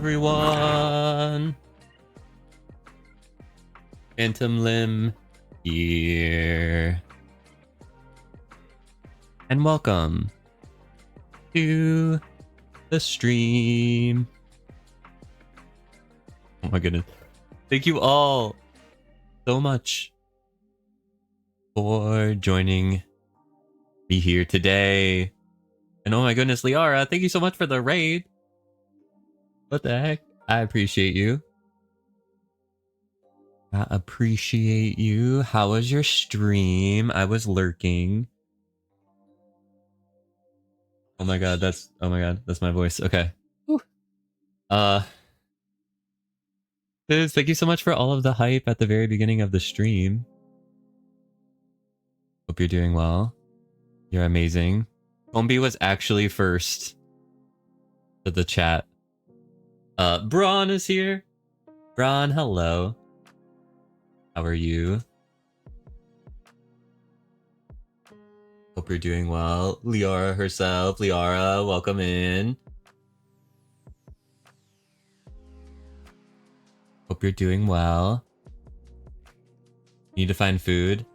everyone. PhantomLimb here. And welcome to the stream. Oh my goodness. Thank you all so much for joining me here today. And oh my goodness, Liara, thank you so much for the raid. What the heck? I appreciate you. I appreciate you. How was your stream? I was lurking. Oh my god, that's my voice. Okay. Whew. Liz, thank you so much for all of the hype at the very beginning of the stream. Hope you're doing well. You're amazing. Combi was actually first to the chat. Braun is here. Braun, hello. How are you? Hope you're doing well. Liara herself. Liara, welcome in. Hope you're doing well. Need to find food.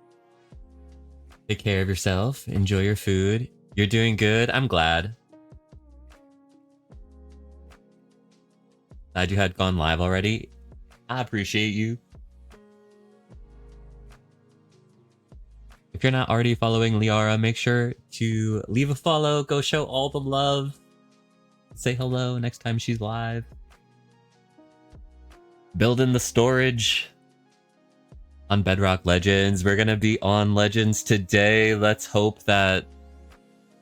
Take care of yourself. Enjoy your food. You're doing good. I'm glad. Glad you had gone live already. I appreciate you. If you're not already following Liara, make sure to leave a follow. Go show all the love. Say hello next time she's live. Building the storage on Bedrock Legends. We're gonna be on Legends today. Let's hope that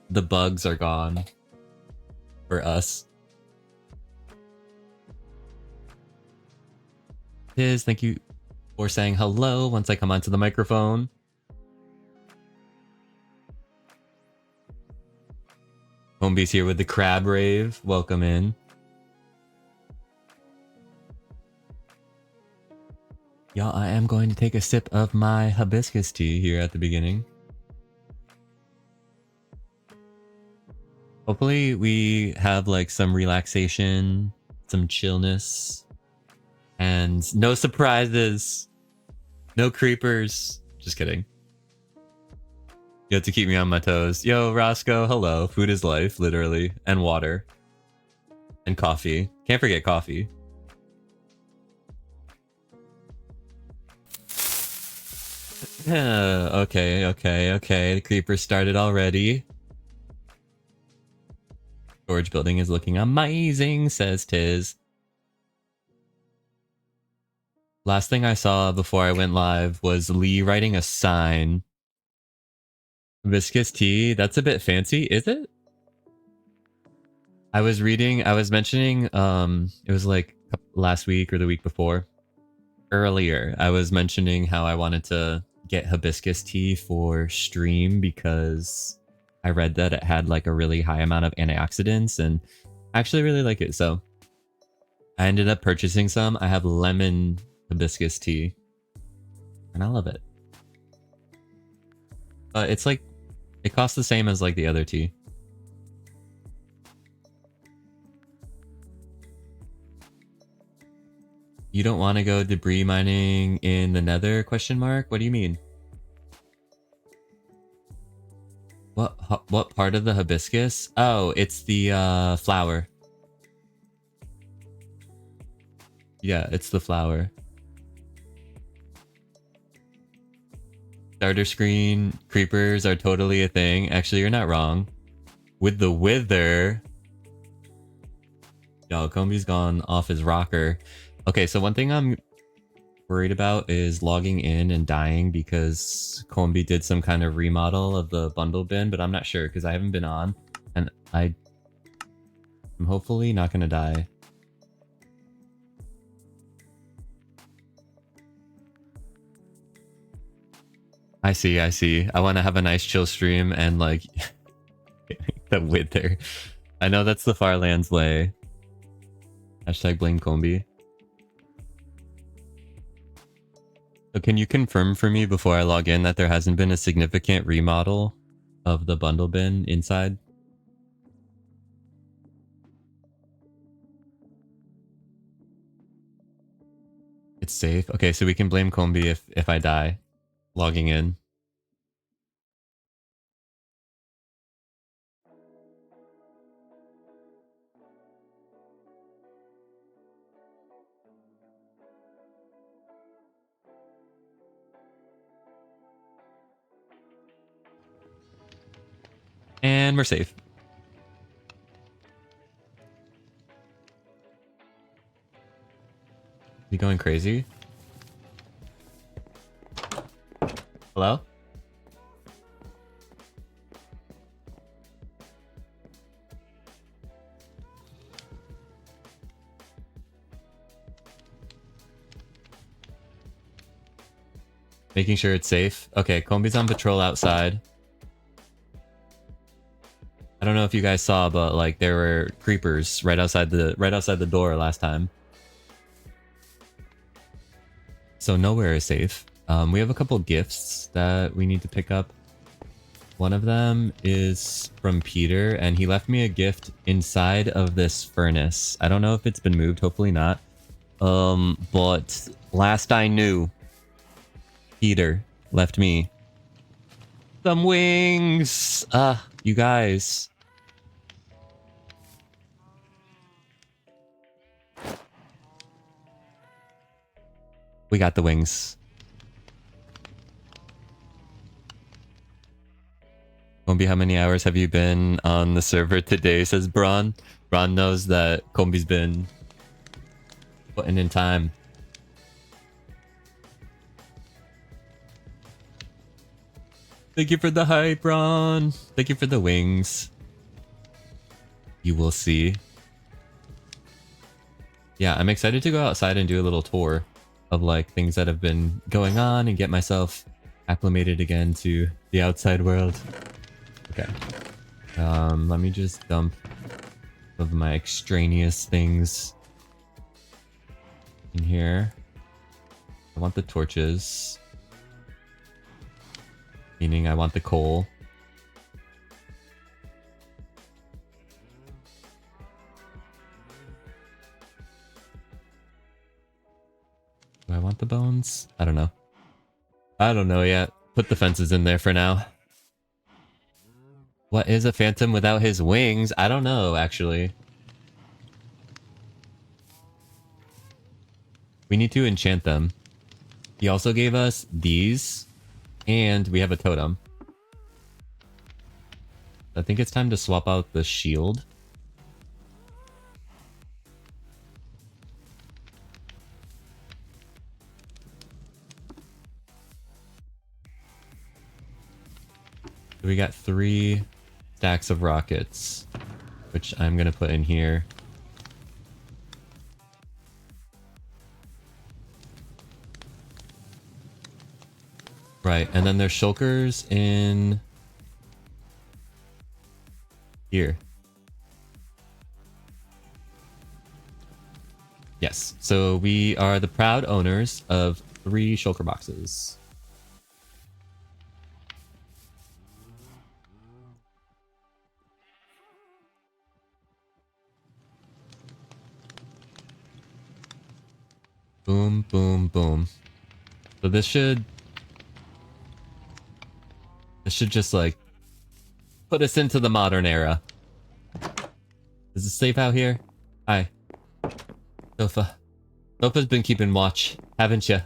the bugs are gone for us. Tiz, thank you for saying hello once I come onto the microphone. Homie's here with the crab rave. Welcome in. Y'all, I am going to take a sip of my hibiscus tea here at the beginning. Hopefully we have like some relaxation, some chillness, and no surprises, no creepers. Just kidding. You have to keep me on my toes. Yo, Roscoe, hello. Food is life, literally. And water. And coffee. Can't forget coffee. Okay. The creeper started already. Storage building is looking amazing, says Tiz. Last thing I saw before I went live was Lee writing a sign. Hibiscus tea, that's a bit fancy, is it? I was mentioning, it was like last week or the week before. Earlier, I was mentioning how I wanted to get hibiscus tea for stream because I read that it had like a really high amount of antioxidants and I actually really like it. So I ended up purchasing some. I have lemon hibiscus tea and I love it. It's like, it costs the same as like the other tea. You don't want to go debris mining in the nether? Question mark? What do you mean? What part of the hibiscus? Oh, it's the flower. Yeah, it's the flower. Starter screen creepers are totally a thing. Actually, you're not wrong. With the wither. Yo, Combi's gone off his rocker. Okay, so one thing I'm worried about is logging in and dying because Combi did some kind of remodel of the bundle bin, but I'm not sure because I haven't been on and I'm hopefully not gonna die. I see. I want to have a nice chill stream and like the wither. I know that's the Farlands way. Hashtag blame Combi. So can you confirm for me before I log in that there hasn't been a significant remodel of the bundle bin inside? It's safe. Okay, so we can blame Combi if I die logging in. And we're safe. You going crazy? Hello? Making sure it's safe. Okay, Combi's on patrol outside. I don't know if you guys saw, but like there were creepers right outside the door last time. So nowhere is safe. We have a couple gifts that we need to pick up. One of them is from Peter, and he left me a gift inside of this furnace. I don't know if it's been moved, hopefully not. But last I knew, Peter left me some wings. You guys. We got the wings. Combi, how many hours have you been on the server today, says Braun. Braun knows that Combi's been putting in time. Thank you for the hype, Braun. Thank you for the wings. You will see. Yeah, I'm excited to go outside and do a little tour of like things that have been going on and get myself acclimated again to the outside world. Okay. Let me just dump some of my extraneous things in here. I want the torches. Meaning I want the coal. Do I want the bones? I don't know. I don't know yet. Put the fences in there for now. What is a phantom without his wings? I don't know, actually. We need to enchant them. He also gave us these, and we have a totem. I think it's time to swap out the shield. We got 3 stacks of rockets, which I'm gonna put in here. Right, and then there's shulkers in here. Yes, so we are the proud owners of 3 shulker boxes. Boom, boom, boom. So this should just like put us into the modern era. Is it safe out here? Hi. Sofa. Sofa's been keeping watch, haven't you?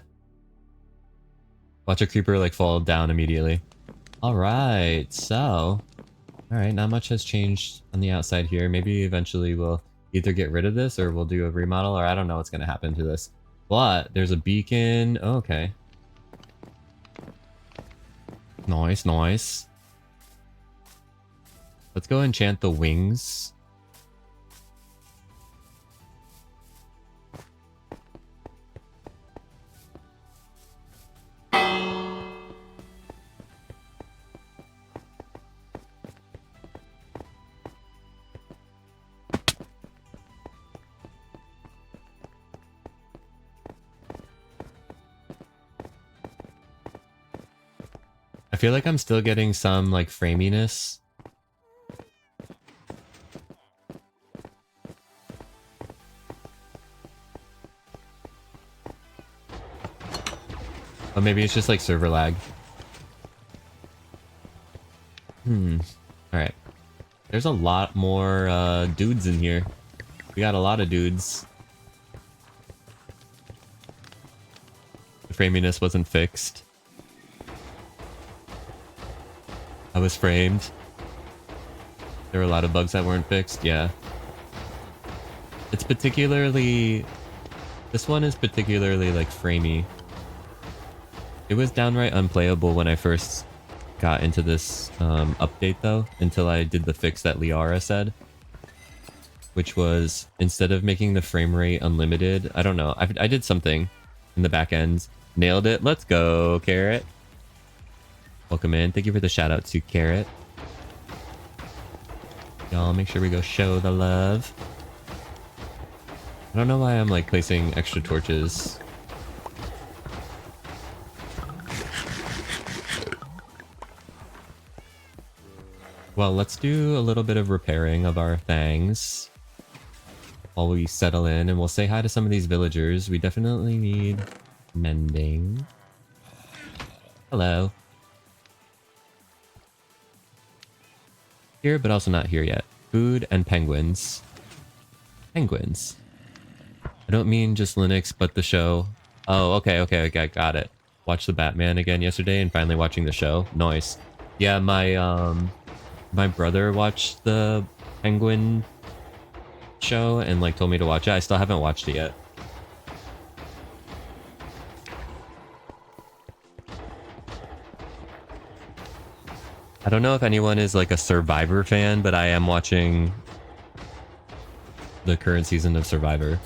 Watch a creeper like fall down immediately. Alright, so... Alright, not much has changed on the outside here. Maybe eventually we'll either get rid of this or we'll do a remodel, or I don't know what's going to happen to this. But there's a beacon. Oh, okay. Nice, nice. Let's go enchant the wings. I feel like I'm still getting some like framiness. But maybe it's just like server lag. Alright. There's a lot more dudes in here. We got a lot of dudes. The framiness wasn't fixed. I was framed. There were a lot of bugs that weren't fixed, yeah. It's particularly... This one is particularly, like, framey. It was downright unplayable when I first got into this update, though, until I did the fix that Liara said. Which was, instead of making the frame rate unlimited, I don't know, I did something in the back end. Nailed it. Let's go, Carrot. Welcome in. Thank you for the shout out to Carrot. Y'all make sure we go show the love. I don't know why I'm like placing extra torches. Well, let's do a little bit of repairing of our things while we settle in, and we'll say hi to some of these villagers. We definitely need mending. Hello. Here, but also not here yet. Food and penguins. Penguins. I don't mean just Linux, but the show. Oh, okay, got it. Watched the Batman again yesterday and finally watching the show. Nice. Yeah, my brother watched the Penguin show and like told me to watch it. I still haven't watched it yet. I don't know if anyone is like a Survivor fan, but I am watching the current season of Survivor.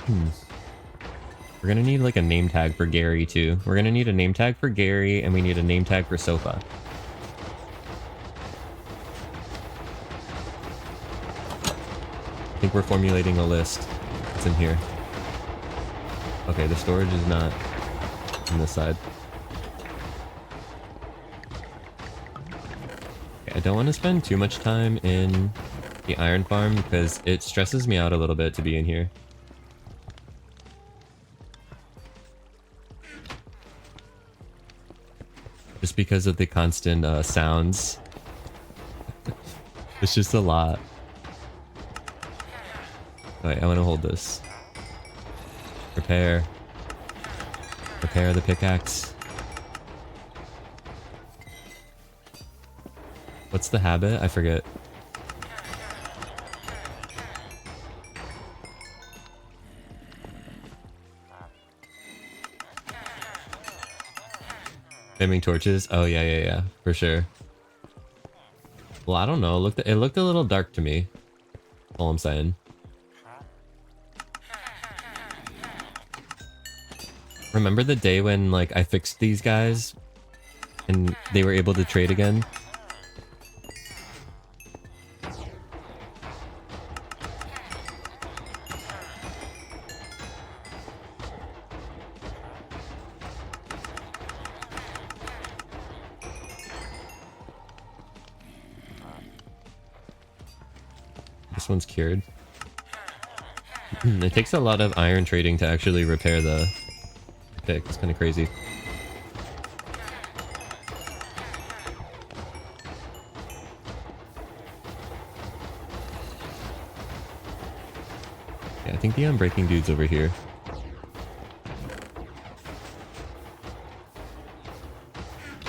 We're gonna need like a name tag for Gary too. We're gonna need a name tag for Gary and we need a name tag for Sofa. I think we're formulating a list. It's in here. Okay, the storage is not on this side. Okay, I don't want to spend too much time in the iron farm because it stresses me out a little bit to be in here. Just because of the constant sounds. It's just a lot. Alright, I want to hold this. Repair. Repair the pickaxe. What's the habit? I forget. Flaming torches? Oh yeah, for sure. Well, I don't know. It looked a little dark to me. All I'm saying. Remember the day when like I fixed these guys and they were able to trade again? This one's cured. It takes a lot of iron trading to actually repair the pick. It's kind of crazy. Yeah, I think the unbreaking dude's over here.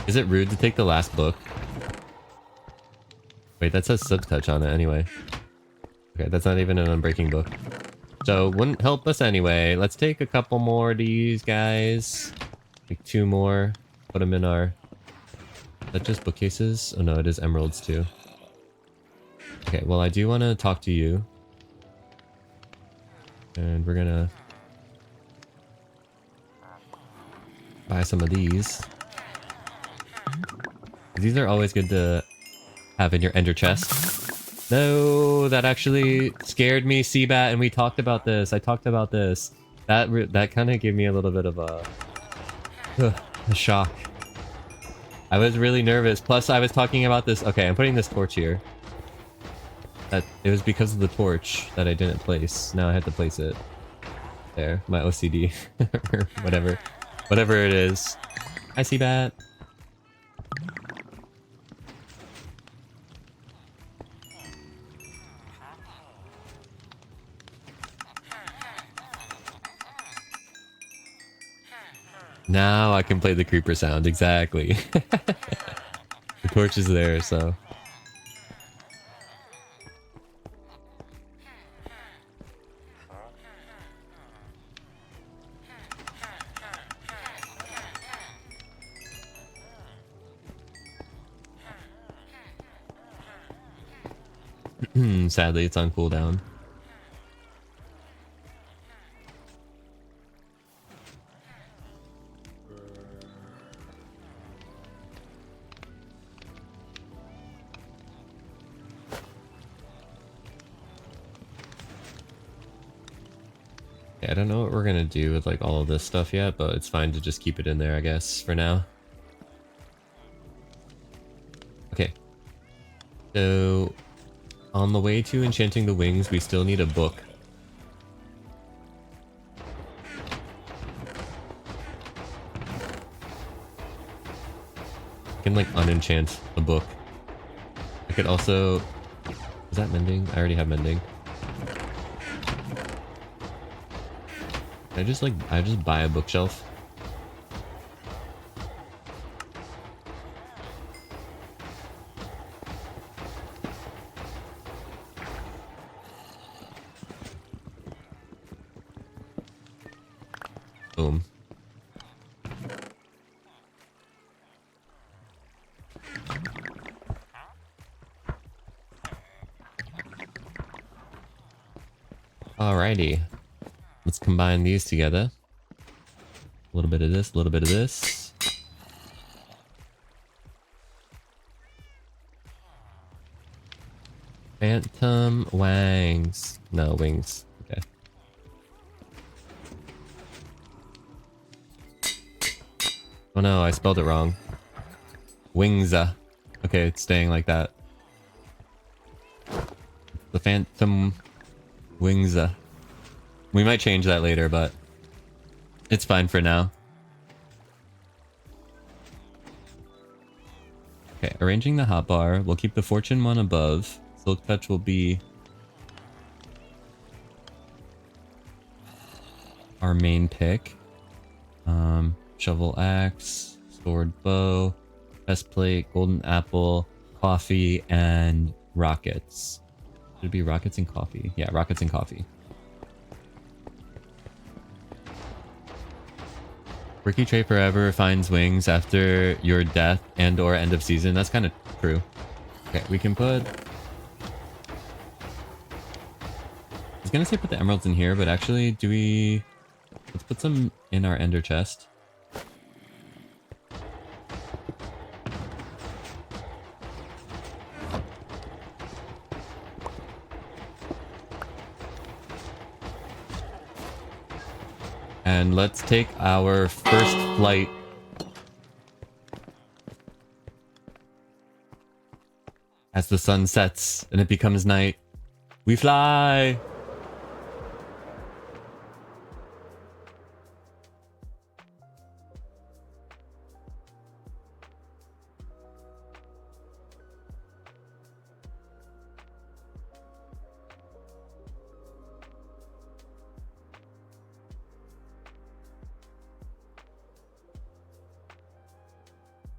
Is it rude to take the last book? Wait, that says subtouch on it anyway. Okay, that's not even an unbreaking book. So, wouldn't help us anyway. Let's take a couple more of these guys. Like 2 more. Put them in our... Is that just bookcases? Oh no, it is emeralds too. Okay, well I do want to talk to you. And we're gonna... buy some of these. These are always good to have in your ender chest. No, that actually scared me, Seabat, and we talked about this. I talked about this. That kind of gave me a little bit of a shock. I was really nervous. Plus, I was talking about this. Okay, I'm putting this torch here. It was because of the torch that I didn't place. Now I had to place it. There, my OCD or whatever. Whatever it is. I see that. Now I can play the creeper sound, exactly. The torch is there, so... Sadly, it's on cooldown. Yeah, I don't know what we're gonna do with like all of this stuff yet, but it's fine to just keep it in there, I guess, for now. Okay. So, on the way to enchanting the wings, we still need a book. I can like unenchant a book. I could also... Is that mending? I already have mending. Can I just buy a bookshelf? Boom. Alrighty. Let's combine these together. A little bit of this, a little bit of this. Phantom wangs. No, wings. Okay. Oh no, I spelled it wrong. Wingsa. Okay, it's staying like that. The Phantom Wingsa. We might change that later, but it's fine for now. Okay, arranging the hotbar. We'll keep the fortune one above. Silk touch will be our main pick. Shovel axe, sword bow, chest plate, golden apple, coffee, and rockets. Should it be rockets and coffee? Yeah, rockets and coffee. Ricky Trey forever finds wings after your death and or end of season. That's kind of true. Okay, we can put... I was gonna say put the emeralds in here, but actually, do we... Let's put some in our ender chest. And let's take our first flight. As the sun sets and it becomes night, we fly!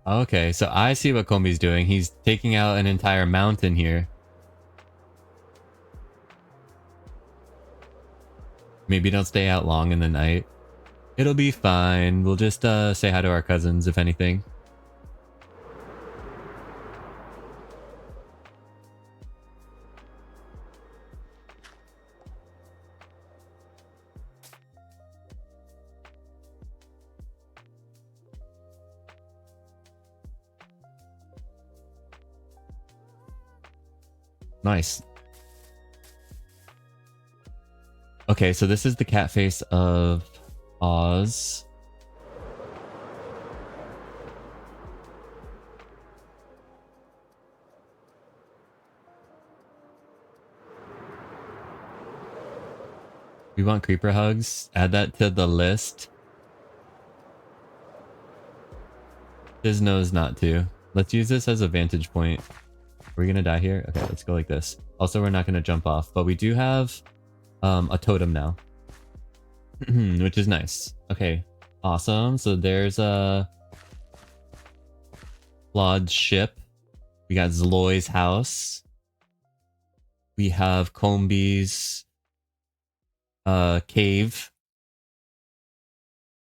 Okay, so I see what Combi's doing. He's taking out an entire mountain here. Maybe don't stay out long in the night. It'll be fine. We'll just say hi to our cousins, if anything. Nice. Okay, so this is the cat face of Oz. We want creeper hugs. Add that to the list. Fizz knows not to. Let's use this as a vantage point. Are we gonna die here? Okay, let's go like this. Also, we're not gonna jump off, but we do have a totem now, which is nice. Okay, awesome. So there's a Claude's ship. We got Zloy's house. We have Combi's cave.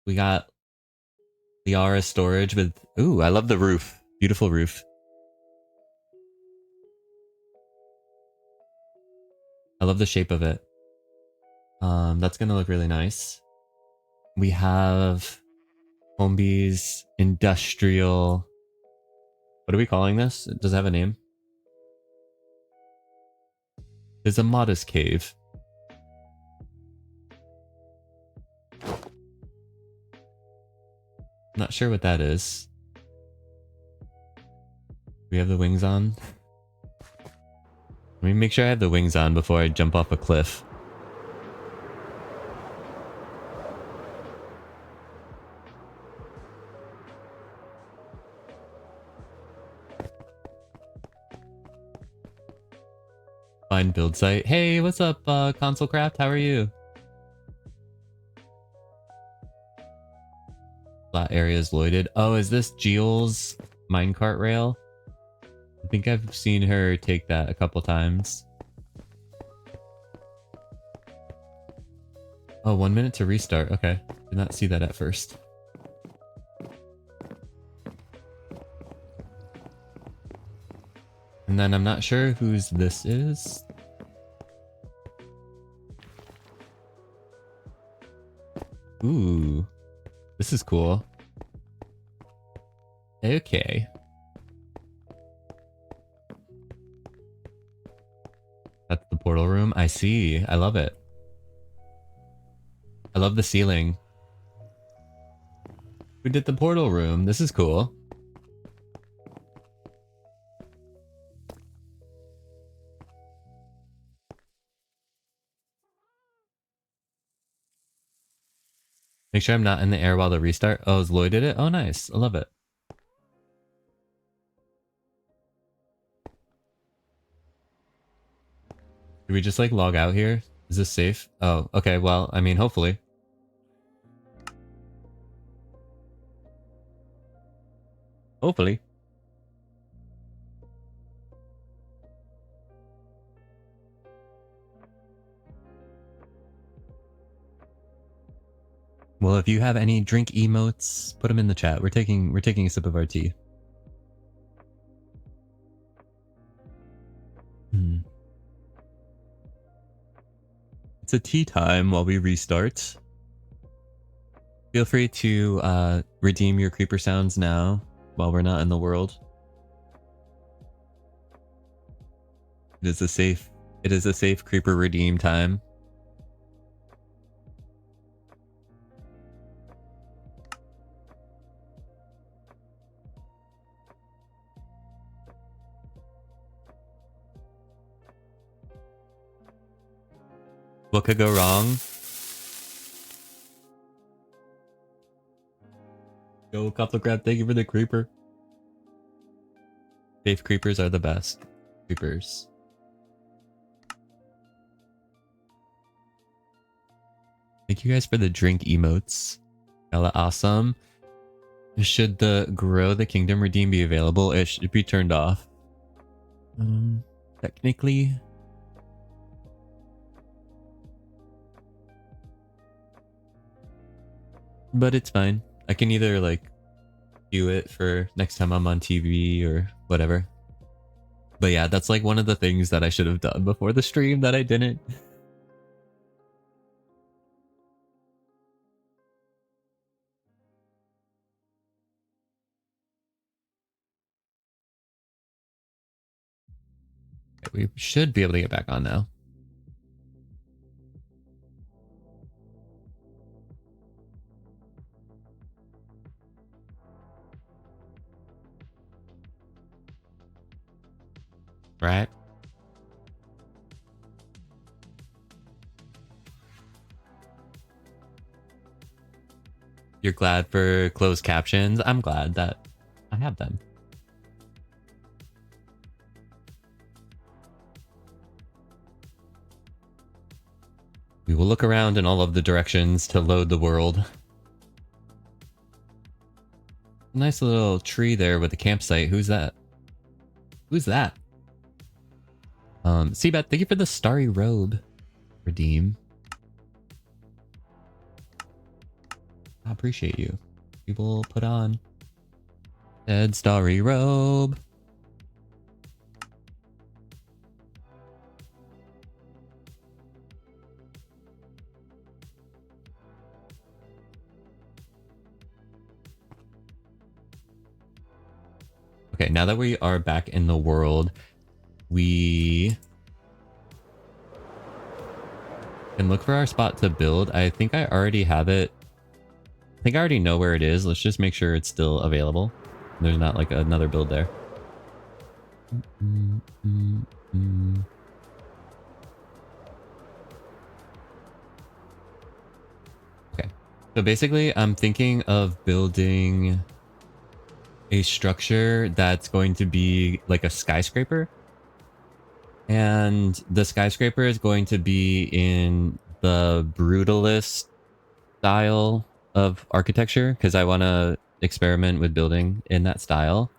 We got Liara storage with... Ooh, I love the roof. Beautiful roof. I love the shape of it. That's gonna look really nice. We have Combi's industrial... What are we calling this? Does it have a name? It's a modest cave. Not sure what that is. We have the wings on. Let me make sure I have the wings on before I jump off a cliff. Find build site. Hey, what's up, Console Craft? How are you? Flat area is loaded. Oh, is this Jill's minecart rail? I think I've seen her take that a couple times. Oh, 1 minute to restart. Okay. Did not see that at first. And then I'm not sure whose this is. Ooh. This is cool. Okay. That's the portal room. I see. I love it. I love the ceiling. We did the portal room. This is cool. Make sure I'm not in the air while the restart. Oh, Lloyd did it? Oh, nice. I love it. Do we just like log out here? Is this safe? Oh, okay. Well, I mean, hopefully. Hopefully. Well, if you have any drink emotes, put them in the chat. We're taking a sip of our tea. It's a tea time while we restart. Feel free to redeem your creeper sounds now while we're not in the world. It is a safe creeper redeem time. What could go wrong? Go, Couple Crab, thank you for the creeper. Safe creepers are the best. Creepers. Thank you guys for the drink emotes. Hella awesome. Should the Grow the Kingdom redeem be available? It should be turned off. Technically. But it's fine. I can either like do it for next time I'm on TV or whatever. But yeah, that's like one of the things that I should have done before the stream that I didn't. We should be able to get back on now. Right? You're glad for closed captions? I'm glad that have them. We will look around in all of the directions to load the world. Nice little tree there with a campsite. Who's that? Who's that? Seabeth, thank you for the starry robe. Redeem. I appreciate you. We will put on Dead starry robe. Okay, now that we are back in the world, we can look for our spot to build. I think I already have it. I think I already know where it is. Let's just make sure it's still available. There's not like another build there. Okay. So basically, I'm thinking of building a structure that's going to be like a skyscraper. And the skyscraper is going to be in the brutalist style of architecture because I want to experiment with building in that style.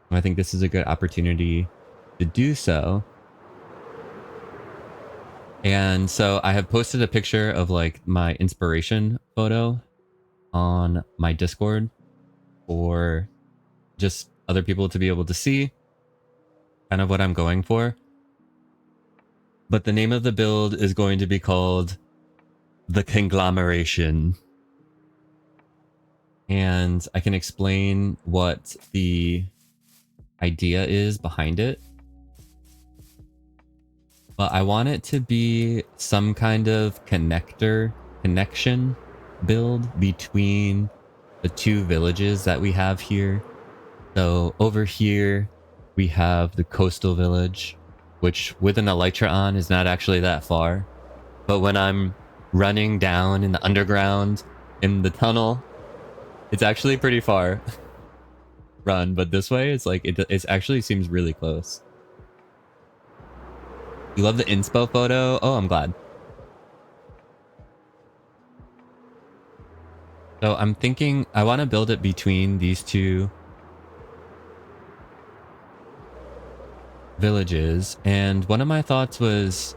And I think this is a good opportunity to do so. And so I have posted a picture of like my inspiration photo on my Discord for just other people to be able to see kind of what I'm going for. But the name of the build is going to be called the Conglomeration. And I can explain what the idea is behind it. But I want it to be some kind of connection build between the two villages that we have here. So over here, we have the coastal village, which with an Elytra on is not actually that far. But when I'm running down in the underground, in the tunnel, it's actually pretty far run. But this way, it's like, it actually seems really close. You love the inspo photo? Oh, I'm glad. So I'm thinking I want to build it between these two villages. And one of my thoughts was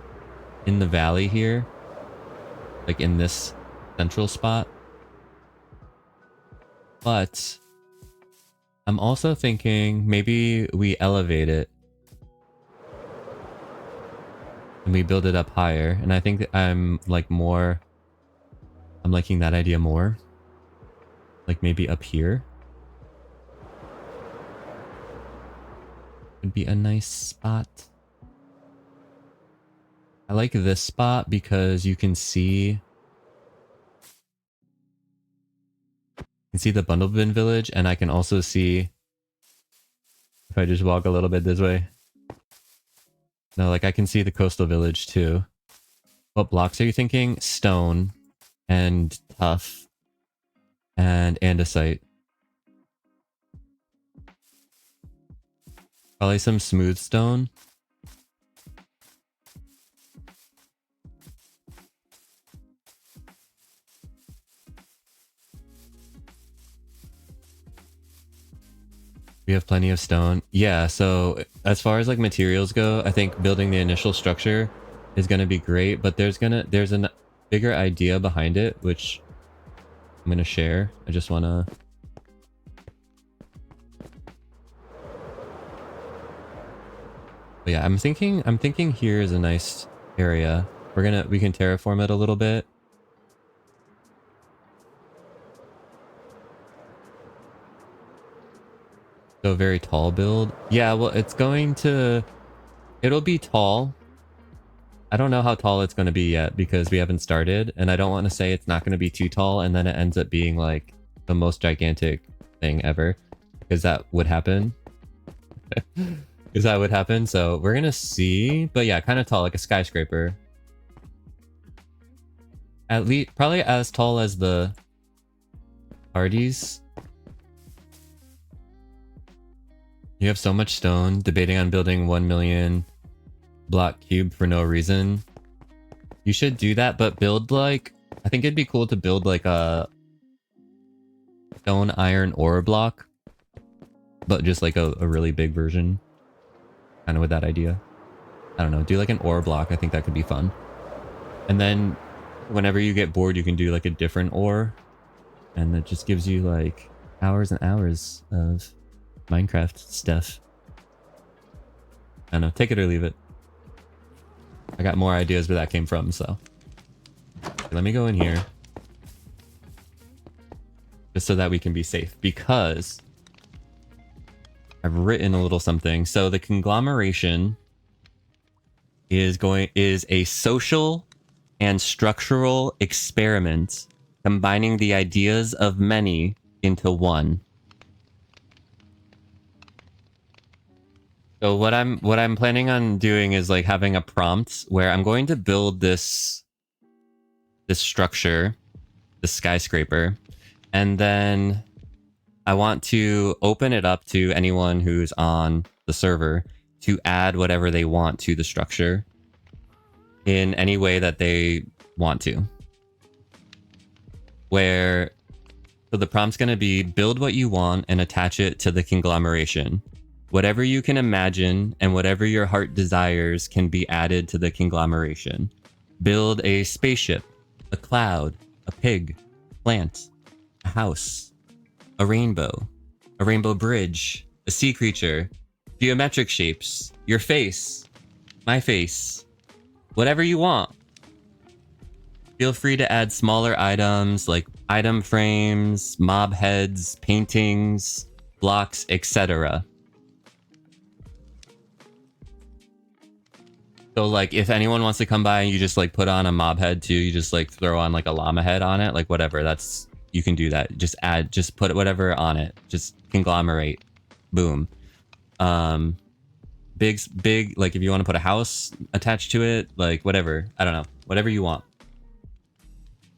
in the valley here, like in this central spot. But I'm also thinking maybe we elevate it and we build it up higher. And I think that I'm liking that idea more. Like maybe up here would be a nice spot. I like this spot because you can see the bundle bin village, and I can also see if I just walk a little bit this way. No, like I can see the coastal village too. What blocks are you thinking? Stone and tough and andesite. Probably some smooth stone. We have plenty of stone. Yeah, so as far as like materials go, I think building the initial structure is going to be great, but there's a bigger idea behind it, which I'm going to share. I just want to... But yeah, I'm thinking here is a nice area. We can terraform it a little bit. So very tall build. Yeah, well, it'll be tall. I don't know how tall it's going to be yet because we haven't started, and I don't want to say it's not going to be too tall and then it ends up being like the most gigantic thing ever, because that would happen. So we're going to see, but yeah, kind of tall, like a skyscraper. At least probably as tall as the parties. You have so much stone, debating on building 1 million block cube for no reason. You should do that, but build like... I think it'd be cool to build like a stone iron ore block, but just like a really big version. Kind of with that idea. I don't know, do like an ore block. I think that could be fun. And then whenever you get bored, you can do like a different ore. And that just gives you like hours and hours of Minecraft stuff. I don't know, take it or leave it. I got more ideas where that came from, so. Let me go in here. Just so that we can be safe. Because I've written a little something. So the Conglomeration is a social and structural experiment combining the ideas of many into one. So what I'm planning on doing is like having a prompt where I'm going to build this structure, the skyscraper, and then I want to open it up to anyone who's on the server to add whatever they want to the structure in any way that they want to. So the prompt's going to be build what you want and attach it to the Conglomeration. Whatever you can imagine and whatever your heart desires can be added to the Conglomeration. Build a spaceship, a cloud, a pig, plant, a house, a rainbow bridge, a sea creature, geometric shapes, your face, my face, whatever you want. Feel free to add smaller items like item frames, mob heads, paintings, blocks, etc. So like if anyone wants to come by and you just like put on a mob head too, you just like throw on like a llama head on it, like whatever, you can do that. Just put whatever on it. Just conglomerate. Boom. Big, like if you want to put a house attached to it, like whatever, I don't know, whatever you want.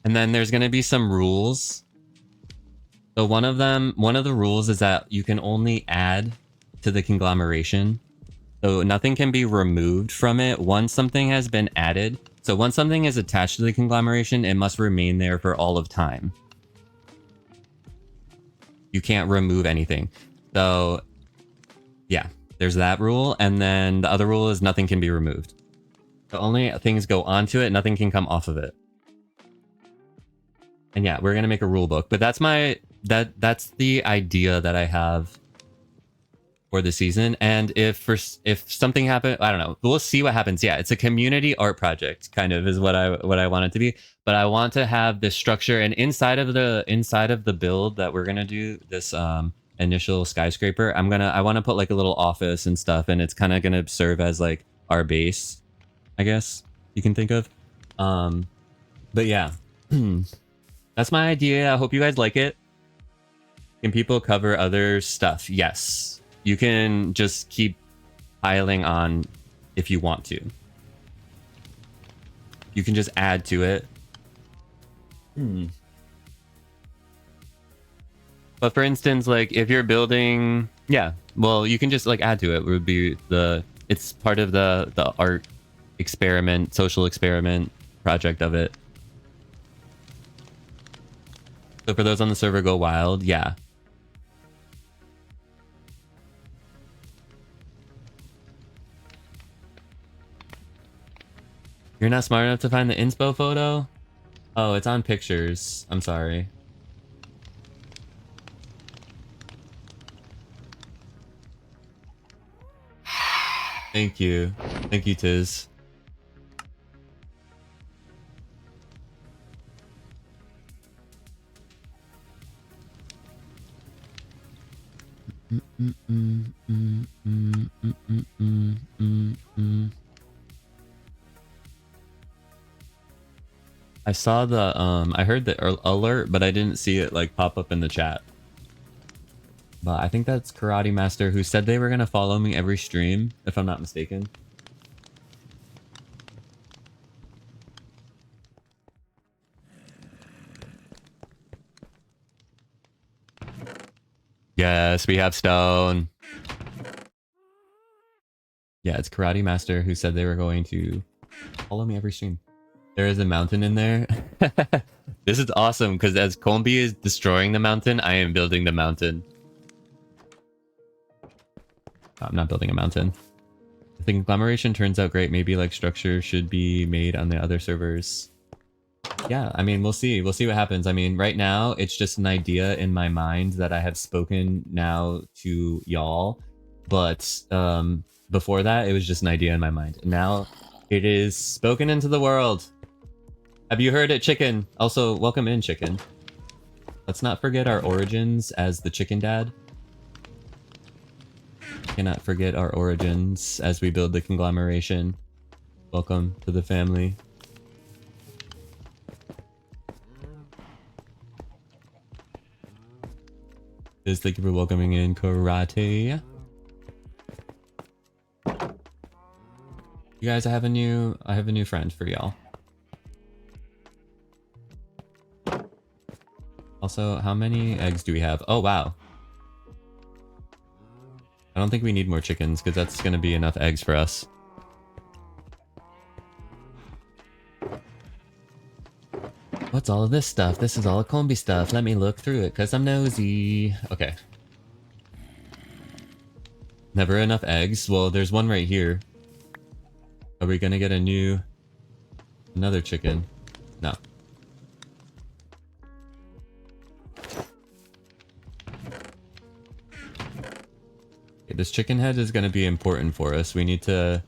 And then there's going to be some rules. So one of the rules is that you can only add to the Conglomeration. So nothing can be removed from it once something has been added. So once something is attached to the Conglomeration, it must remain there for all of time. You can't remove anything. So yeah, there's that rule. And then the other rule is nothing can be removed. So only things go onto it, nothing can come off of it. And yeah, we're gonna make a rule book, but that's the idea that I have for the season. And if something happens, I don't know, we'll see what happens. Yeah, it's a community art project, kind of is what I want it to be. But I want to have this structure, and inside of the build that we're gonna do, this initial skyscraper, I want to put like a little office and stuff, and it's kind of gonna serve as like our base, I guess you can think of. But yeah. That's my idea. I hope you guys like it. Can people cover other stuff? Yes. You can just keep piling on if you want to. You can just add to it. But for instance, like if you're building... Yeah, well, you can just like add to it. It would be it's part of the art experiment, social experiment project of it. So for those on the server, go wild. Yeah. You're not smart enough to find the inspo photo? Oh, it's on pictures. I'm sorry. Thank you. Thank you, Tiz. I saw the I heard the alert, but I didn't see it like pop up in the chat. But I think that's Karate Master, who said they were gonna follow me every stream, if I'm not mistaken. Yes, we have stone. Yeah, it's Karate Master who said they were going to follow me every stream. There is a mountain in there. This is awesome because as Combi is destroying the mountain, I am building the mountain. I'm not building a mountain. If the conglomeration turns out great, maybe like structure should be made on the other servers. Yeah, I mean, we'll see. We'll see what happens. I mean, right now, it's just an idea in my mind that I have spoken now to y'all. But before that, it was just an idea in my mind. Now, it is spoken into the world. Have you heard it, Chicken? Also, welcome in, Chicken. Let's not forget our origins as the Chicken Dad. Cannot forget our origins as we build the conglomeration. Welcome to the family. Thank you for welcoming in Karate. You guys, I have a new friend for y'all. Also, how many eggs do we have? Oh wow. I don't think we need more chickens because that's gonna be enough eggs for us. What's all of this stuff? This is all a combi stuff. Let me look through it because I'm nosy. Okay. Never enough eggs. Well, there's one right here. Are we gonna get another chicken? No. Okay, this chicken head is gonna be important for us. We need to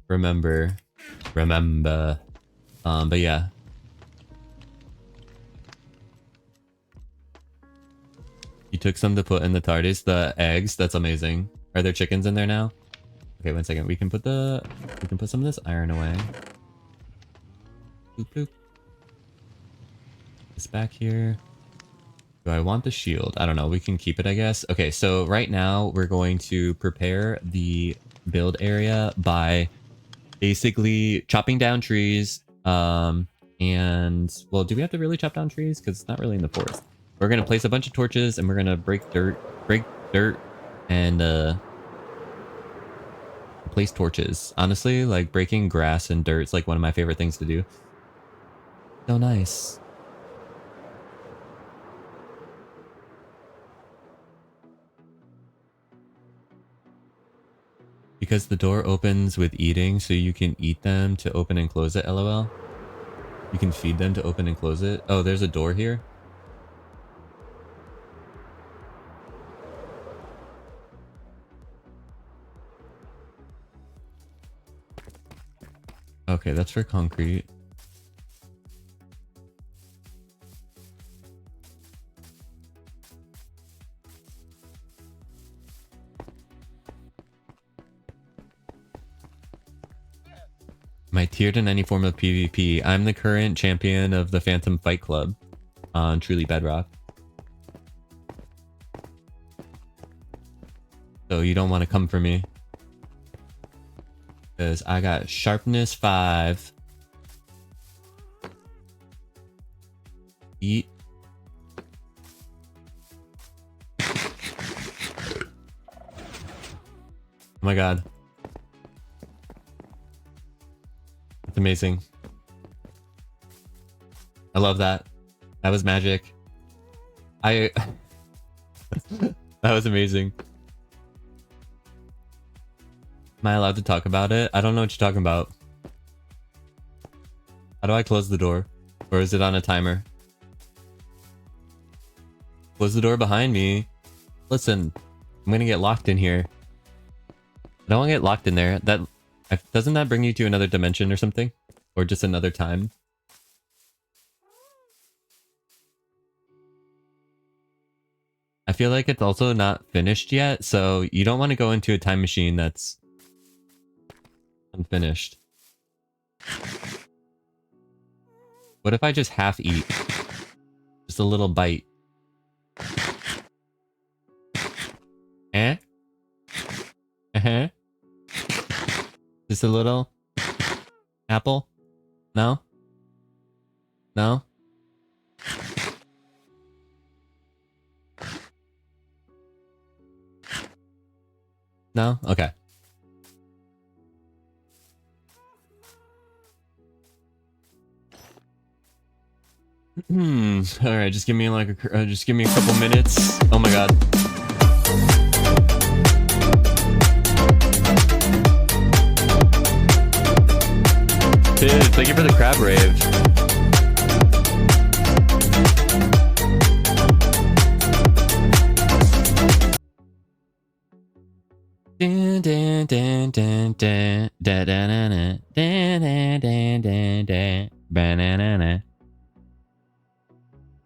remember. But yeah. You took some to put in the TARDIS, the eggs. That's amazing. Are there chickens in there now? Okay, 1 second. We can put some of this iron away. Boop boop. This back here. Do I want the shield? I don't know. We can keep it, I guess. Okay, so right now we're going to prepare the build area by basically chopping down trees. And well, do we have to really chop down trees? Because it's not really in the forest. We're gonna place a bunch of torches and we're gonna break dirt, and place torches. Honestly, like breaking grass and dirt is like one of my favorite things to do. So nice. Because the door opens with eating, so you can eat them to open and close it, lol. You can feed them to open and close it. Oh, there's a door here. Okay, that's for concrete. My tiered in any form of PvP. I'm the current champion of the Phantom Fight Club on truly Bedrock. So you don't want to come for me. Because I got sharpness 5. Eat. Oh my god. That's amazing. I love that. That was magic. That was amazing. Am I allowed to talk about it? I don't know what you're talking about. How do I close the door? Or is it on a timer? Close the door behind me. Listen, I'm gonna get locked in here. I don't want to get locked in there. Doesn't that bring you to another dimension or something? Or just another time? I feel like it's also not finished yet, so you don't want to go into a time machine that's unfinished. What if I just half eat? Just a little bite. Eh? Uh-huh. Just a little apple? No? No? No? Okay. All right, just give me like just give me a couple minutes. Oh my god. Dude, thank you for the crab rave.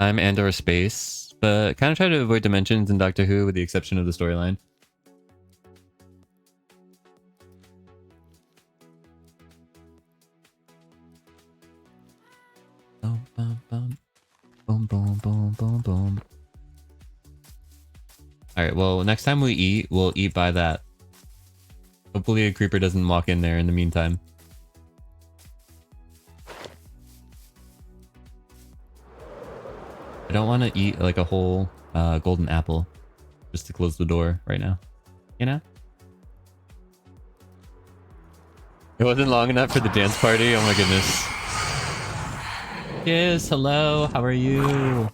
I'm and/or space, but kind of try to avoid dimensions in Doctor Who with the exception of the storyline. Boom, boom, boom. Boom, boom, boom, boom, boom. Alright, well, next time we eat, we'll eat by that. Hopefully a creeper doesn't walk in there in the meantime. I don't want to eat like a whole golden apple just to close the door right now. You know? It wasn't long enough for the dance party. Oh my goodness. Yes, hello. How are you?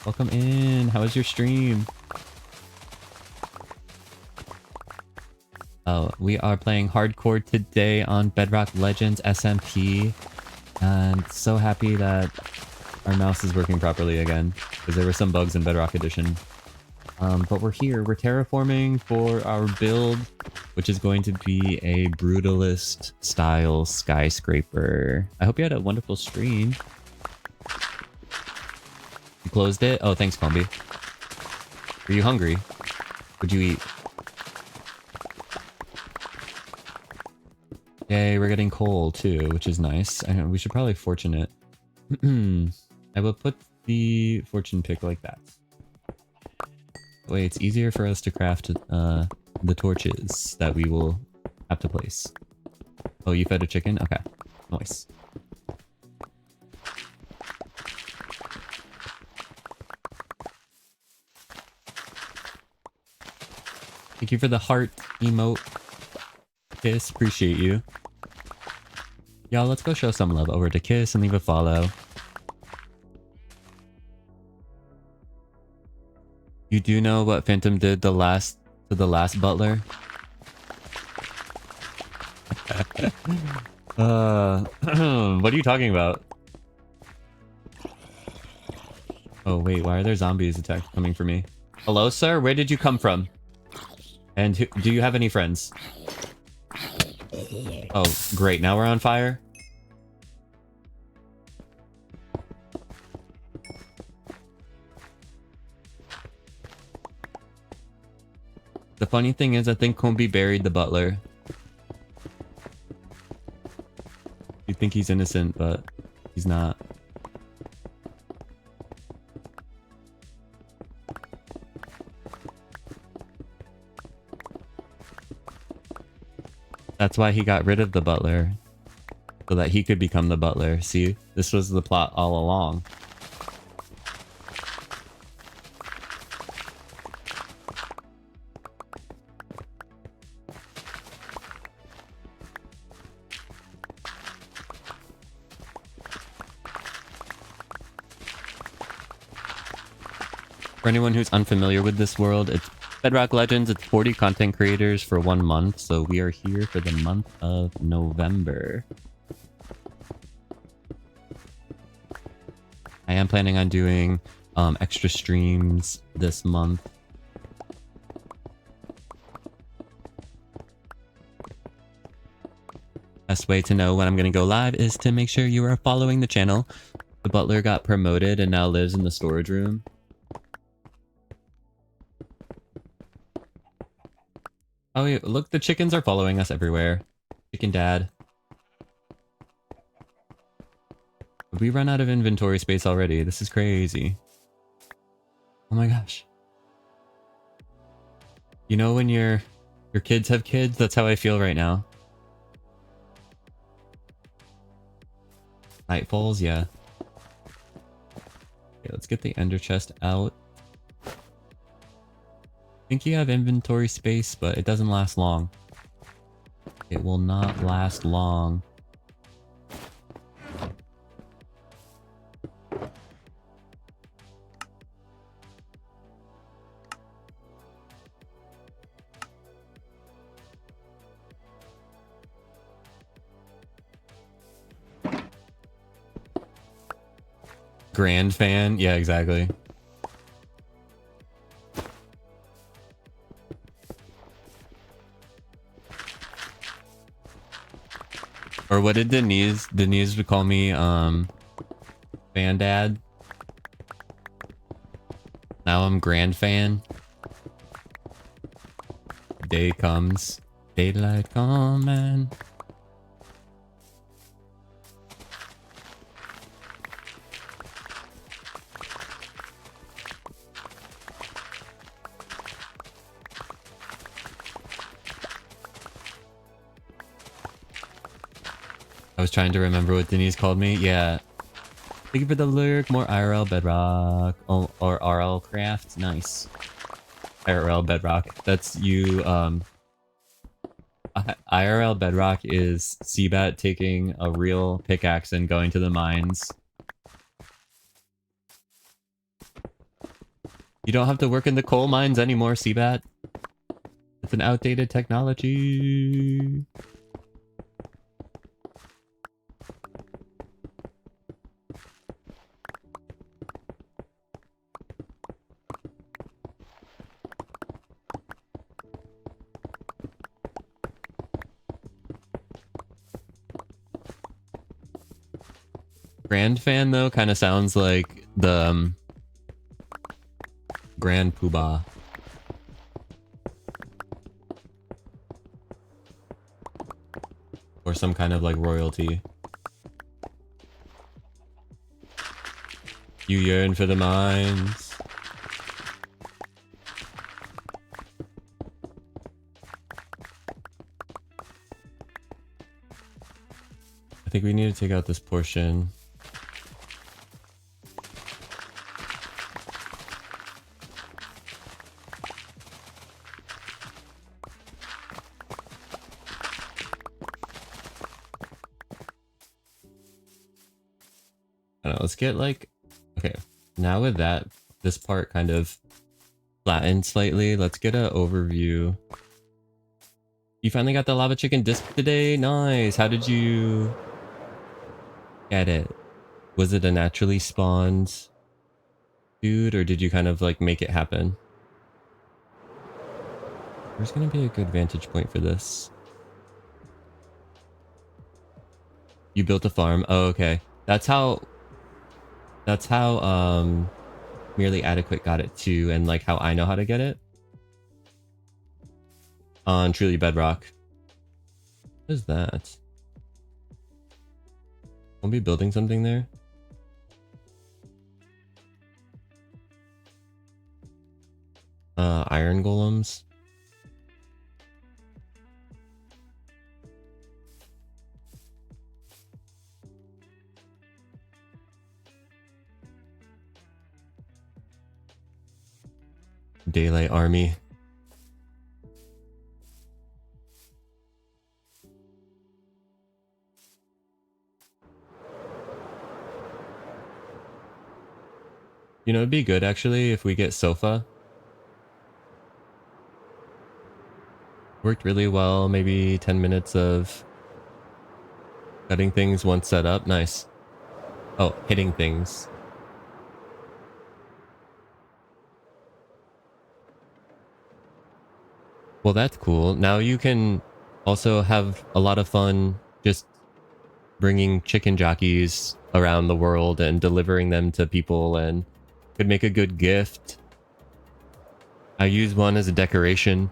Welcome in. How was your stream? Oh, we are playing hardcore today on Bedrock Legends SMP. And so happy that our mouse is working properly again, because there were some bugs in Bedrock Edition. But we're here. We're terraforming for our build, which is going to be a brutalist-style skyscraper. I hope you had a wonderful stream. You closed it? Oh, thanks, Combi. Are you hungry? What'd you eat? Yay, we're getting coal too, which is nice. I know, we should probably fortune it. I will put the fortune pick like that. Wait, it's easier for us to craft the torches that we will have to place. Oh, you fed a chicken? Okay, nice. Thank you for the heart emote. Kiss, appreciate you. Y'all, let's go show some love over to Kiss and leave a follow. You do know what Phantom did to the last butler? What are you talking about? Oh wait, why are there zombies coming for me? Hello, sir? Where did you come from? And do you have any friends? Oh, great. Now we're on fire? The funny thing is, I think Kombi buried the butler. You think he's innocent, but he's not. That's why he got rid of the butler. So that he could become the butler. See? This was the plot all along. For anyone who's unfamiliar with this world, it's Bedrock Legends. It's 40 content creators for 1 month, so we are here for the month of November. I am planning on doing extra streams this month. Best way to know when I'm going to go live is to make sure you are following the channel. The butler got promoted and now lives in the storage room. Oh, yeah, look, the chickens are following us everywhere. Chicken dad. We run out of inventory space already. This is crazy. Oh my gosh. You know when your kids have kids? That's how I feel right now. Night falls, yeah. Okay, let's get the ender chest out. I think you have inventory space, but it doesn't last long. It will not last long. Grand fan. Yeah, exactly. Or what did Denise would call me, fan dad? Now I'm grand fan. Day comes. Daylight coming. I was trying to remember what Denise called me. Yeah. Thank you for the lurk. More IRL Bedrock. Oh, or RL Craft. Nice. IRL Bedrock. That's you, IRL Bedrock is Seabat taking a real pickaxe and going to the mines. You don't have to work in the coal mines anymore, Seabat. It's an outdated technology. Grand fan though kind of sounds like the Grand Poobah. Or some kind of like royalty. You yearn for the mines. I think we need to take out this portion. I don't know, let's get like... Okay, now with that, this part kind of flattened slightly. Let's get an overview. You finally got the lava chicken disc today? Nice! How did you get it? Was it a naturally spawned dude, or did you kind of like make it happen? Where's gonna be a good vantage point for this? You built a farm. Oh, okay. That's how Merely Adequate got it too, and like how I know how to get it. On Truly Bedrock. What is that? Won't be building something there? Iron golems. Daylight army. You know, it'd be good actually if we get sofa. Worked really well. Maybe 10 minutes of cutting things once set up. Nice. Oh, hitting things. Well, that's cool. Now you can also have a lot of fun just bringing chicken jockeys around the world and delivering them to people, and could make a good gift. I use one as a decoration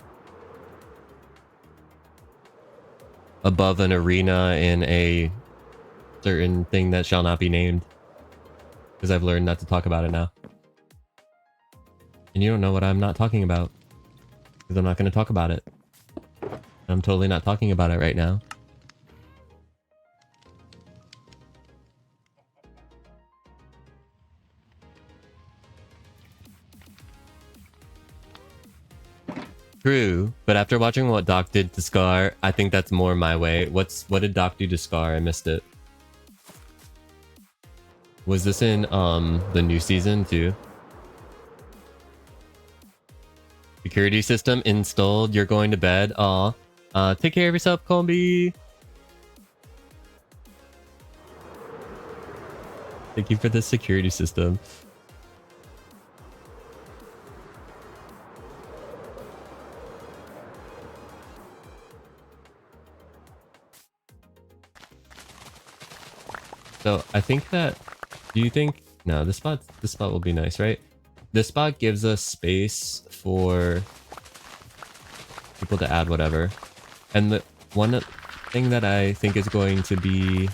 above an arena in a certain thing that shall not be named, because I've learned not to talk about it now. And you don't know what I'm not talking about, because I'm not going to talk about it. I'm totally not talking about it right now. True, but after watching what Doc did to Scar, I think that's more my way. What did Doc do to Scar? I missed it. Was this in the new season too? Security system installed. You're going to bed. Aw. Take care of yourself, Combi. Thank you for the security system. So I think that, do you think, no, this spot will be nice, right? This spot gives us space for people to add whatever. And the one thing that I think is going to be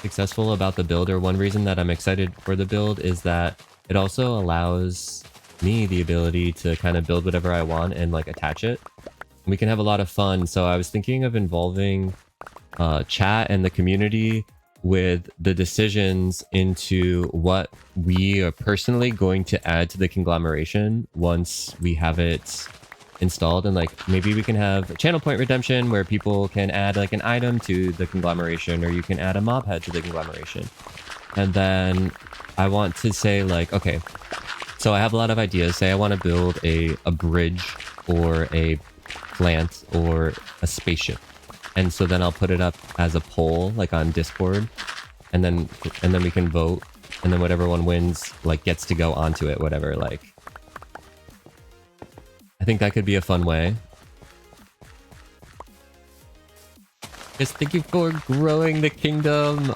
successful about the build, or one reason that I'm excited for the build, is that it also allows me the ability to kind of build whatever I want and like attach it. We can have a lot of fun. So I was thinking of involving chat and the community with the decisions into what we are personally going to add to the conglomeration once we have it installed. And like maybe we can have channel point redemption where people can add like an item to the conglomeration, or you can add a mob head to the conglomeration. And then I want to say like, okay, so I have a lot of ideas. Say I want to build a bridge or a plant or a spaceship. And so then I'll put it up as a poll, like on Discord, and then we can vote, and then whatever one wins, like, gets to go onto it, whatever, like. I think that could be a fun way. Just thank you for growing the kingdom.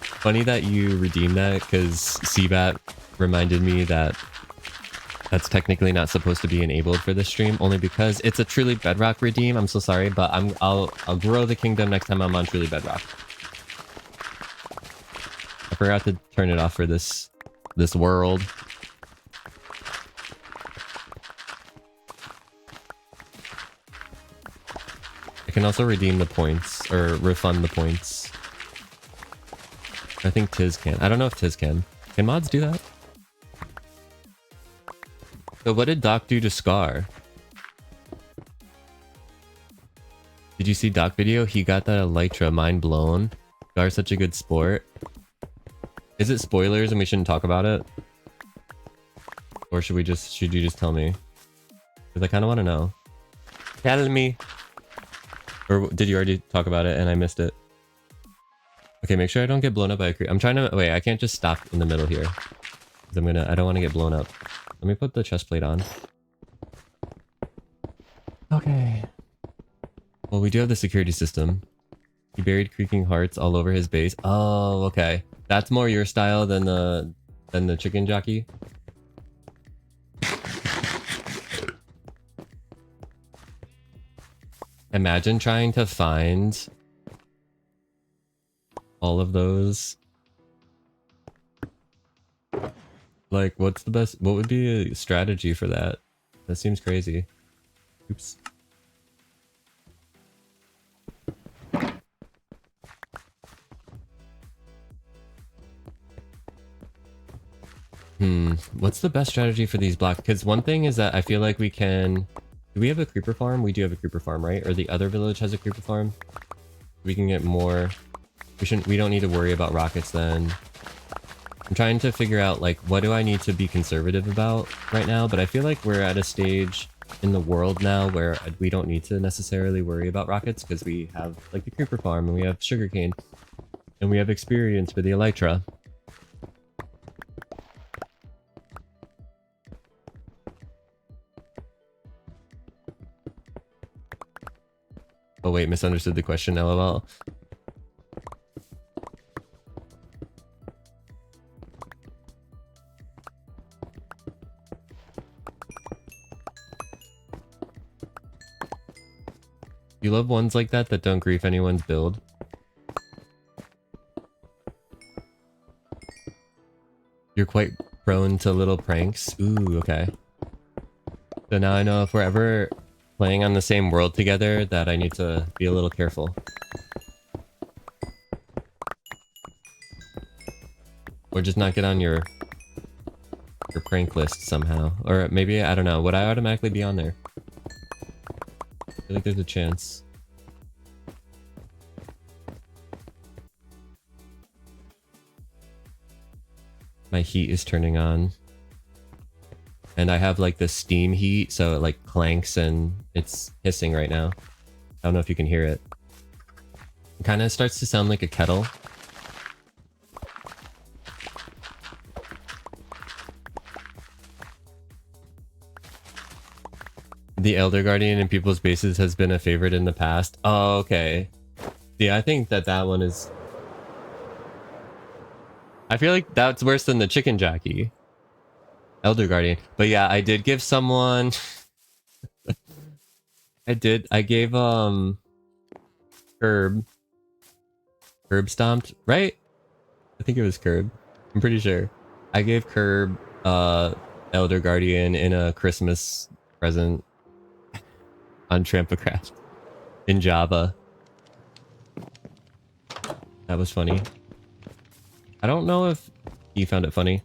Funny that you redeemed that, because CBAT reminded me that that's technically not supposed to be enabled for this stream, only because it's a truly Bedrock redeem. I'm so sorry, but I'll grow the kingdom next time I'm on truly Bedrock. I forgot to turn it off for this world. I can also redeem the points, or refund the points. I think Tiz can. I don't know if Tiz can. Can mods do that? So what did Doc do to Scar? Did you see Doc video? He got that Elytra, mind blown. Scar's such a good sport. Is it spoilers and we shouldn't talk about it? Or should you just tell me? Because I kind of want to know. Tell me. Or did you already talk about it and I missed it? Okay, make sure I don't get blown up by a creep. I'm trying to, wait, I can't just stop in the middle here. Because I don't want to get blown up. Let me put the chest plate on. Okay. Well, we do have the security system. He buried creaking hearts all over his base. Oh, okay. That's more your style than the chicken jockey. Imagine trying to find all of those. Like, what's the best? What would be a strategy for that? That seems crazy. Oops. What's the best strategy for these blocks? Because one thing is that I feel like we can... Do we have a creeper farm? We do have a creeper farm, right? Or the other village has a creeper farm? We can get more... We don't need to worry about rockets then. I'm trying to figure out, like, what do I need to be conservative about right now? But I feel like we're at a stage in the world now where we don't need to necessarily worry about rockets, because we have, like, the creeper farm, and we have sugarcane, and we have experience with the Elytra. Oh wait, misunderstood the question, lol. You love ones like that don't grief anyone's build? You're quite prone to little pranks? Ooh, okay. So now I know if we're ever playing on the same world together that I need to be a little careful. Or just not get on your prank list somehow. Or maybe, I don't know, would I automatically be on there? I feel like there's a chance. My heat is turning on. And I have like the steam heat, so it like clanks and it's hissing right now. I don't know if you can hear it. It kind of starts to sound like a kettle. The Elder Guardian in people's bases has been a favorite in the past. Oh, okay. Yeah, I think that that one is... I feel like that's worse than the chicken jockey. Elder Guardian. But yeah, I did give someone... I gave, Curb stomped, right? I think it was Curb. I'm pretty sure. I gave Curb, Elder Guardian in a Christmas present on Trampacraft in Java. That was funny. I don't know if he found it funny.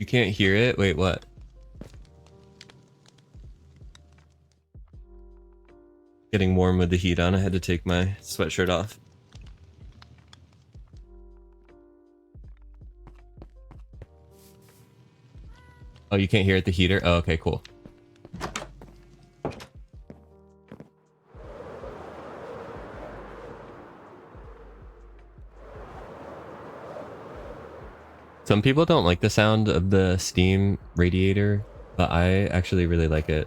You can't hear it? Wait, what? Getting warm with the heat on. I had to take my sweatshirt off. Oh, you can't hear it, the heater? Oh, okay, cool. Some people don't like the sound of the steam radiator, but I actually really like it.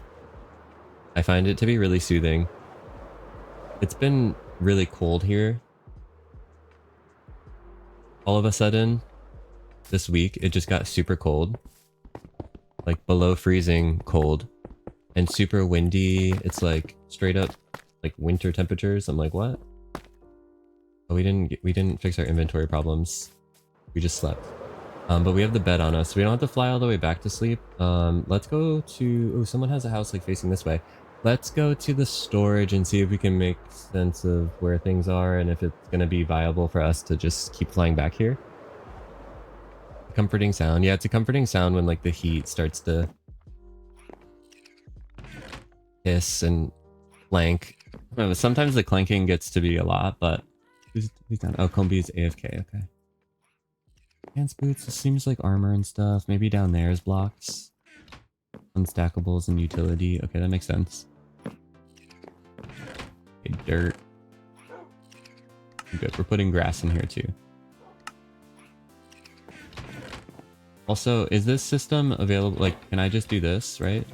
I find it to be really soothing. It's been really cold here. All of a sudden, this week, it just got super cold. Like below freezing cold. And super windy. It's like straight up like winter temperatures. I'm like, what? Oh, we didn't fix our inventory problems. We just slept. But we have the bed on us, so we don't have to fly all the way back to sleep. Let's go to... Oh, someone has a house like facing this way. Let's go to the storage and see if we can make sense of where things are and if it's going to be viable for us to just keep flying back here. Comforting sound. Yeah, it's a comforting sound when like the heat starts to hiss and clank. Sometimes the clanking gets to be a lot, but... Who's down? Oh, Combi's AFK, okay. Pants, boots, it seems like armor and stuff. Maybe down there is blocks. Unstackables and utility. Okay, that makes sense. Okay, dirt. Good, we're putting grass in here too. Also, is this system available? Like, can I just do this, right?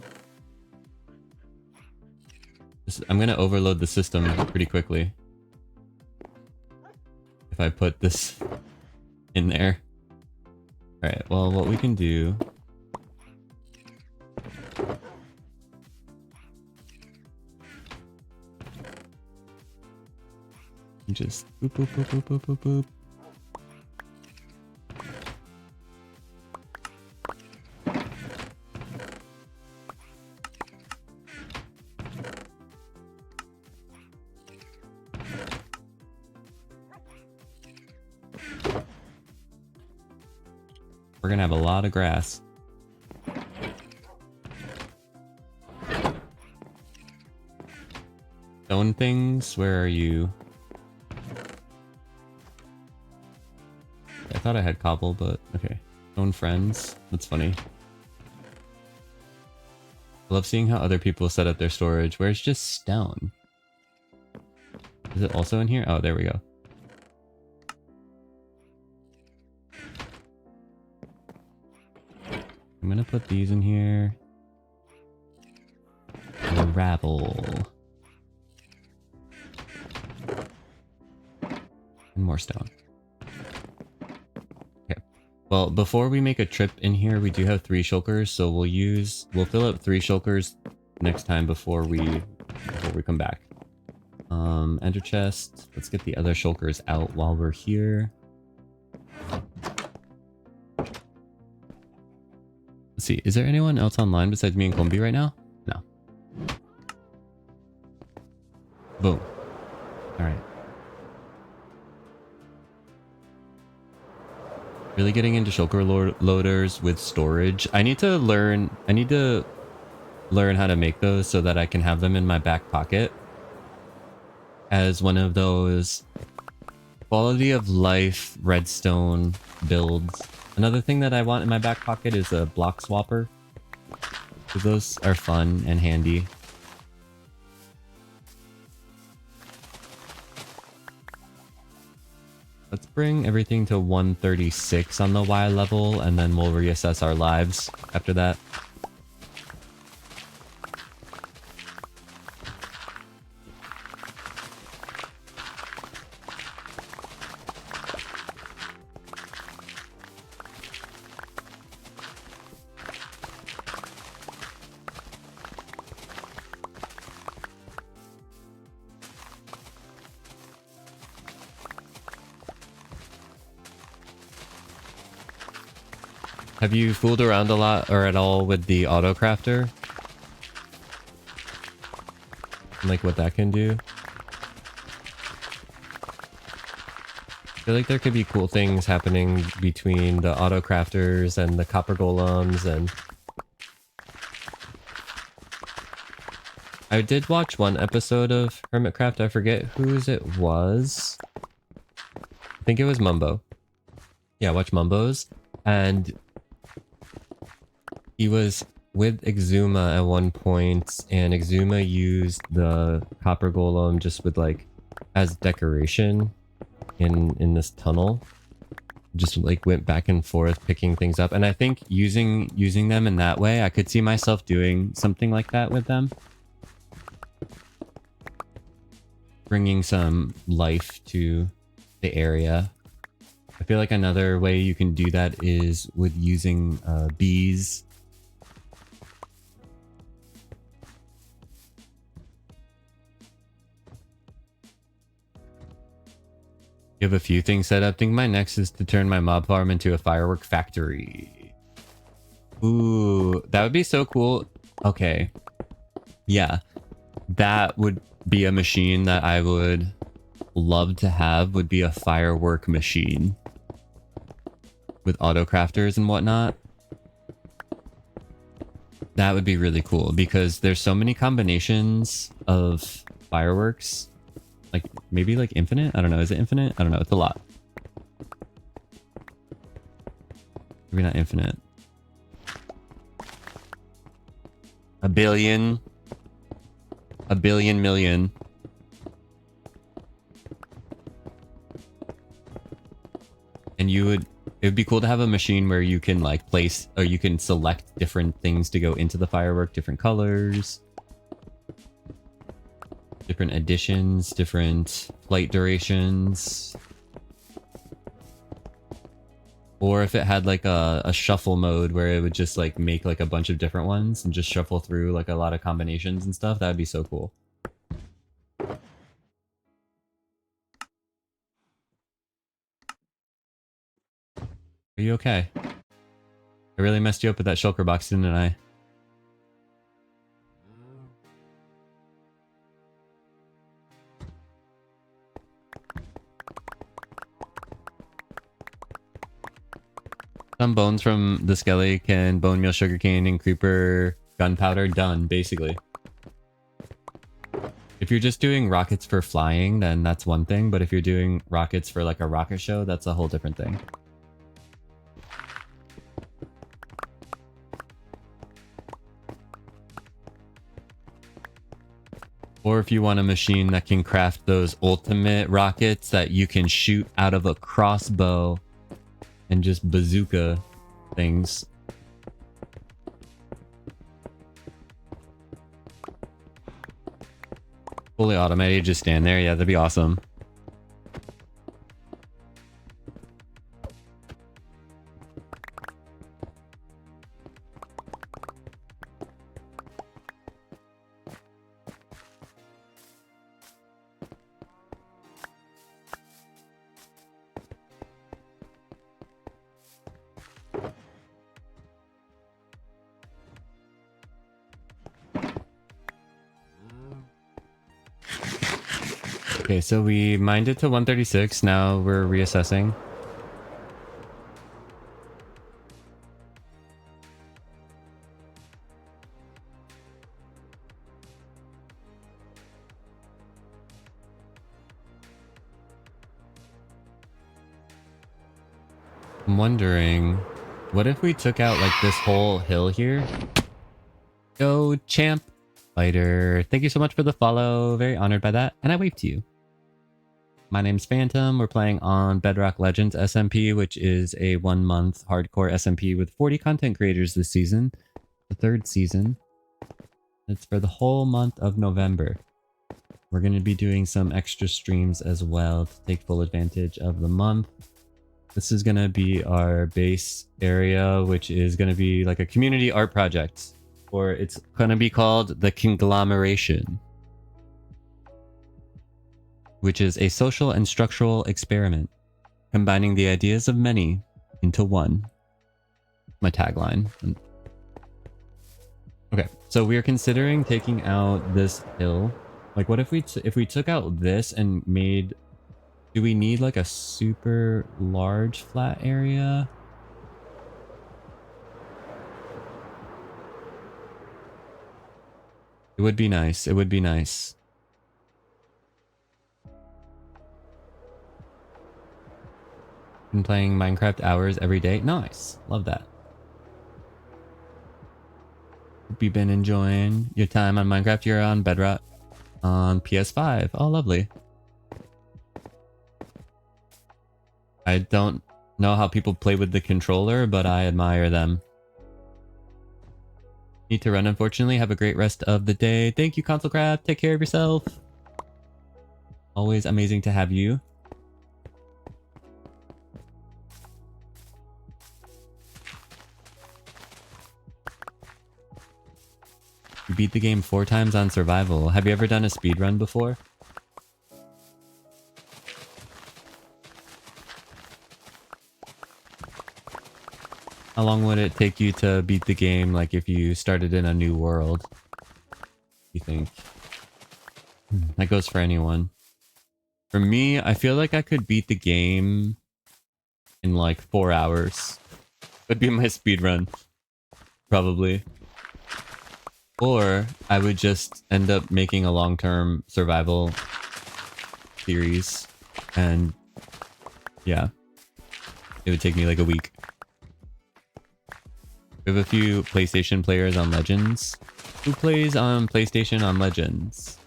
I'm gonna overload the system pretty quickly. If I put this in there. Alright, well, what we can do... Just boop, boop, boop, boop, boop, boop, boop. We're gonna have a lot of grass. Stone things, where are you? I thought I had cobble, but okay. Stone friends, that's funny. I love seeing how other people set up their storage where it's just stone. Is it also in here? Oh, there we go. I'm gonna put these in here. Gravel. And more stone. Okay. Well, before we make a trip in here, we do have 3 shulkers, so we'll fill up 3 shulkers next time before we come back. Ender chest. Let's get the other shulkers out while we're here. Let's see, is there anyone else online besides me and Combi right now? No. Boom. Alright. Really getting into shulker loaders with storage. I need to learn how to make those so that I can have them in my back pocket as one of those quality of life redstone builds. Another thing that I want in my back pocket is a block swapper. So those are fun and handy. Let's bring everything to 136 on the Y level, and then we'll reassess our lives after that. Have you fooled around a lot or at all with the auto crafter? Like what that can do? I feel like there could be cool things happening between the auto crafters and the copper golems, and I did watch one episode of Hermitcraft. I forget whose it was. I think it was Mumbo. Yeah, watch Mumbo's. And he was with Exuma at one point, and Exuma used the copper golem just with like as decoration in this tunnel. Just like went back and forth picking things up, and I think using them in that way, I could see myself doing something like that with them, bringing some life to the area. I feel like another way you can do that is with using bees. You have a few things set up. I think my next is to turn my mob farm into a firework factory. Ooh, that would be so cool. Okay. Yeah. That would be a machine that I would love to have, would be a firework machine. With auto crafters and whatnot. That would be really cool because there's so many combinations of fireworks. Like, maybe like infinite? I don't know. Is it infinite? I don't know. It's a lot. Maybe not infinite. A billion. A billion million. And you would... It would be cool to have a machine where you can like place, or you can select different things to go into the firework, different colors. Different additions, different flight durations. Or if it had like a shuffle mode where it would just like make like a bunch of different ones and just shuffle through like a lot of combinations and stuff, that would be so cool. Are you okay? I really messed you up with that shulker box, didn't I? Some bones from the skelly can bone meal, sugarcane, and creeper gunpowder. Done, basically. If you're just doing rockets for flying, then that's one thing. But if you're doing rockets for like a rocket show, that's a whole different thing. Or if you want a machine that can craft those ultimate rockets that you can shoot out of a crossbow and just bazooka things. Fully automated, just stand there. Yeah, that'd be awesome. Okay, so we mined it to 136. Now we're reassessing. I'm wondering, what if we took out like this whole hill here? Go, champ! Fighter, thank you so much for the follow. Very honored by that. And I wave to you. My name's Phantom. We're playing on Bedrock Legends SMP, which is a 1-month hardcore SMP with 40 content creators this season. The 3rd season. It's for the whole month of November. We're going to be doing some extra streams as well to take full advantage of the month. This is going to be our base area, which is going to be like a community art project. Or it's going to be called the Conglomeration, which is a social and structural experiment, combining the ideas of many into one. My tagline. Okay, so we are considering taking out this hill. Like, what if we took out this and made... Do we need like a super large flat area? It would be nice. It would be nice. Been playing Minecraft hours every day. Nice. Love that. Hope you've been enjoying your time on Minecraft. You're on Bedrock on PS5. Oh, lovely. I don't know how people play with the controller, but I admire them. Need to run, unfortunately. Have a great rest of the day. Thank you, Console Crab. Take care of yourself. Always amazing to have you. You beat the game 4 times on survival. Have you ever done a speedrun before? How long would it take you to beat the game, like if you started in a new world? You think? That goes for anyone. For me, I feel like I could beat the game in like 4 hours. Would be my speedrun. Probably. Or I would just end up making a long-term survival series. And yeah. It would take me like a week. We have a few PlayStation players on Legends. Who plays on PlayStation on Legends?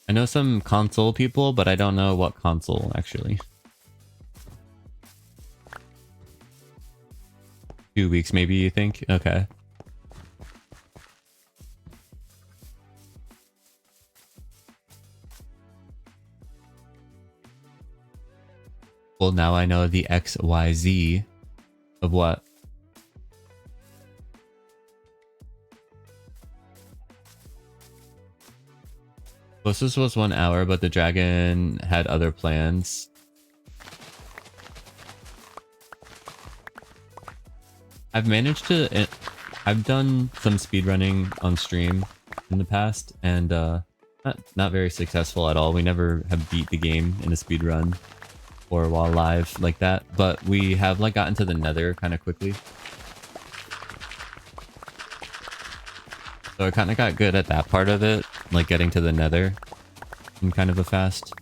I know some console people, but I don't know what console, actually. 2 weeks, maybe, you think? Okay. Well, now I know the XYZ of what? Closest was 1 hour, but the dragon had other plans. I've managed to... I've done some speedrunning on stream in the past, and not very successful at all. We never have beat the game in a speedrun or while live like that, but we have like gotten to the nether kind of quickly. So I kind of got good at that part of it, like getting to the nether in kind of a fast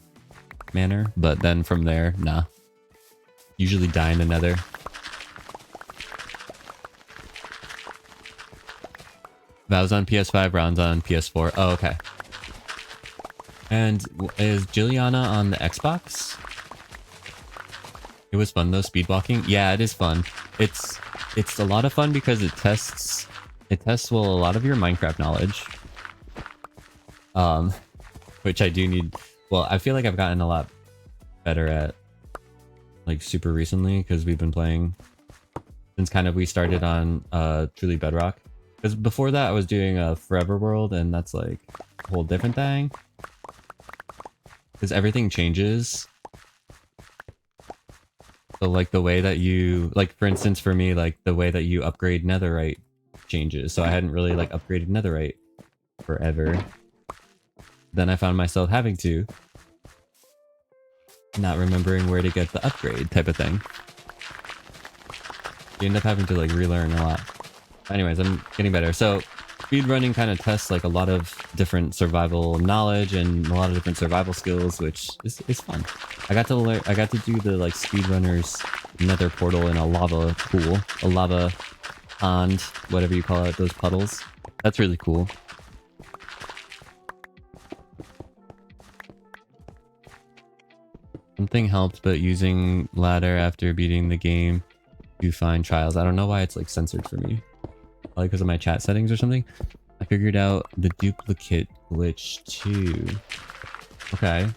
manner, but then from there, nah. Usually die in the nether. Val's on PS5, Ron's on PS4. Oh, okay. And is Juliana on the Xbox? It was fun though, speedwalking. Yeah, it is fun. It's a lot of fun because it tests well a lot of your Minecraft knowledge. Which I do need. Well, I feel like I've gotten a lot better at like super recently because we've been playing since kind of we started on truly Bedrock. Because before that I was doing a Forever World, and that's like a whole different thing. Because everything changes. So like the way that you, like for instance for me, like the way that you upgrade netherite changes. So I hadn't really like upgraded netherite forever. Then I found myself having to. Not remembering where to get the upgrade type of thing. You end up having to like relearn a lot. Anyways, I'm getting better. So speedrunning kind of tests like a lot of different survival knowledge and a lot of different survival skills, which is fun. I got to do the like speedrunners nether portal in a lava pool, a lava pond, whatever you call it, those puddles. That's really cool. Something helped, but using ladder after beating the game to find trials. I don't know why it's like censored for me. Probably because of my chat settings or something. I figured out the duplicate glitch too. Okay.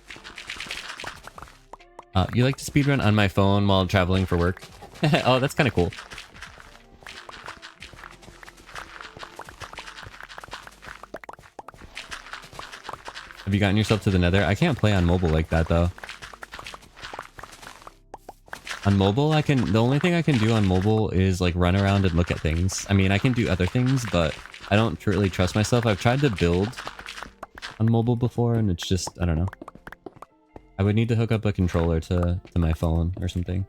You like to speedrun on my phone while traveling for work? Oh, that's kind of cool. Have you gotten yourself to the nether? I can't play on mobile like that though. On mobile, the only thing I can do on mobile is like run around and look at things. I mean, I can do other things, but I don't really trust myself. I've tried to build on mobile before and it's just, I don't know. I would need to hook up a controller to my phone or something.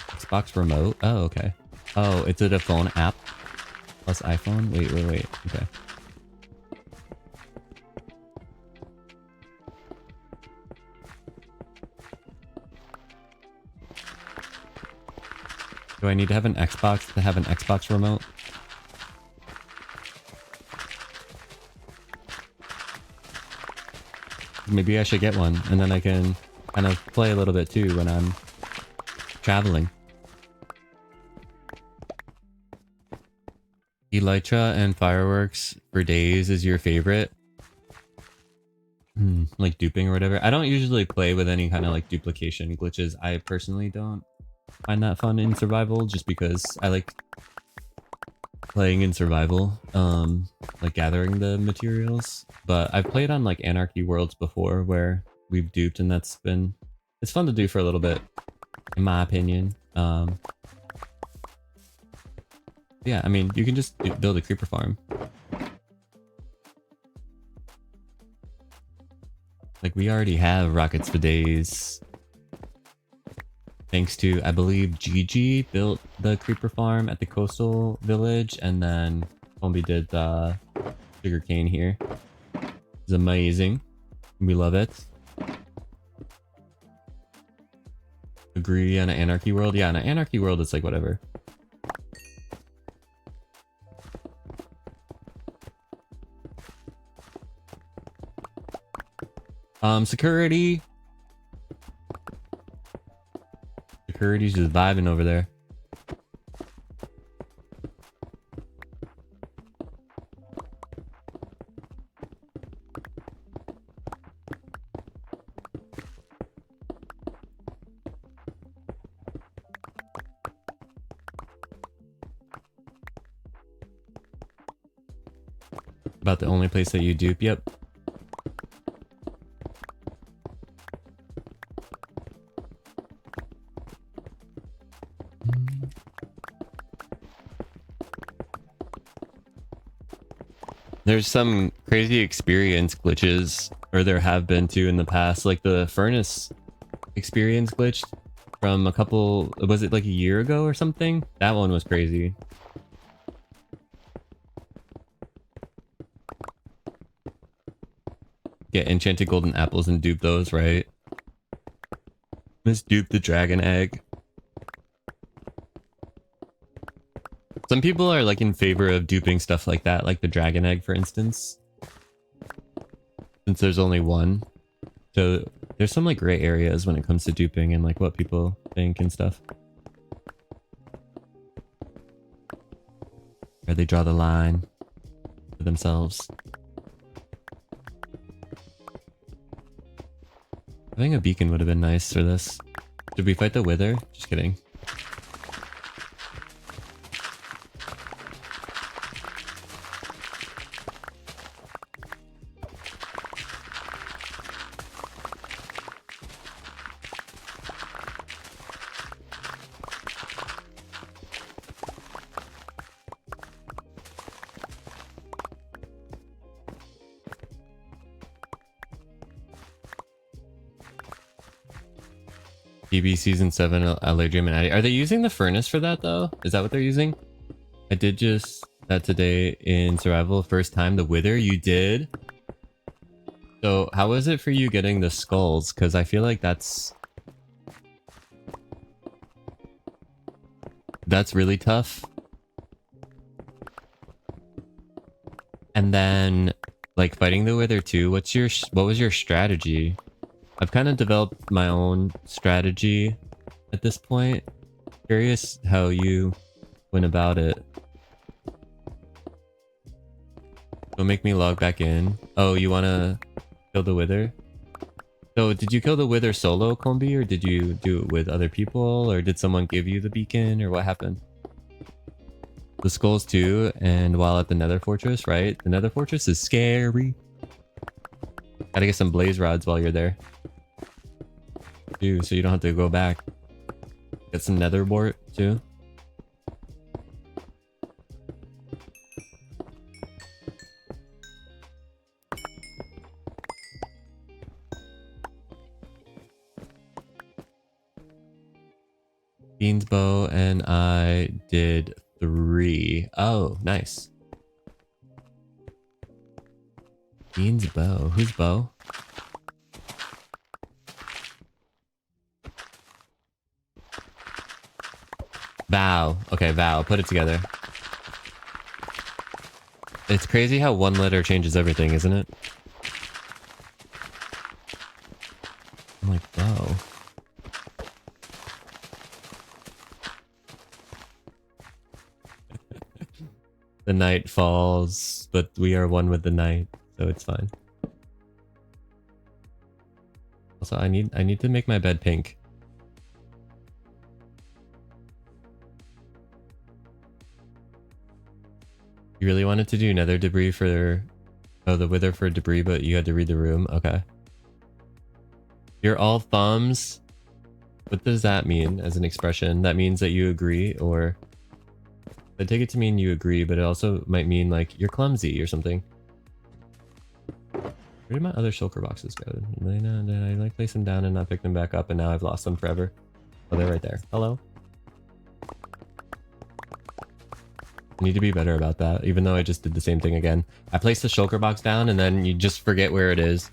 Xbox remote? Oh, okay. Oh, it's a phone app plus iPhone? Wait. Okay. Do I need to have an Xbox to have an Xbox remote? Maybe I should get one, and then I can kind of play a little bit too when I'm traveling. Elytra and fireworks for days is your favorite? Like duping or whatever. I don't usually play with any kind of like duplication glitches. I personally don't find that fun in survival just because I like playing in survival, like gathering the materials. But I've played on like Anarchy Worlds before where we've duped and it's fun to do for a little bit, in my opinion. Yeah, I mean, you can just build a creeper farm. Like, we already have rockets for days. Thanks to, I believe, Gigi built the creeper farm at the coastal village, and then Combi did sugarcane here. It's amazing. We love it. Agree on an Anarchy World? Yeah, on an Anarchy World, it's like whatever. Security. Security's just vibing over there. About the only place that you dupe, yep. There's some crazy experience glitches, or there have been too in the past, like the furnace experience glitch from a couple, was it like a year ago or something? That one was crazy. Get enchanted golden apples and dupe those, right? Let's dupe the dragon egg. Some people are like in favor of duping stuff like that, like the dragon egg, for instance. Since there's only one. So there's some like gray areas when it comes to duping and like what people think and stuff. Where they draw the line for themselves. Having a beacon would have been nice for this. Did we fight the wither? Just kidding. PB Season 7 Elytra and Addy. Are they using the furnace for that though? Is that what they're using? I did just that today in survival. First time the wither, you did? So how was it for you getting the skulls? Because I feel like that's really tough. And then like fighting the wither too, what was your strategy? I've kind of developed my own strategy at this point. Curious how you went about it. Don't make me log back in. Oh, you want to kill the wither? So did you kill the wither solo, Combi, or did you do it with other people, or did someone give you the beacon, or what happened? The skulls too, and while at the nether fortress, right? The nether fortress is scary. Gotta get some blaze rods while you're there. Too, so you don't have to go back. Get some nether wart too. Bean's bow, and I did 3. Oh, nice. Bean's bow. Whose bow? Vow. Okay, vow. Put it together. It's crazy how one letter changes everything, isn't it? I'm like, bow. The night falls, but we are one with the night, so it's fine. Also, I need to make my bed pink. You really wanted to do nether debris for... Oh, the wither for debris, but you had to read the room? Okay. You're all thumbs? What does that mean as an expression? That means that you agree, or... I take it to mean you agree, but it also might mean like you're clumsy or something. Where did my other shulker boxes go? Did I like place them down and not pick them back up, and now I've lost them forever? Oh, they're right there. Hello? I need to be better about that, even though I just did the same thing again. I placed the shulker box down and then you just forget where it is.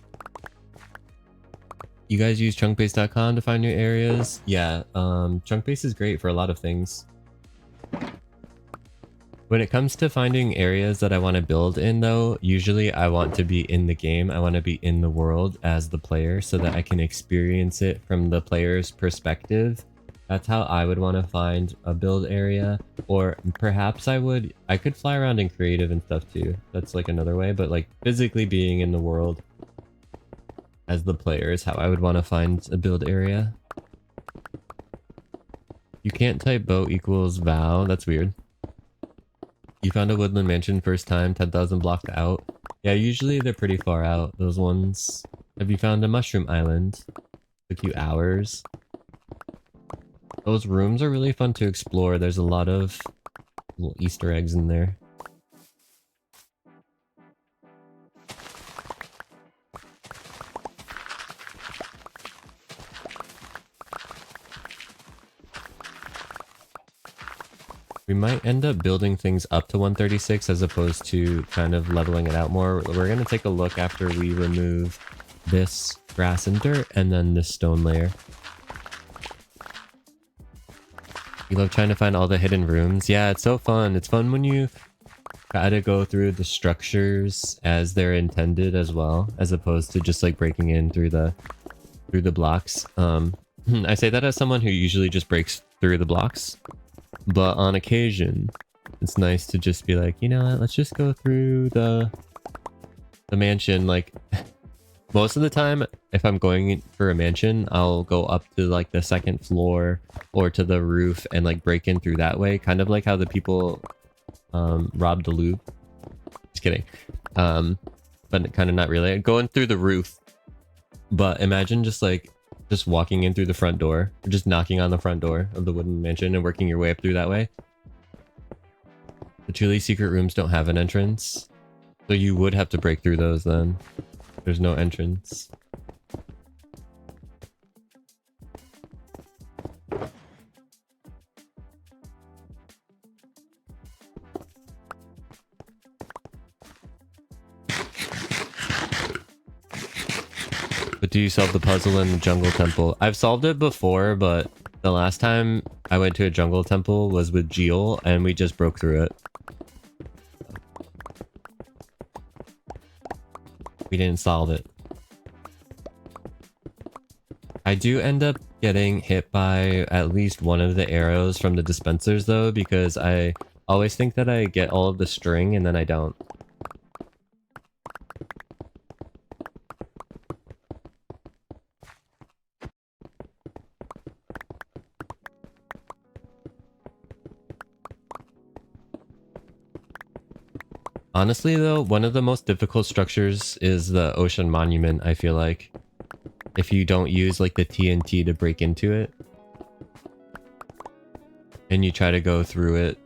You guys use chunkbase.com to find new areas? Yeah, chunkbase is great for a lot of things. When it comes to finding areas that I want to build in though, usually I want to be in the game. I want to be in the world as the player so that I can experience it from the player's perspective. That's how I would want to find a build area. Or perhaps I could fly around in creative and stuff too. That's like another way, but like physically being in the world as the player is how I would want to find a build area. You can't type bow equals vow. That's weird. You found a woodland mansion first time, 10,000 blocked out. Yeah, usually they're pretty far out, those ones. Have you found a mushroom island? Took you hours. Those rooms are really fun to explore. There's a lot of little Easter eggs in there. We might end up building things up to 136 as opposed to kind of leveling it out more. We're going to take a look after we remove this grass and dirt and then this stone layer. You love trying to find all the hidden rooms. Yeah, it's so fun. It's fun when you gotta go through the structures as they're intended as well, as opposed to just like breaking in through the blocks. I say that as someone who usually just breaks through the blocks. But on occasion, it's nice to just be like, you know what, let's just go through the mansion. Like, most of the time, if I'm going for a mansion, I'll go up to like the second floor or to the roof and like break in through that way. Kind of like how the people robbed the loop. Just kidding. But kind of not really. Going through the roof. But imagine just walking in through the front door, or just knocking on the front door of the wooden mansion and working your way up through that way. The truly secret rooms don't have an entrance, so you would have to break through those then. There's no entrance. But do you solve the puzzle in the jungle temple? I've solved it before, but the last time I went to a jungle temple was with Geel, and we just broke through it. We didn't solve it. I do end up getting hit by at least one of the arrows from the dispensers though, because I always think that I get all of the string and then I don't. Honestly though, one of the most difficult structures is the ocean monument, I feel like. If you don't use like the TNT to break into it. And you try to go through it.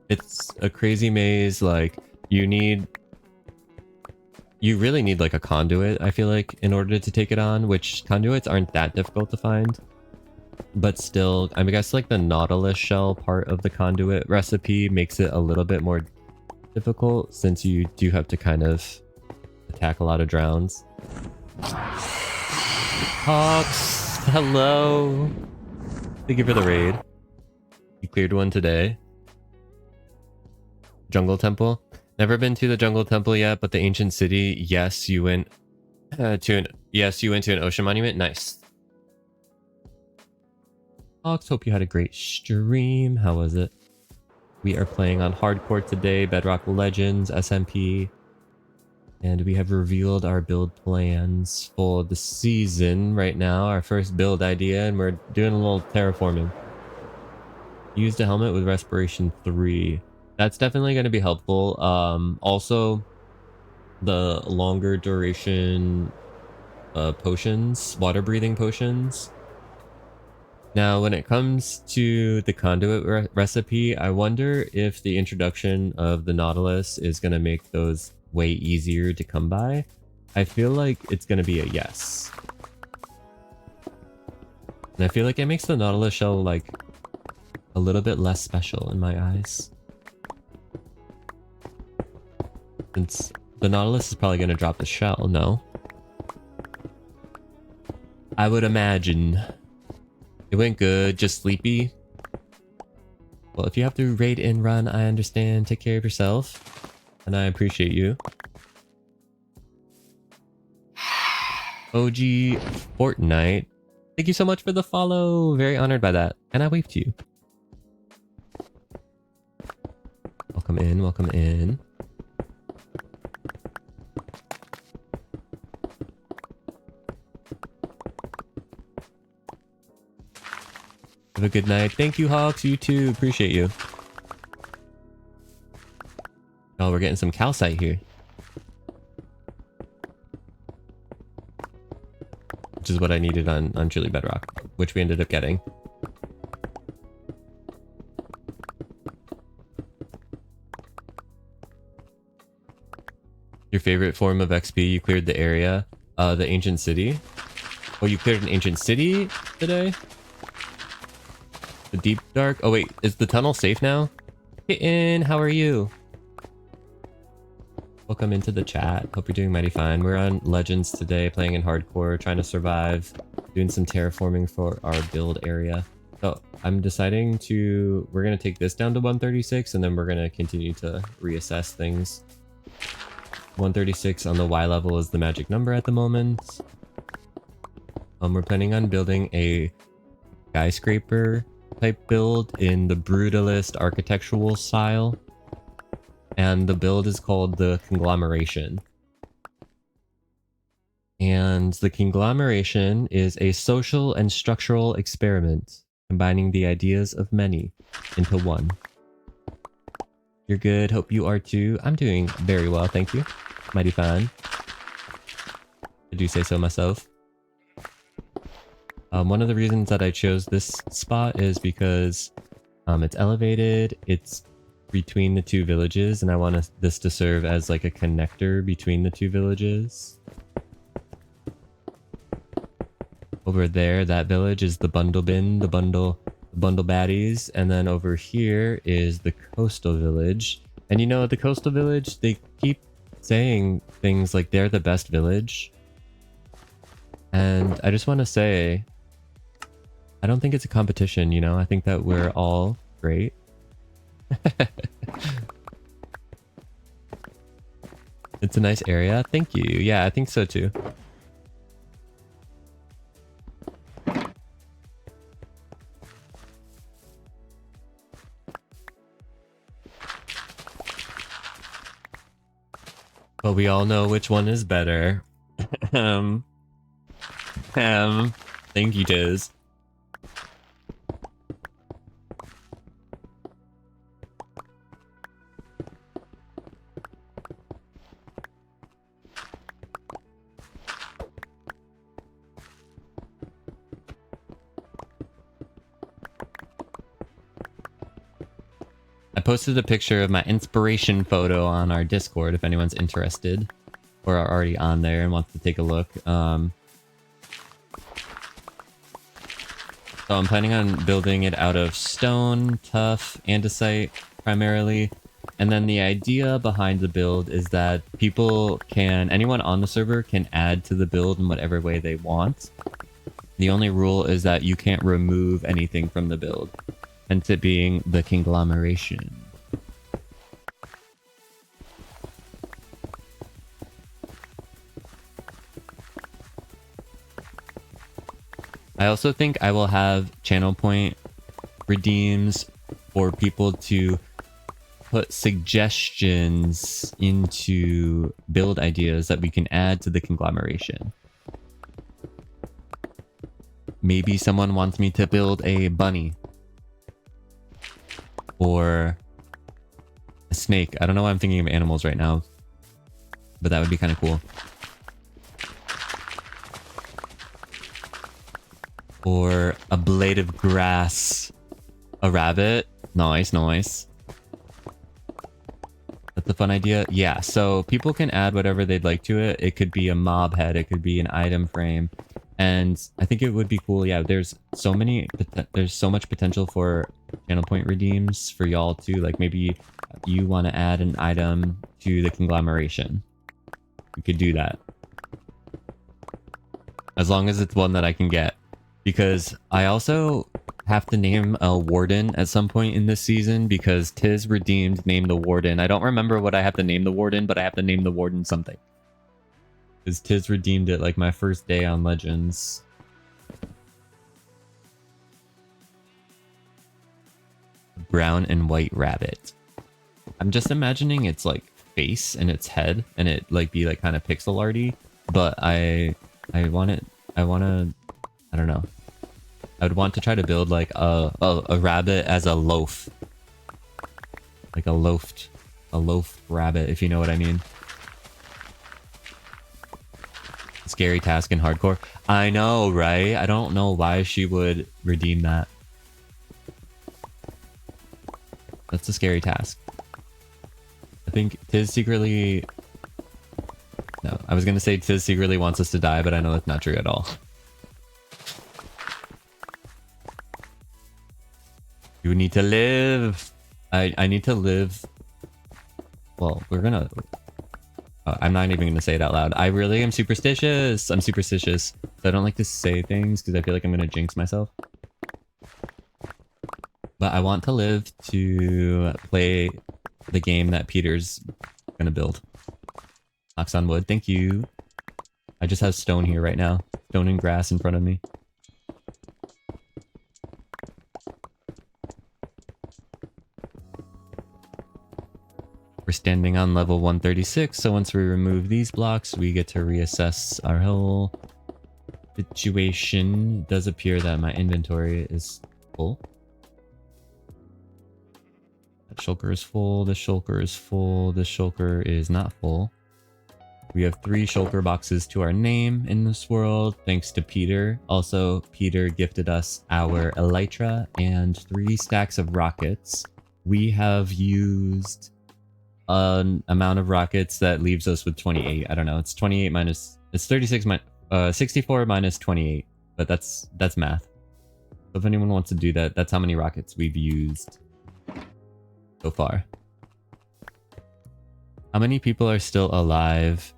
It's a crazy maze, like you really need like a conduit, I feel like, in order to take it on, which conduits aren't that difficult to find. But still, I guess like the Nautilus shell part of the conduit recipe makes it a little bit more difficult since you do have to kind of attack a lot of drowns. Hawks, hello. Thank you for the raid. You cleared one today. Jungle Temple. Never been to the Jungle Temple yet, but the ancient city. Yes, you went to an ocean monument. Nice. Hawks, hope you had a great stream. How was it? We are playing on hardcore today, Bedrock Legends, SMP. And we have revealed our build plans for the season right now. Our first build idea, and we're doing a little terraforming. Used a helmet with respiration 3. That's definitely going to be helpful. Also, the longer duration potions, water breathing potions. Now, when it comes to the conduit recipe, I wonder if the introduction of the Nautilus is going to make those way easier to come by. I feel like it's going to be a yes. And I feel like it makes the Nautilus shell like a little bit less special in my eyes. Since the Nautilus is probably going to drop the shell, no? I would imagine. It went good, just sleepy. Well, if you have to raid and run, I understand. Take care of yourself. And I appreciate you. OG Fortnite. Thank you so much for the follow. Very honored by that. And I wave to you. Welcome in, welcome in. Have a good night. Thank you, Hawks. You too. Appreciate you. Oh, we're getting some calcite here. Which is what I needed on Chili Bedrock, which we ended up getting. Your favorite form of XP? You cleared the area. The ancient city. Oh, you cleared an ancient city today? The deep dark? Oh wait, is the tunnel safe now? Kitten, how are you? Welcome into the chat. Hope you're doing mighty fine. We're on Legends today, playing in hardcore, trying to survive, doing some terraforming for our build area. So I'm deciding to... We're going to take this down to 136, and then we're going to continue to reassess things. 136 on the Y level is the magic number at the moment. We're planning on building a skyscraper type build in the brutalist architectural style. And the build is called the Conglomeration. And the Conglomeration is a social and structural experiment, combining the ideas of many into one. You're good, hope you are too. I'm doing very well, thank you. Mighty fine. I do say so myself. One of the reasons that I chose this spot is because it's elevated, it's between the two villages, and I want this to serve as like a connector between the two villages. Over there, that village is the bundle bin, the bundle baddies, and then over here is the coastal village. And you know, the coastal village, they keep saying things like they're the best village. And I just want to say, I don't think it's a competition, you know? I think that we're all great. It's a nice area. Thank you. Yeah, I think so too. But we all know which one is better. Thank you, Tiz. posted a picture of my inspiration photo on our Discord if anyone's interested or are already on there and wants to take a look. So I'm planning on building it out of stone, tuff, andesite primarily. And then the idea behind the build is that anyone on the server can add to the build in whatever way they want. The only rule is that you can't remove anything from the build, hence it being the Conglomeration. I also think I will have channel point redeems for people to put suggestions into build ideas that we can add to the Conglomeration. Maybe someone wants me to build a bunny or a snake. I don't know why I'm thinking of animals right now, but that would be kind of cool. Or a blade of grass, a rabbit. Nice, nice. That's a fun idea. Yeah, so people can add whatever they'd like to it. It could be a mob head, it could be an item frame. And I think it would be cool. Yeah, there's so much potential for channel point redeems for y'all too. Like maybe you want to add an item to the Conglomeration. We could do that. As long as it's one that I can get. Because I also have to name a warden at some point in this season because Tiz redeemed named the warden. I don't remember what I have to name the warden, but I have to name the warden something. Because Tiz redeemed it like my first day on Legends. Brown and white rabbit. I'm just imagining its like face and its head and it like be like kind of pixel arty, but I don't know. I would want to try to build like a rabbit as a loaf. Like a loaf rabbit, if you know what I mean. Scary task in hardcore. I know, right? I don't know why she would redeem that. That's a scary task. I think Tiz secretly... No, I was gonna say Tiz secretly wants us to die, but I know that's not true at all. You need to live. I need to live. Well, we're gonna... I'm not even gonna say it out loud. I really am superstitious. I'm superstitious. So I don't like to say things because I feel like I'm gonna jinx myself. But I want to live to play the game that Peter's gonna build. Knocks on wood. Thank you. I just have stone here right now. Stone and grass in front of me. We're standing on level 136, so once we remove these blocks, we get to reassess our whole situation. It does appear that my inventory is full. That shulker is full, this shulker is full, this shulker is not full. We have 3 shulker boxes to our name in this world, thanks to Peter. Also, Peter gifted us our Elytra and 3 stacks of rockets. We have used an amount of rockets that leaves us with 28. I don't know. It's 28 minus... It's 36 minus... 64 minus 28. But that's math. So if anyone wants to do that, that's how many rockets we've used so far. How many people are still alive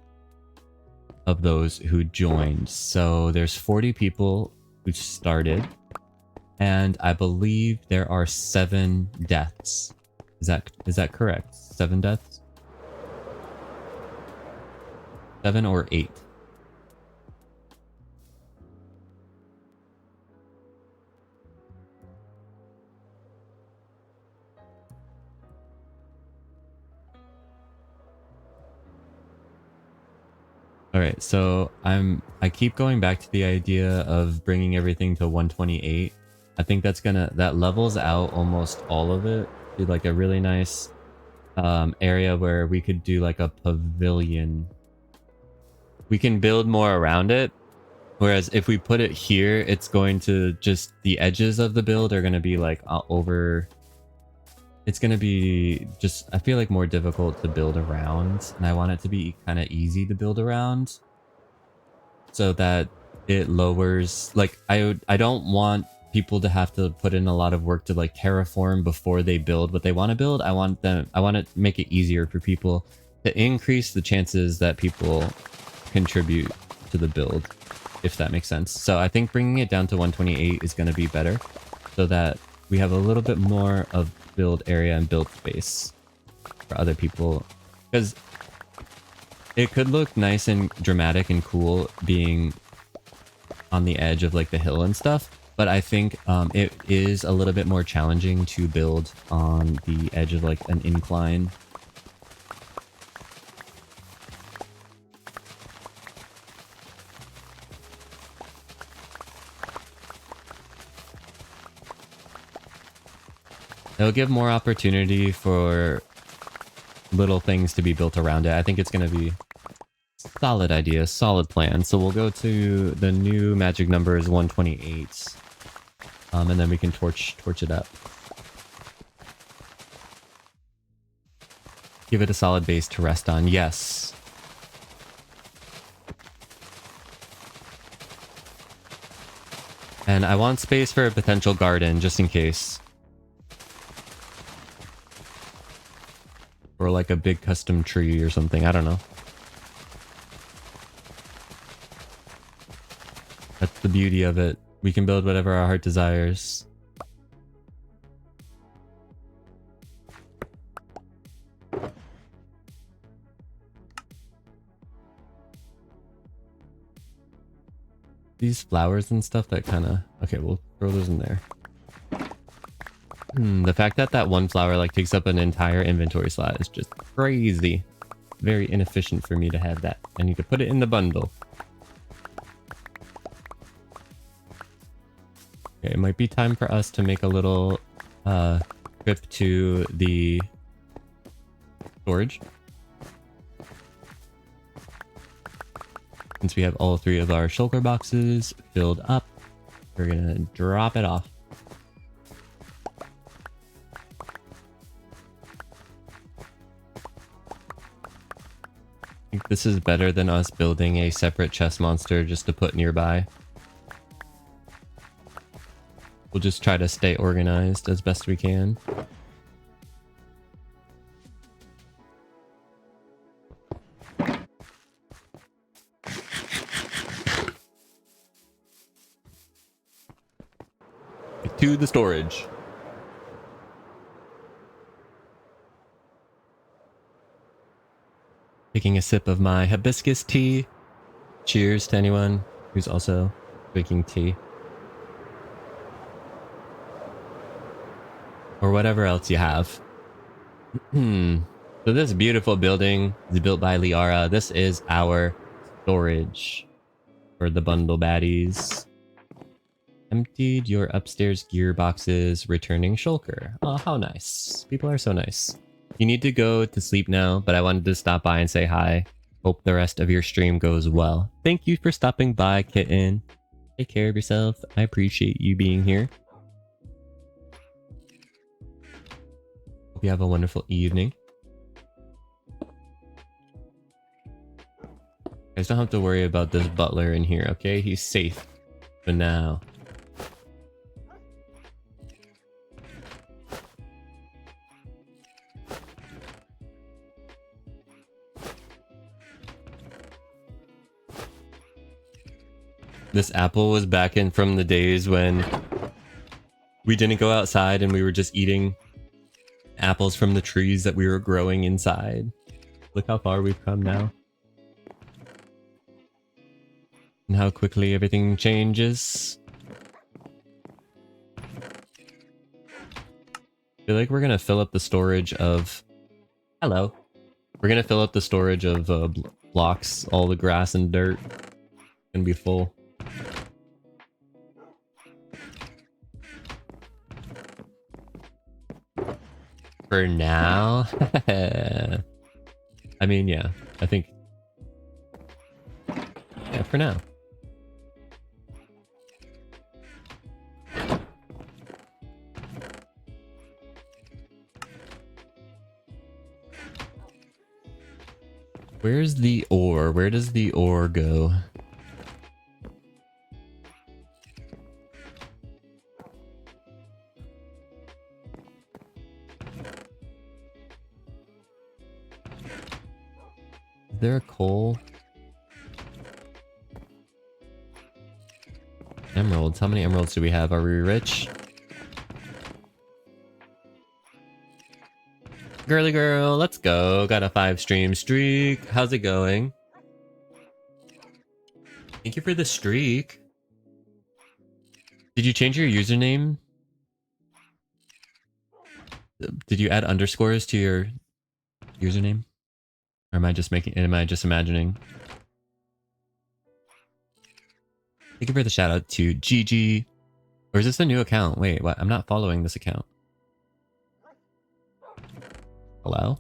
of those who joined? So there's 40 people who started. And I believe there are 7 deaths. Is that correct? 7 deaths? 7 or 8? Alright, so I keep going back to the idea of bringing everything to 128. I think that levels out almost all of it. Do like a really nice area where we could do like a pavilion. We can build more around it, whereas if we put it here, it's going to just, the edges of the build are going to be like over it's going to be just, I feel like, more difficult to build around, and I want it to be kind of easy to build around so that it lowers, like, I don't want people to have to put in a lot of work to like terraform before they build what they want to build. I want to make it easier for people to increase the chances that people contribute to the build, if that makes sense. So I think bringing it down to 128 is going to be better so that we have a little bit more of build area and build space for other people, because it could look nice and dramatic and cool being on the edge of like the hill and stuff, but I think it is a little bit more challenging to build on the edge of like an incline. It'll give more opportunity for little things to be built around it. I think it's going to be solid idea, solid plan. So we'll go to the new magic number is 128. And then we can torch it up. Give it a solid base to rest on. Yes. And I want space for a potential garden just in case. Or like a big custom tree or something. I don't know. That's the beauty of it. We can build whatever our heart desires. These flowers and stuff that kind of... Okay, we'll throw those in there. The fact that that one flower like takes up an entire inventory slot is just crazy. Very inefficient for me to have that. I need to put it in the bundle. Okay, it might be time for us to make a little trip to the storage. Since we have all three of our shulker boxes filled up, we're gonna drop it off. I think this is better than us building a separate chest monster just to put nearby. We'll just try to stay organized as best we can. To the storage. Taking a sip of my hibiscus tea. Cheers to anyone who's also drinking tea. Or whatever else you have. So this beautiful building is built by Liara. This is our storage for the bundle baddies. Emptied your upstairs gear boxes, returning shulker. Oh, how nice. People are so nice. You need to go to sleep now, but I wanted to stop by and say hi. Hope the rest of your stream goes well. Thank you for stopping by, kitten. Take care of yourself. I appreciate you being here. Hope you have a wonderful evening. You guys don't have to worry about this butler in here, okay? He's safe for now. This apple was back in from the days when we didn't go outside and we were just eating apples from the trees that we were growing inside. Look how far we've come now. And how quickly everything changes. I feel like we're gonna fill up the storage of... Hello. We're gonna fill up the storage of blocks, all the grass and dirt. It's gonna be full. For now? I mean, yeah, I think... Yeah, for now. Where's the ore? Where does the ore go? Is there a coal? Emeralds. How many emeralds do we have? Are we rich? Girly girl, let's go. Got a 5-stream streak. How's it going? Thank you for the streak. Did you change your username? Did you add underscores to your username? Or am I just imagining? Thank you for the shout out to GG. Or is this a new account? Wait, what? I'm not following this account. Hello?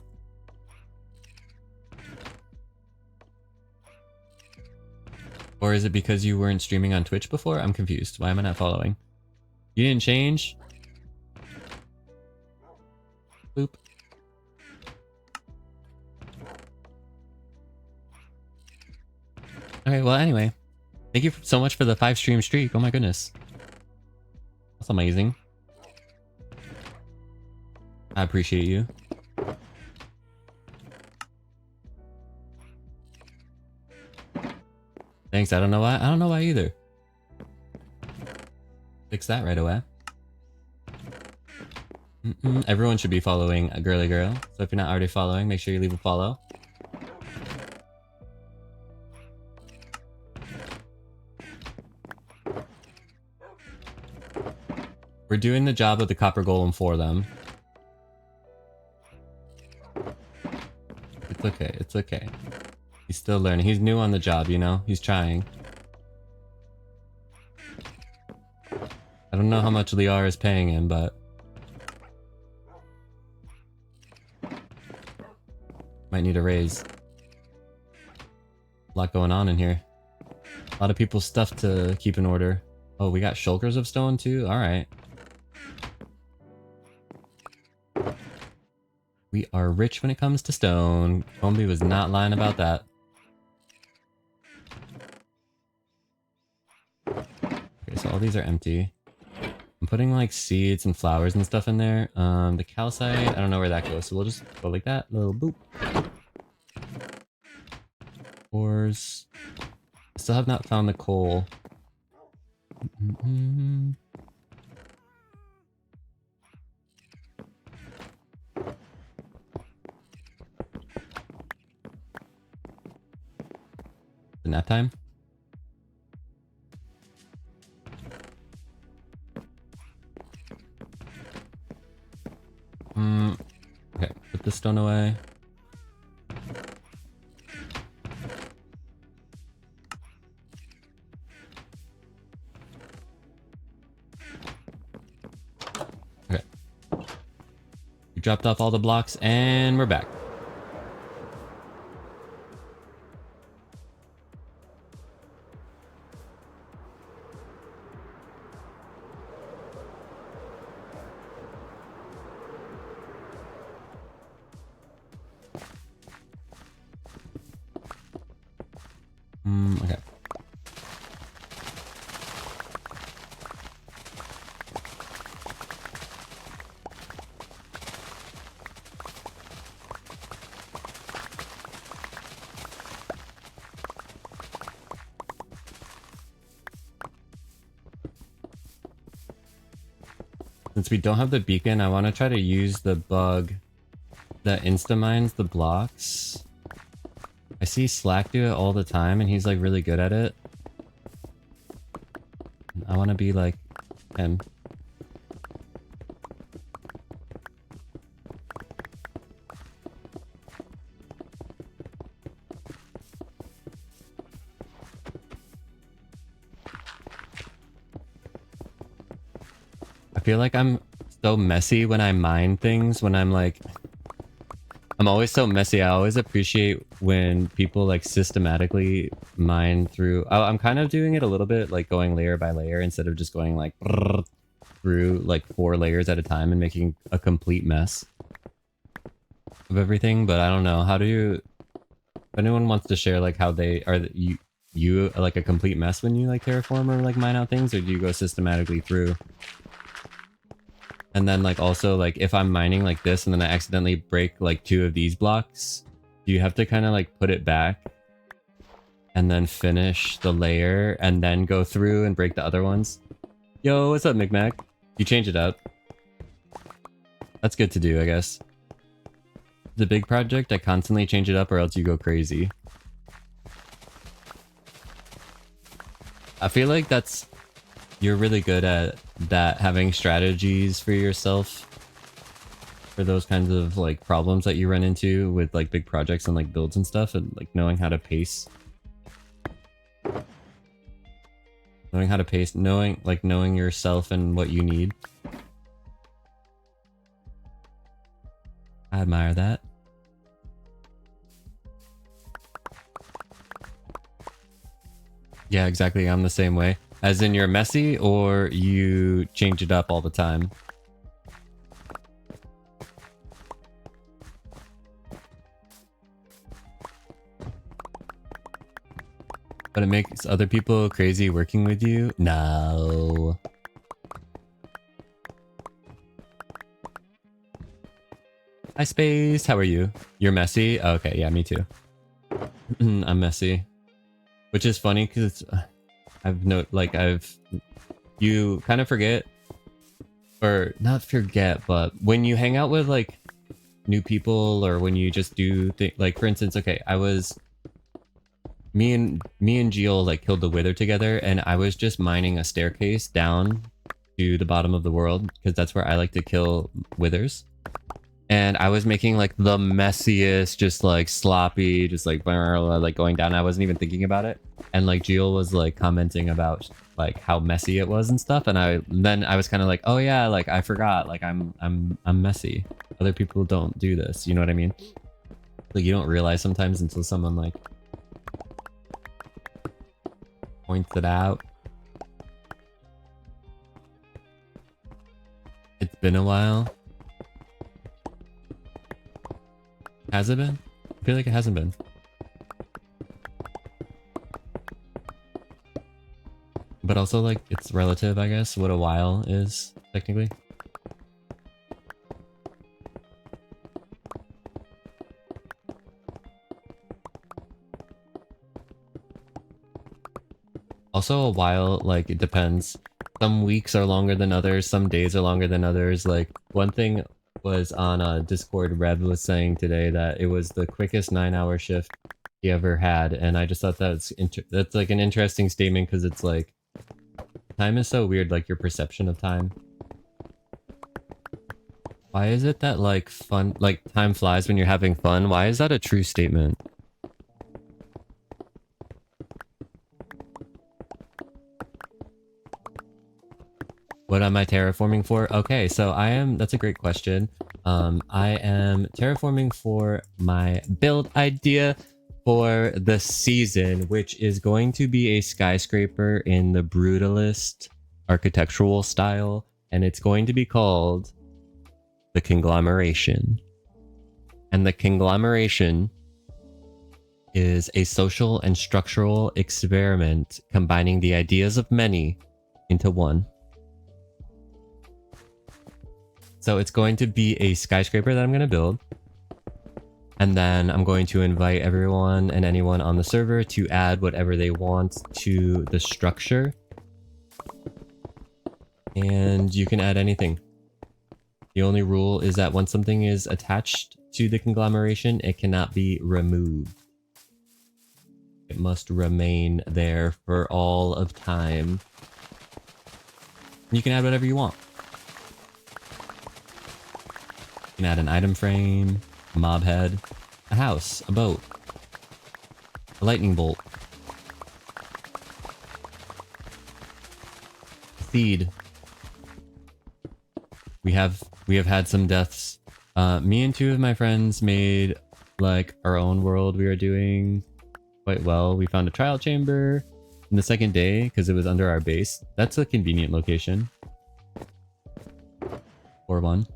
Or is it because you weren't streaming on Twitch before? I'm confused. Why am I not following? You didn't change? Boop. Okay, well anyway. Thank you so much for the 5-stream streak. Oh my goodness. That's amazing. I appreciate you. Thanks, I don't know why. I don't know why either. Fix that right away. Everyone should be following a girly girl. So if you're not already following, make sure you leave a follow. We're doing the job of the copper golem for them. It's okay, it's okay. He's still learning. He's new on the job, you know? He's trying. I don't know how much Liar is paying him, but... might need a raise. A lot going on in here. A lot of people's stuff to keep in order. Oh, we got shulkers of stone too? Alright. We are rich when it comes to stone. Combi was not lying about that. Okay, so all these are empty. I'm putting like seeds and flowers and stuff in there. The calcite, I don't know where that goes, so we'll just go like that. Little boop. Ores. I still have not found the coal. The nap time? Okay, put this stone away. Okay. We dropped off all the blocks and we're back. Okay. Since we don't have the beacon, I want to try to use the bug that insta-mines the blocks. I see Slack do it all the time and he's like really good at it. I want to be like him. I feel like I'm so messy when I mine things, when I'm like... I'm always so messy. I always appreciate when people like systematically mine through... I'm kind of doing it a little bit like going layer by layer instead of just going like through like 4 layers at a time and making a complete mess of everything. But I don't know. How do you... If anyone wants to share like how they are, you like a complete mess when you like terraform or like mine out things, or do you go systematically through? And then like also like if I'm mining like this and then I accidentally break like 2 of these blocks, do you have to kind of like put it back and then finish the layer and then go through and break the other ones? Yo, what's up, Micmac? You change it up. That's good to do, I guess. The big project, I constantly change it up or else you go crazy. I feel like you're really good at that, having strategies for yourself for those kinds of like problems that you run into with like big projects and like builds and stuff, and like knowing how to pace. Knowing yourself and what you need. I admire that. Yeah, exactly. I'm the same way. As in you're messy or you change it up all the time. But it makes other people crazy working with you? No. Hi, Space. How are you? You're messy? Okay, yeah, me too. I'm messy. Which is funny because you kind of forget, or not forget, but when you hang out with like new people or when you just do like, for instance, okay, me and Gio like killed the Wither together, and I was just mining a staircase down to the bottom of the world because that's where I like to kill Withers. And I was making like the messiest, just like sloppy, just like going down. I wasn't even thinking about it. And like Gio was like commenting about like how messy it was and stuff. And then I was kind of like, oh yeah, like I forgot, like I'm messy. Other people don't do this. You know what I mean? Like you don't realize sometimes until someone like points it out. It's been a while. Has it been? I feel like it hasn't been. But also, like, it's relative, I guess, what a while is, technically. Also, a while, like, it depends. Some weeks are longer than others, some days are longer than others. Like, one thing was on Discord, Rev was saying today that it was the quickest 9-hour shift he ever had, and I just thought that's like an interesting statement because it's like, time is so weird, like your perception of time. Why is it that like time flies when you're having fun? Why is that a true statement? What am I terraforming for? Okay, so that's a great question. I am terraforming for my build idea for the season, which is going to be a skyscraper in the brutalist architectural style, and it's going to be called the Conglomeration. And the Conglomeration is a social and structural experiment combining the ideas of many into one. So it's going to be a skyscraper that I'm going to build. And then I'm going to invite everyone and anyone on the server to add whatever they want to the structure. And you can add anything. The only rule is that once something is attached to the conglomeration, it cannot be removed. It must remain there for all of time. You can add whatever you want. You can add an item frame, a mob head, a house, a boat, a lightning bolt, a seed. We have had some deaths. Me and 2 of my friends made like our own world. We were doing quite well. We found a trial chamber in the second day because it was under our base. That's a convenient location. Or one.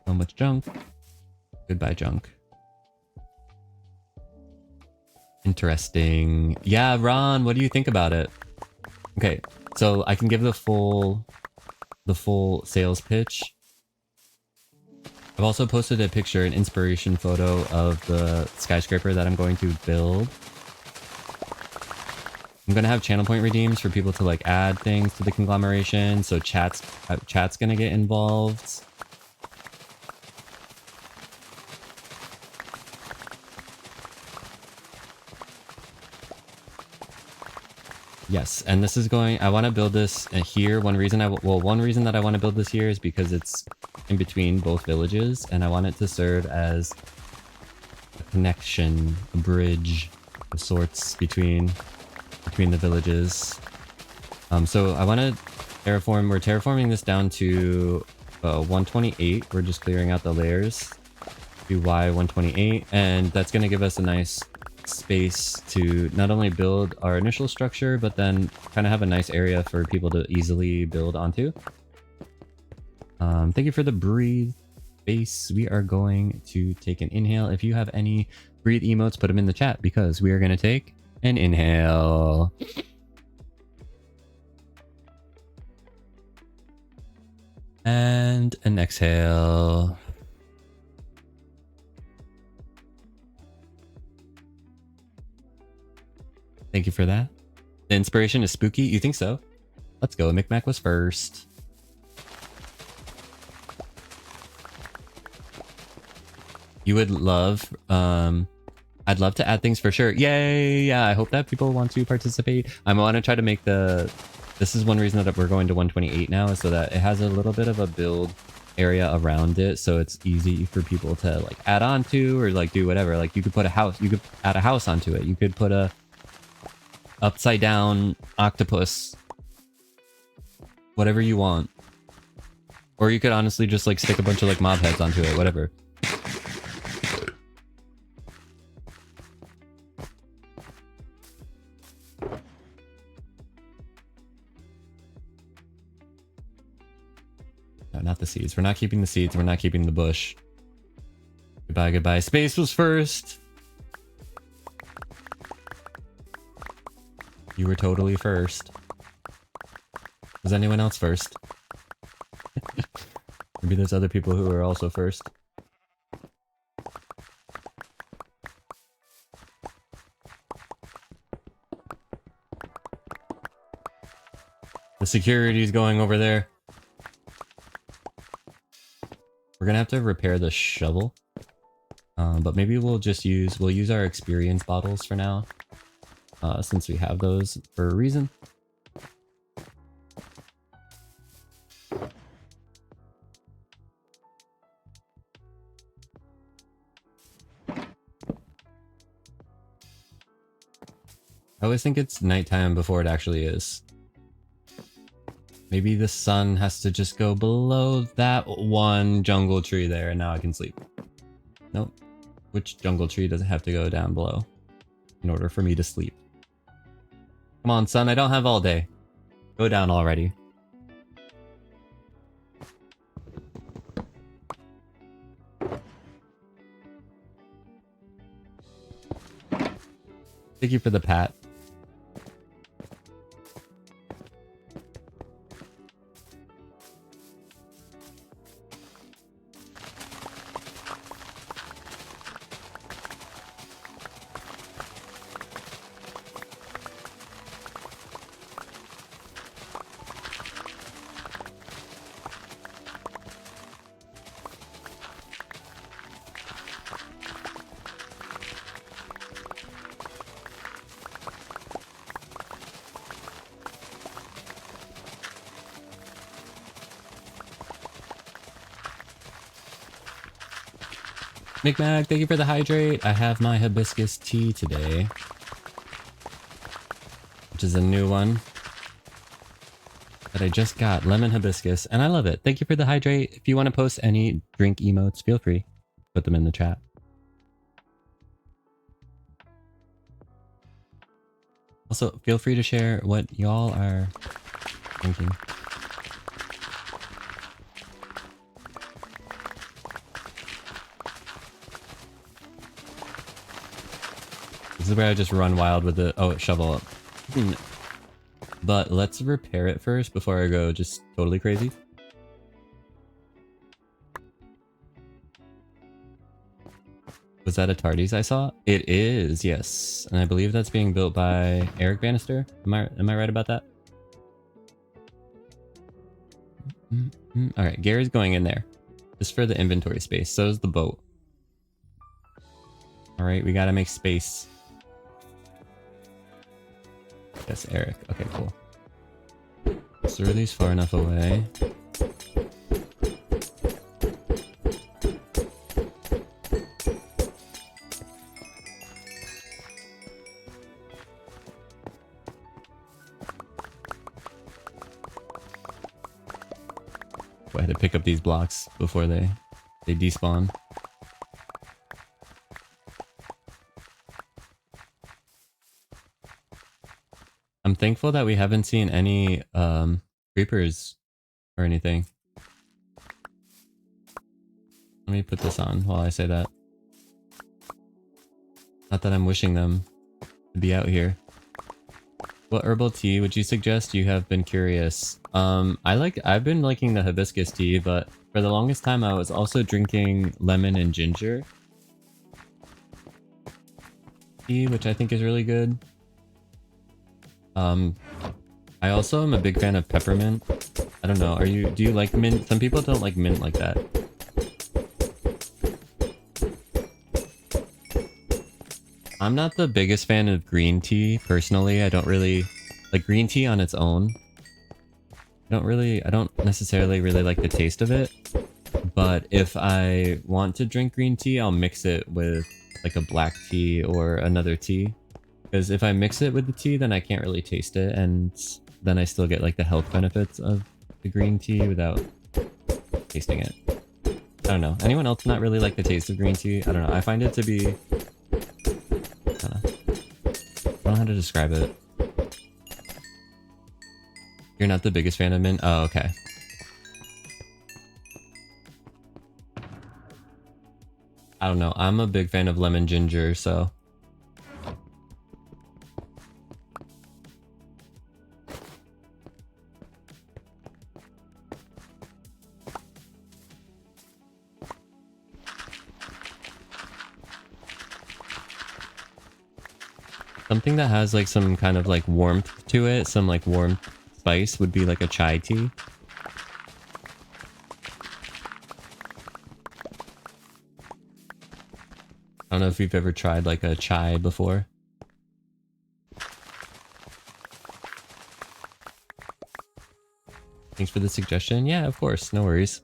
So much junk. Goodbye, junk. Interesting. Yeah, Ron, what do you think about it? Okay, so I can give the full sales pitch. I've also posted a picture, an inspiration photo of the skyscraper that I'm going to build. I'm gonna have channel point redeems for people to like add things to the conglomeration, so chat's gonna get involved. Yes, and this is going, I want to build this here. One reason that I want to build this here is because it's in between both villages, and I want it to serve as a connection, a bridge of sorts between the villages. So I want to terraform, we're terraforming this down to 128. We're just clearing out the layers to Y128, and that's going to give us a nice space to not only build our initial structure, but then kind of have a nice area for people to easily build onto. Thank you for the breathe space. We are going to take an inhale. If you have any breathe emotes, put them in the chat because we are going to take an inhale. And an exhale. Thank you for that. The inspiration is spooky? You think so? Let's go. Micmac was first. You would love... I'd love to add things for sure. Yay! Yeah, I hope that people want to participate. I want to try to make the... This is one reason that we're going to 128 now, is so that it has a little bit of a build area around it, so it's easy for people to like add on to or like do whatever. Like you could put a house, you could add a house onto it. You could put a upside down octopus, whatever you want. Or you could honestly just like stick a bunch of like mob heads onto it, whatever. No, not the seeds. We're not keeping the seeds. We're not keeping the bush. Goodbye, goodbye. Space was first. You were totally first. Was anyone else first? Maybe there's other people who are also first. The security's going over there. We're gonna have to repair the shovel. But maybe we'll use our experience bottles for now. Since we have those for a reason. I always think it's nighttime before it actually is. Maybe the sun has to just go below that one jungle tree there, and now I can sleep. Nope. Which jungle tree does it have to go down below in order for me to sleep? Come on, sun, I don't have all day. Go down already. Thank you for the pat. Micmac, thank you for the hydrate. I have my hibiscus tea today, which is a new one that I just got. Lemon hibiscus, and I love it. Thank you for the hydrate. If you want to post any drink emotes, feel free. Put them in the chat. Also, feel free to share what y'all are thinking. is where I just run wild with the shovel up. But let's repair it first before I go just totally crazy. Was that a TARDIS I saw? It is, yes. And I believe that's being built by Eric Bannister. Am I right about that? Alright, Gary's going in there. Just for the inventory space. So is the boat. Alright, we gotta make space. Yes, Eric. Okay, cool. So are these far enough away? I had to pick up these blocks before they despawn. I'm thankful that we haven't seen any creepers or anything. Let me put this on while I say that. Not that I'm wishing them to be out here. What herbal tea would you suggest? You have been curious. I've been liking the hibiscus tea, but for the longest time I was also drinking lemon and ginger tea, which I think is really good. I also am a big fan of peppermint. I don't know, do you like mint? Some people don't like mint like that. I'm not the biggest fan of green tea, personally. I don't really like green tea on its own. I don't necessarily really like the taste of it. But if I want to drink green tea, I'll mix it with like a black tea or another tea. Because if I mix it with the tea, then I can't really taste it, and then I still get like the health benefits of the green tea without tasting it. I don't know. Anyone else not really like the taste of green tea? I don't know. I find it to be... I don't know how to describe it. You're not the biggest fan of mint? Oh, okay. I don't know. I'm a big fan of lemon ginger, so... Something that has like some kind of like warmth to it, some like warm spice would be like a chai tea. I don't know if you've ever tried like a chai before. Thanks for the suggestion. Yeah, of course, no worries.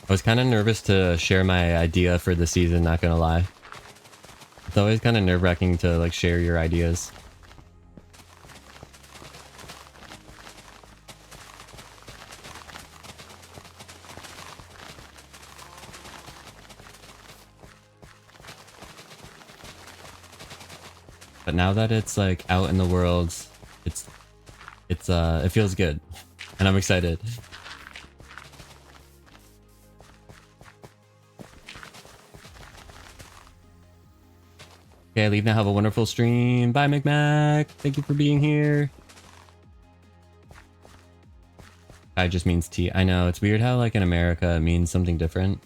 I was kind of nervous to share my idea for the season, not gonna lie. It's always kind of nerve-wracking to like share your ideas. But now that it's like out in the world, it feels good. And I'm excited. Okay, I leave now. Have a wonderful stream. Bye, McMac. Thank you for being here. I just means tea. I know, it's weird how like in America it means something different.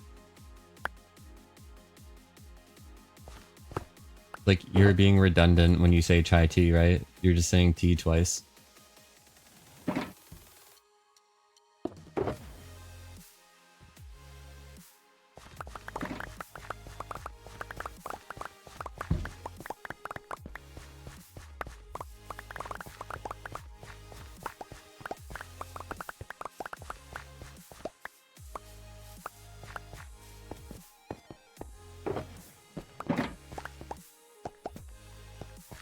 Like you're being redundant when you say chai tea, right? You're just saying tea twice.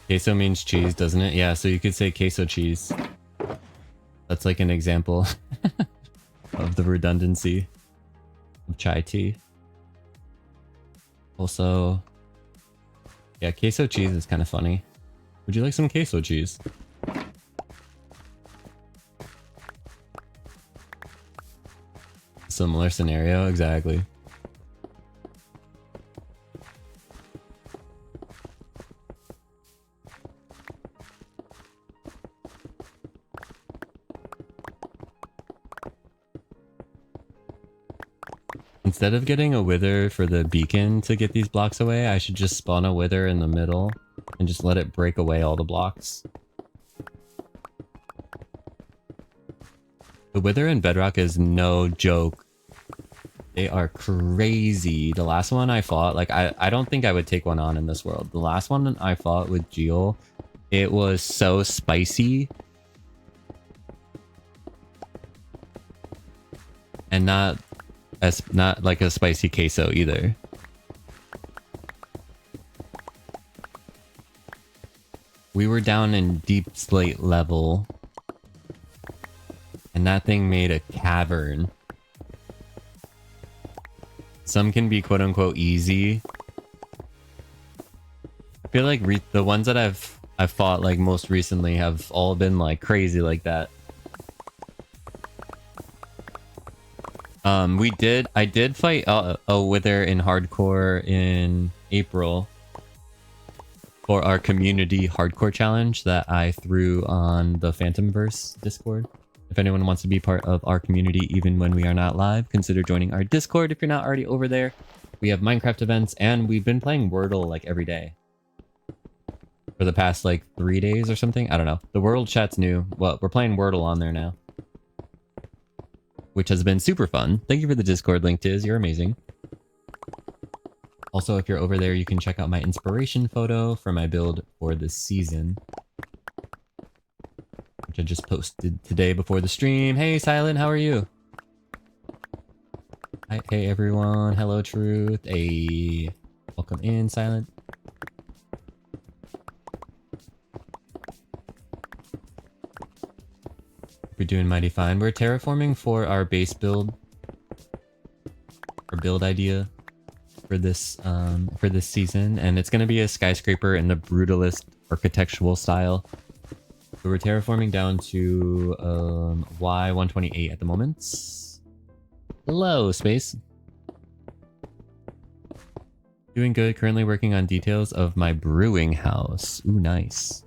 Queso means cheese, doesn't it? Yeah, so you could say queso cheese. That's like an example of the redundancy of chai tea. Also, Yeah, queso cheese is kind of funny. Would you like some queso cheese? Similar scenario, exactly. Instead of getting a wither for the beacon to get these blocks away, I should just spawn a wither in the middle and just let it break away all the blocks. The wither in Bedrock is no joke. They are crazy. The last one I fought, like, I don't think I would take one on in this world. The last one I fought with Geo, it was so spicy. And not like a spicy queso either. We were down in deep slate level. And that thing made a cavern. Some can be quote unquote easy. I feel like the ones that I've fought like most recently have all been like crazy like that. I did fight a wither in hardcore in April for our community hardcore challenge that I threw on the Phantomverse Discord. If anyone wants to be part of our community even when we are not live, consider joining our Discord if you're not already over there. We have Minecraft events and we've been playing Wordle like every day for the past like 3 days or something. I don't know. The world chat's new. Well, we're playing Wordle on there now, which has been super fun. Thank you for the Discord link, Tiz. You're amazing. Also, if you're over there, you can check out my inspiration photo for my build for this season, which I just posted today before the stream. Hey, Silent, how are you? Hi, hey, everyone. Hello, Truth. Hey, welcome in, Silent. We're doing mighty fine. We're terraforming for our base build, or build idea for this season, and it's going to be a skyscraper in the brutalist architectural style. So we're terraforming down to Y128 at the moment. Hello, space. Doing good. Currently working on details of my brewing house. Ooh, nice.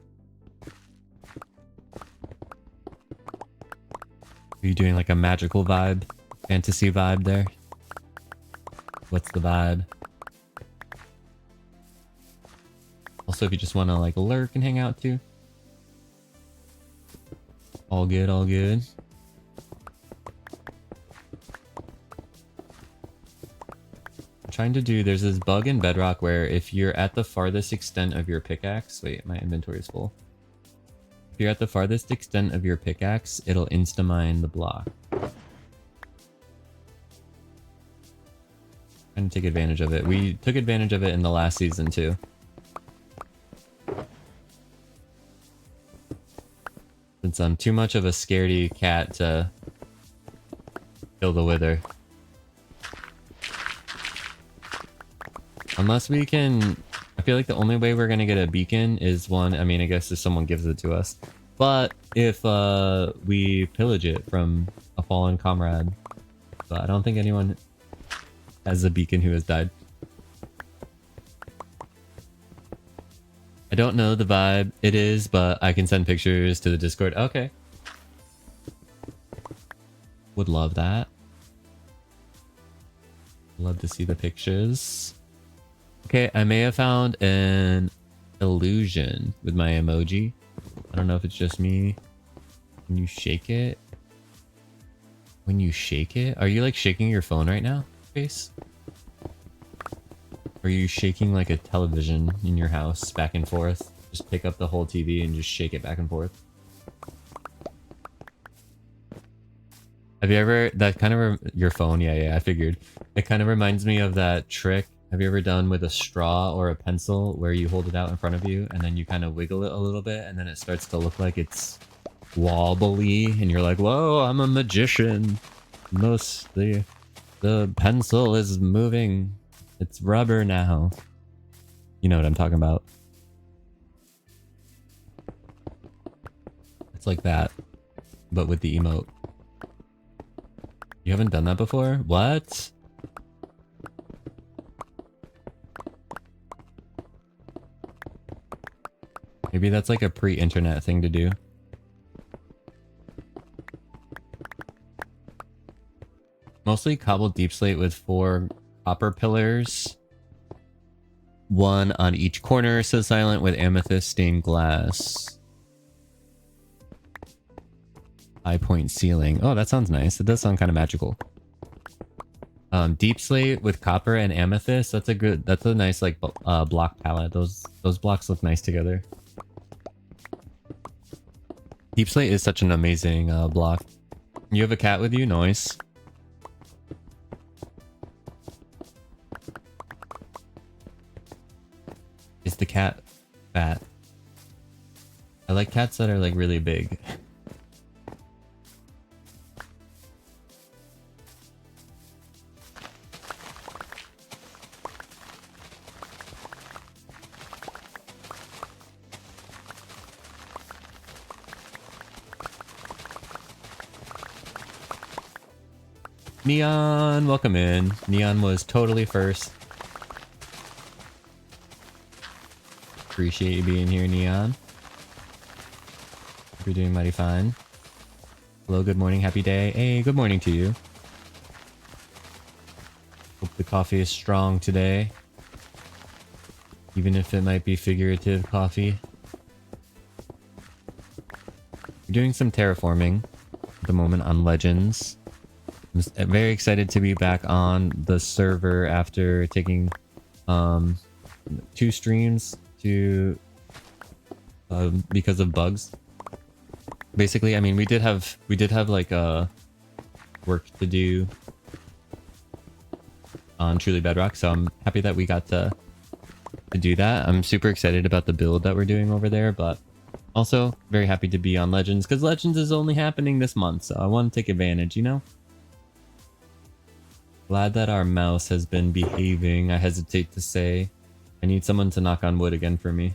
Are you doing like a magical vibe, fantasy vibe there? What's the vibe? Also, if you just want to like lurk and hang out too. All good, all good. I'm trying to do, there's this bug in Bedrock where if you're at the farthest extent of your pickaxe, wait, my inventory is full. If you're at the farthest extent of your pickaxe, it'll insta-mine the block. Trying to take advantage of it. We took advantage of it in the last season too. Since I'm too much of a scaredy cat to kill the wither. Unless we can... I feel like the only way we're gonna get a beacon is one... I mean, I guess if someone gives it to us. But if we pillage it from a fallen comrade. But I don't think anyone has a beacon who has died. I don't know the vibe it is, but I can send pictures to the Discord. Okay. Would love that. Love to see the pictures. Okay, I may have found an illusion with my emoji. I don't know if it's just me. When you shake it? When you shake it? Are you like shaking your phone right now, Face? Or are you shaking like a television in your house back and forth? Just pick up the whole TV and just shake it back and forth. Have you ever, that kind of, your phone, yeah, I figured. It kind of reminds me of that trick. Have you ever done with a straw or a pencil where you hold it out in front of you and then you kind of wiggle it a little bit and then it starts to look like it's wobbly and you're like, whoa, I'm a magician. The pencil is moving. It's rubber now. You know what I'm talking about. It's like that, but with the emote. You haven't done that before? What? Maybe that's like a pre-internet thing to do. Mostly cobbled deep slate with 4 copper pillars. 1 on each corner, so silent with amethyst stained glass. High point ceiling. Oh, that sounds nice. It does sound kind of magical. Deep slate with copper and amethyst. That's a nice like block palette. Those blocks look nice together. Deep slate is such an amazing block. You have a cat with you? Nice. Is the cat fat? I like cats that are like really big. Neon, welcome in. Neon was totally first. Appreciate you being here, Neon. Hope you're doing mighty fine. Hello, good morning, happy day. Hey, good morning to you. Hope the coffee is strong today. Even if it might be figurative coffee. We're doing some terraforming at the moment on Legends. I'm very excited to be back on the server after taking 2 streams to because of bugs. Basically, I mean, we did have like work to do on Truly Bedrock, so I'm happy that we got to do that. I'm super excited about the build that we're doing over there, but also very happy to be on Legends because Legends is only happening this month, so I want to take advantage, you know? Glad that our mouse has been behaving. I hesitate to say. I need someone to knock on wood again for me.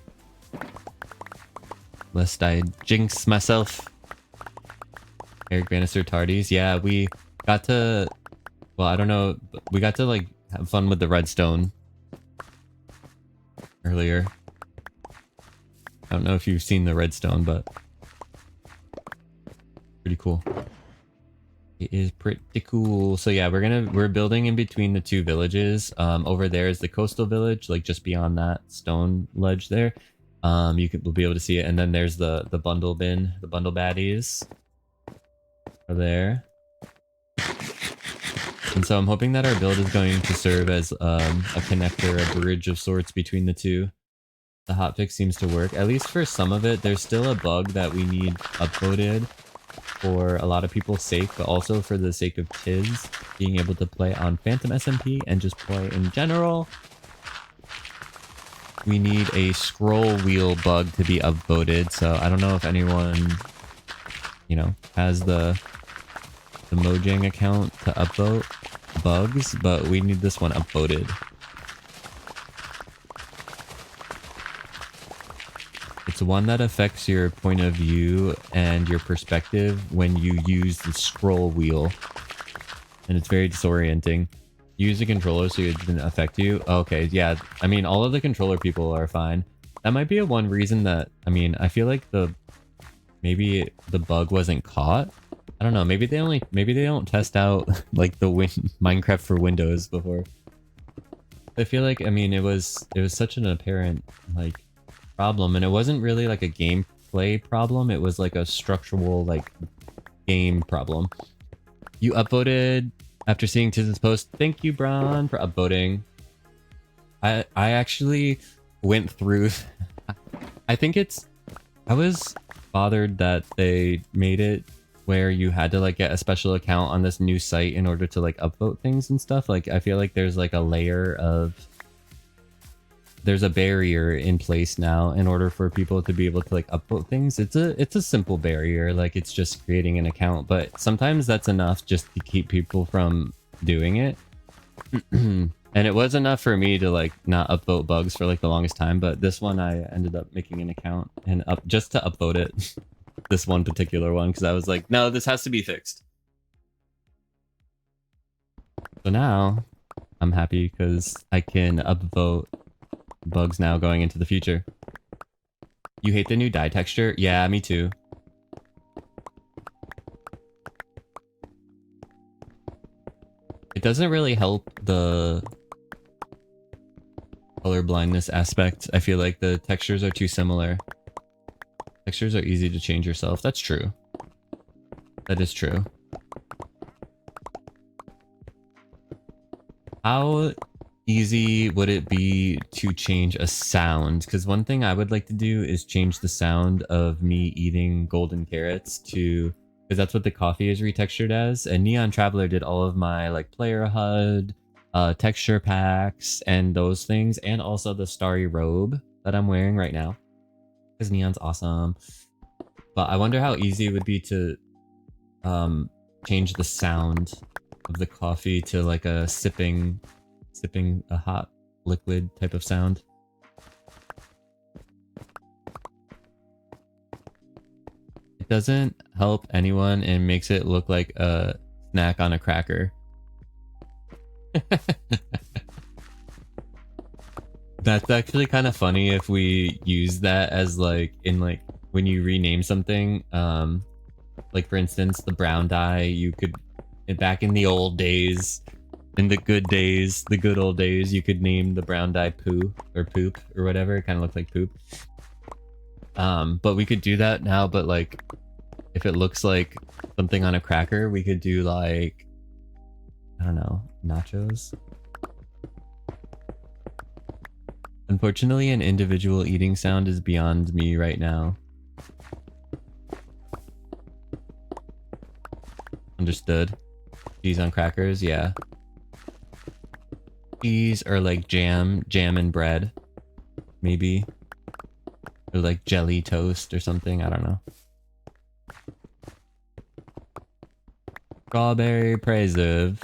Lest I jinx myself. Eric Bannister tardies. Yeah, we got to... Well, I don't know. We got to like have fun with the redstone earlier. I don't know if you've seen the redstone, but pretty cool. It is pretty cool. So yeah, we're building in between the 2 villages. Over there is the coastal village, like just beyond that stone ledge there. We'll be able to see it, and then there's the bundle bin, the bundle baddies are there. And so I'm hoping that our build is going to serve as a connector, a bridge of sorts between the 2. The hotfix seems to work, at least for some of it. There's still a bug that we need upvoted for a lot of people's sake, but also for the sake of kids being able to play on Phantom SMP and just play in general. We need a scroll wheel bug to be upvoted, so I don't know if anyone, you know, has the Mojang account to upvote bugs, but we need this one upvoted. It's one that affects your point of view and your perspective when you use the scroll wheel. And it's very disorienting. Use a controller so it doesn't affect you. Okay, yeah. I mean, all of the controller people are fine. That might be one reason that... I mean, I feel like maybe the bug wasn't caught. I don't know. Maybe they don't test out like the Minecraft for Windows before. I feel like, I mean, it was such an apparent like problem, and it wasn't really like a gameplay problem. It was like a structural like game problem. You upvoted after seeing Tiz's post. Thank you, Bron, for upvoting. I actually went through. I was bothered that they made it where you had to like get a special account on this new site in order to like upvote things and stuff. Like, I feel like there's like a layer of... There's a barrier in place now in order for people to be able to like upvote things. It's a simple barrier, like it's just creating an account, but sometimes that's enough just to keep people from doing it. And it was enough for me to like not upvote bugs for like the longest time, but this one I ended up making an account and up just to upvote it. This one particular one, because I was like, no, this has to be fixed. So now I'm happy because I can upvote bugs now going into the future. You hate the new dye texture? Yeah, me too. It doesn't really help the color blindness aspect. I feel like the textures are too similar. Textures are easy to change yourself. That's true. That is true. How easy would it be to change a sound? Because one thing I would like to do is change the sound of me eating golden carrots to... Because that's what the coffee is retextured as. And Neon Traveler did all of my like player HUD, texture packs, and those things. And also the starry robe that I'm wearing right now. Because Neon's awesome. But I wonder how easy it would be to change the sound of the coffee to like a sipping a hot liquid type of sound. It doesn't help anyone and makes it look like a snack on a cracker. That's actually kind of funny if we use that as like in like when you rename something. Like for instance, the brown dye, you could back in the old days, in the good days, the good old days, you could name the brown dye poo or poop or whatever. It kind of looked like poop. But we could do that now, but like if it looks like something on a cracker, we could do like, I don't know, nachos. Unfortunately, an individual eating sound is beyond me right now. Understood. Cheese on crackers, yeah. Cheese or like jam and bread, maybe. Or like jelly toast or something, I don't know. Strawberry preserve.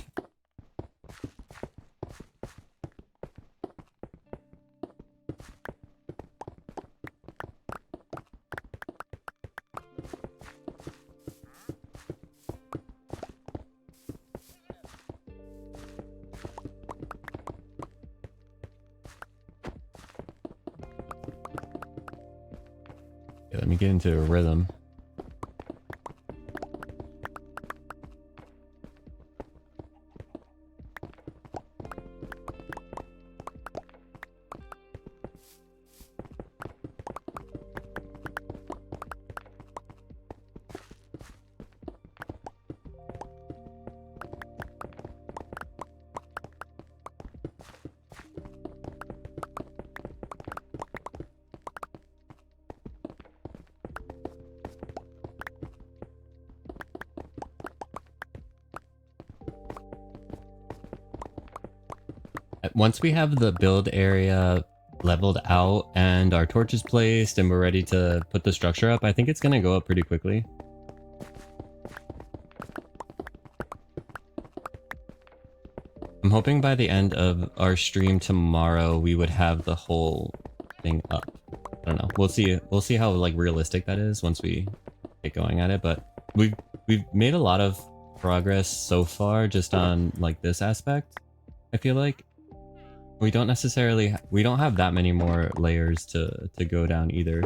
Okay, let me get into a rhythm. Once we have the build area leveled out and our torches placed and we're ready to put the structure up, I think it's going to go up pretty quickly. I'm hoping by the end of our stream tomorrow we would have the whole thing up. I don't know. We'll see. We'll see how like realistic that is once we get going at it. But we've made a lot of progress so far just on like this aspect. I feel like we don't necessarily we don't have that many more layers to go down either.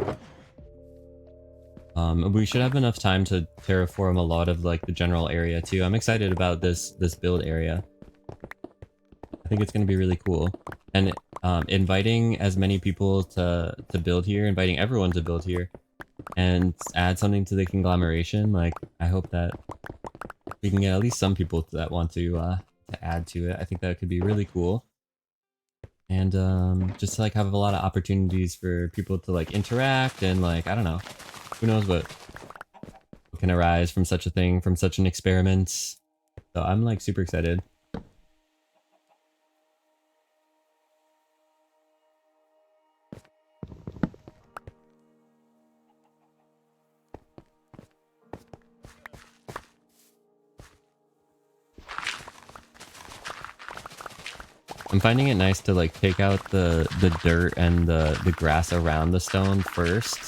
We should have enough time to terraform a lot of like the general area too. I'm excited about this build area. I think it's going to be really cool. And inviting as many people to build here, inviting everyone to build here, and add something to the conglomeration. Like, I hope that we can get at least some people that want to add to it. I think that could be really cool. And just to, like have a lot of opportunities for people to like interact and like, I don't know, who knows what can arise from such a thing, from such an experiment. So I'm like super excited. I'm finding it nice to like take out the dirt and the grass around the stone first.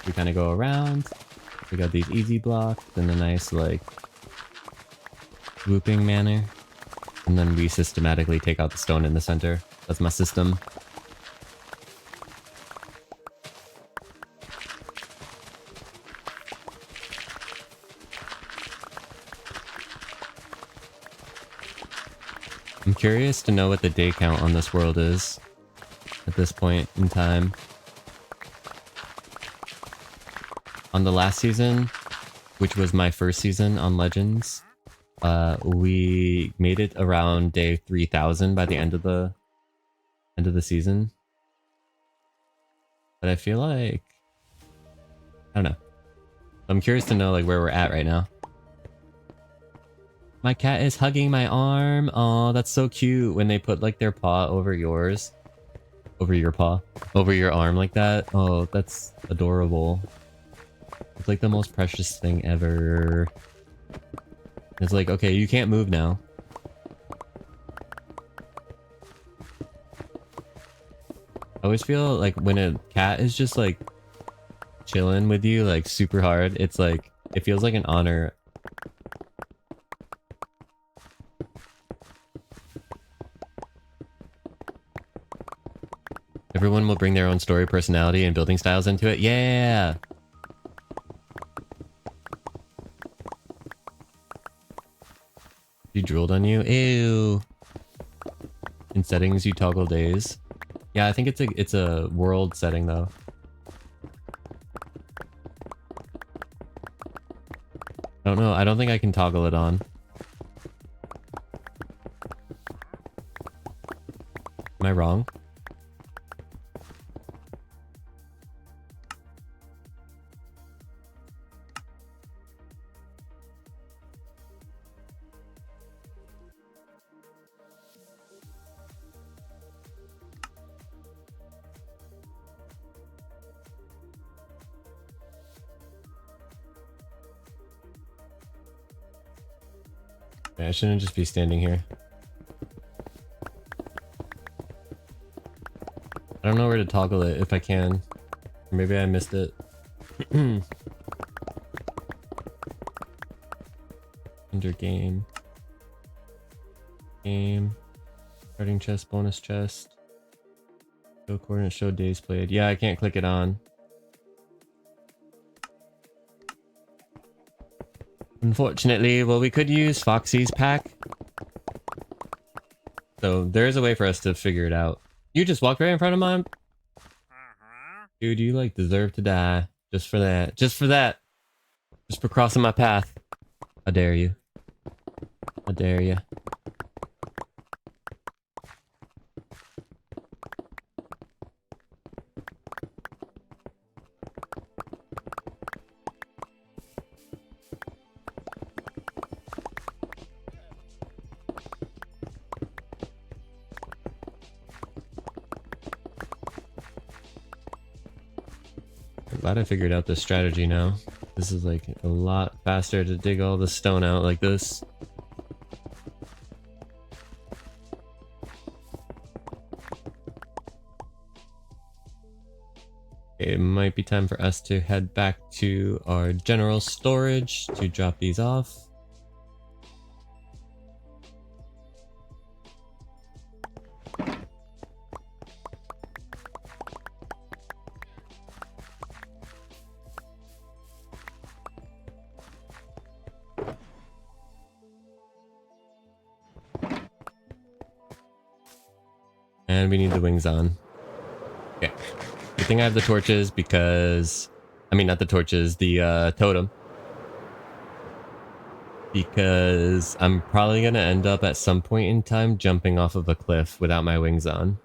We kind of go around. We got these easy blocks in a nice like looping manner. And then we systematically take out the stone in the center. That's my system. I'm curious to know what the day count on this world is at this point in time. On the last season, which was my first season on Legends, we made it around day 3000 by the end of the season. But I feel like I don't know. I'm curious to know like where we're at right now. My cat is hugging my arm. Oh, that's so cute when they put like their paw over yours. Over your paw. Over your arm like that. Oh, that's adorable. It's like the most precious thing ever. It's like, okay, you can't move now. I always feel like when a cat is just like chilling with you like super hard, it's like, it feels like an honor. Everyone will bring their own story, personality, and building styles into it. Yeah! She drooled on you? Ew! In settings, you toggle days. Yeah, I think it's a world setting though. I don't know. I don't think I can toggle it on. Am I wrong? I shouldn't just be standing here. I don't know where to toggle it if I can. Or maybe I missed it. Under game. Game. Starting chest, bonus chest. Show coordinates, show days played. Yeah, I can't click it on. Unfortunately, well, we could use Foxy's pack. So there is a way for us to figure it out. You just walked right in front of mine. Dude, you like deserve to die. Just for that. Just for that. Just for crossing my path. How dare you. How dare you. I'm glad I figured out this strategy now. This is like a lot faster to dig all the stone out like this. It might be time for us to head back to our general storage to drop these off. And we need the wings on. Okay. Good thing I have the torches because... I mean, not the torches, the totem. Because I'm probably going to end up at some point in time jumping off of a cliff without my wings on.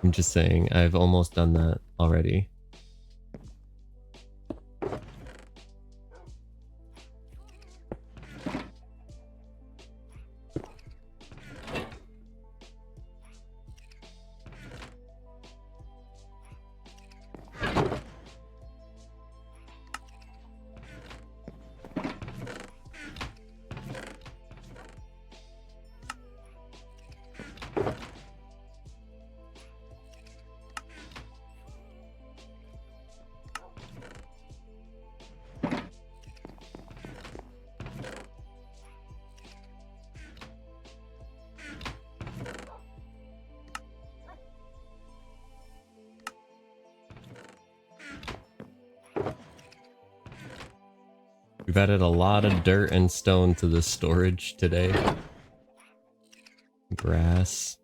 I'm just saying, I've almost done that already. We've added a lot of dirt and stone to the storage today. Grass.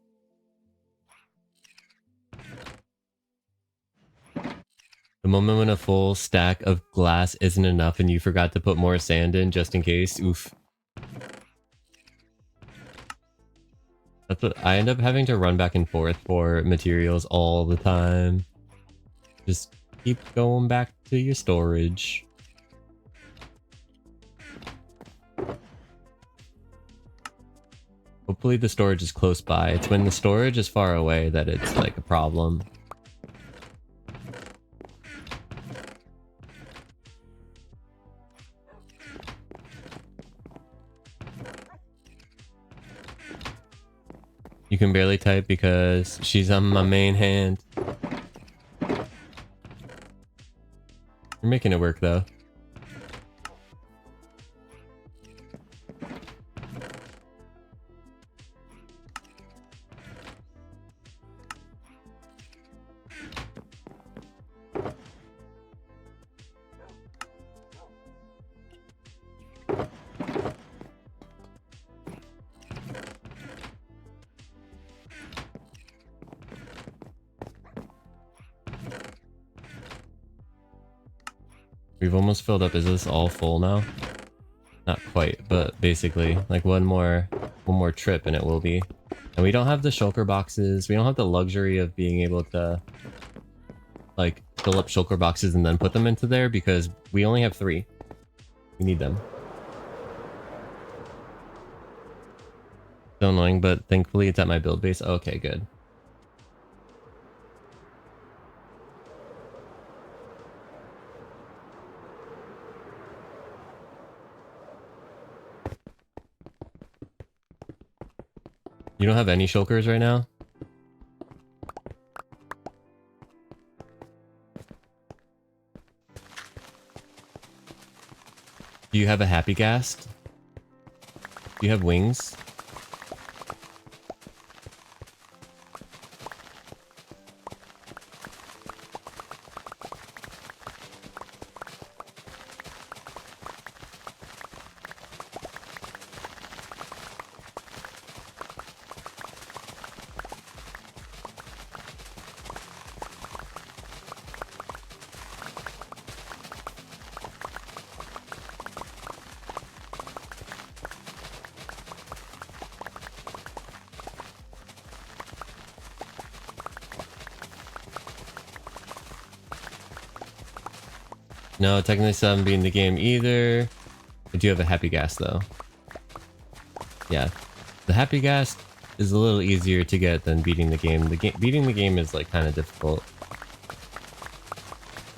The moment when a full stack of glass isn't enough and you forgot to put more sand in just in case. Oof. That's what I end up having to run back and forth for materials all the time. Just keep going back to your storage. Hopefully the storage is close by. It's when the storage is far away that it's like a problem. You can barely type because she's on my main hand. You're making it work though. We've almost filled up. Is this all full now? Not quite, but basically like one more trip and it will be. And we don't have the shulker boxes. We don't have the luxury of being able to like fill up shulker boxes and then put them into there because we only have 3. We need them. So annoying, but thankfully it's at my build base. Okay, good. You don't have any shulkers right now? Do you have a happy ghast? Do you have wings? No, technically 7 being the game either. I do have a happy gas though. Yeah, the happy gas is a little easier to get than beating the game. Beating the game is like kind of difficult.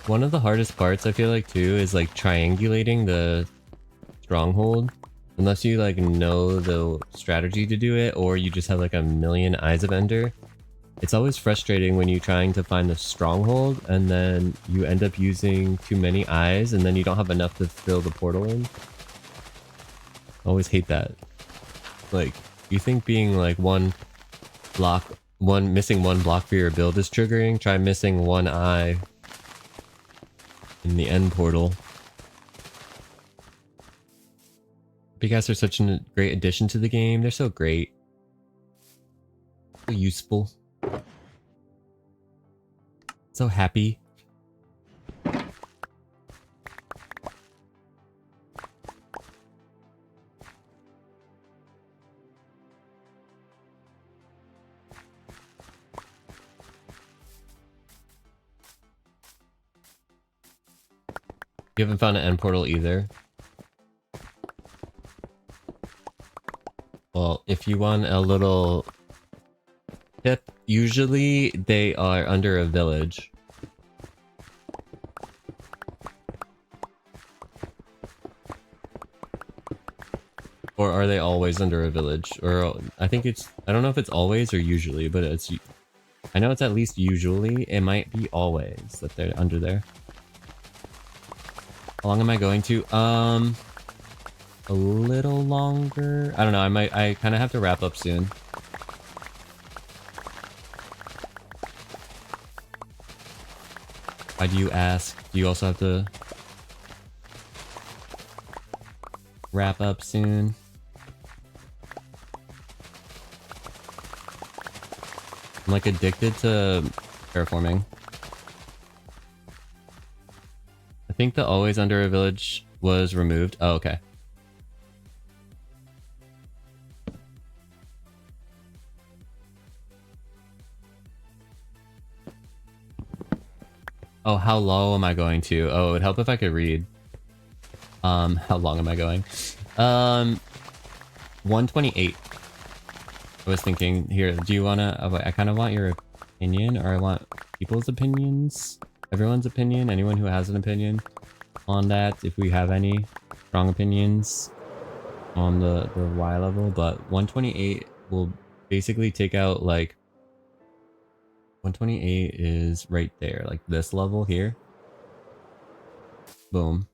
One of the hardest parts I feel like too is like triangulating the stronghold. Unless you like know the strategy to do it or you just have like a million eyes of Ender. It's always frustrating when you're trying to find the stronghold and then you end up using too many eyes and then you don't have enough to fill the portal in. I always hate that. Like, you think being like missing one block for your build is triggering? Try missing one eye in the end portal. Because they're such a great addition to the game. They're so great. So useful. So happy. You haven't found an end portal either. Well, if you want a little tip, usually they are under a village. Or are they always under a village? Or I think it's, I don't know if it's always or usually, but it's, I know it's at least usually. It might be always that they're under there. How long am I going to? A little longer. I don't know. I kind of have to wrap up soon. Why do you ask? Do you also have to? wrap up soon. I'm like addicted to terraforming. I think the always under a village was removed. Oh, okay. Oh, how low am I going to? Oh, it would help if I could read. How long am I going? 128. I was thinking here, do you wanna, I kind of want your opinion, or I want people's opinions, everyone's opinion, anyone who has an opinion on that, if we have any strong opinions on the Y level, but 128 will basically take out like, 128 is right there, like this level here. Boom.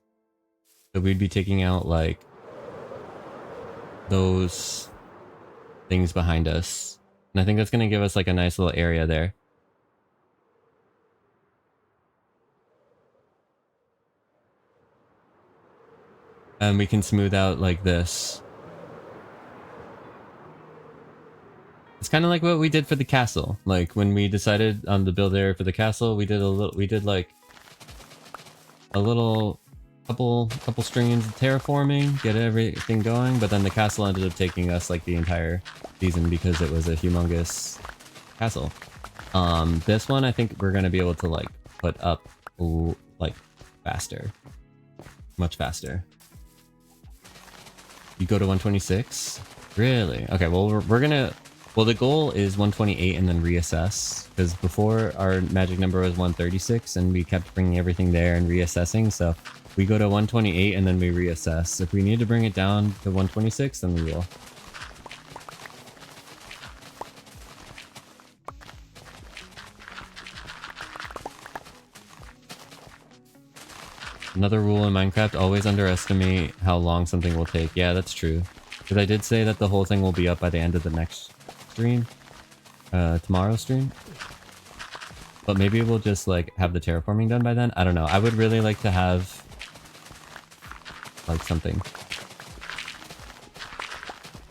So we'd be taking out like those things behind us. And I think that's going to give us like a nice little area there. And we can smooth out like this. It's kind of like what we did for the castle. Like when we decided on the build area for the castle, we did like a little couple streams of terraforming, get everything going, but then the castle ended up taking us like the entire season because it was a humongous castle. This one I think we're gonna be able to like put up like faster, much faster. You go to 126? Really? Okay, well we're gonna, well the goal is 128 and then reassess, because before our magic number was 136 and we kept bringing everything there and reassessing, so we go to 128 and then we reassess. If we need to bring it down to 126, then we will. Another rule in Minecraft, always underestimate how long something will take. Yeah, that's true. Because I did say that the whole thing will be up by the end of the next stream. Tomorrow's stream. But maybe we'll just like have the terraforming done by then. I don't know. I would really like to have like something.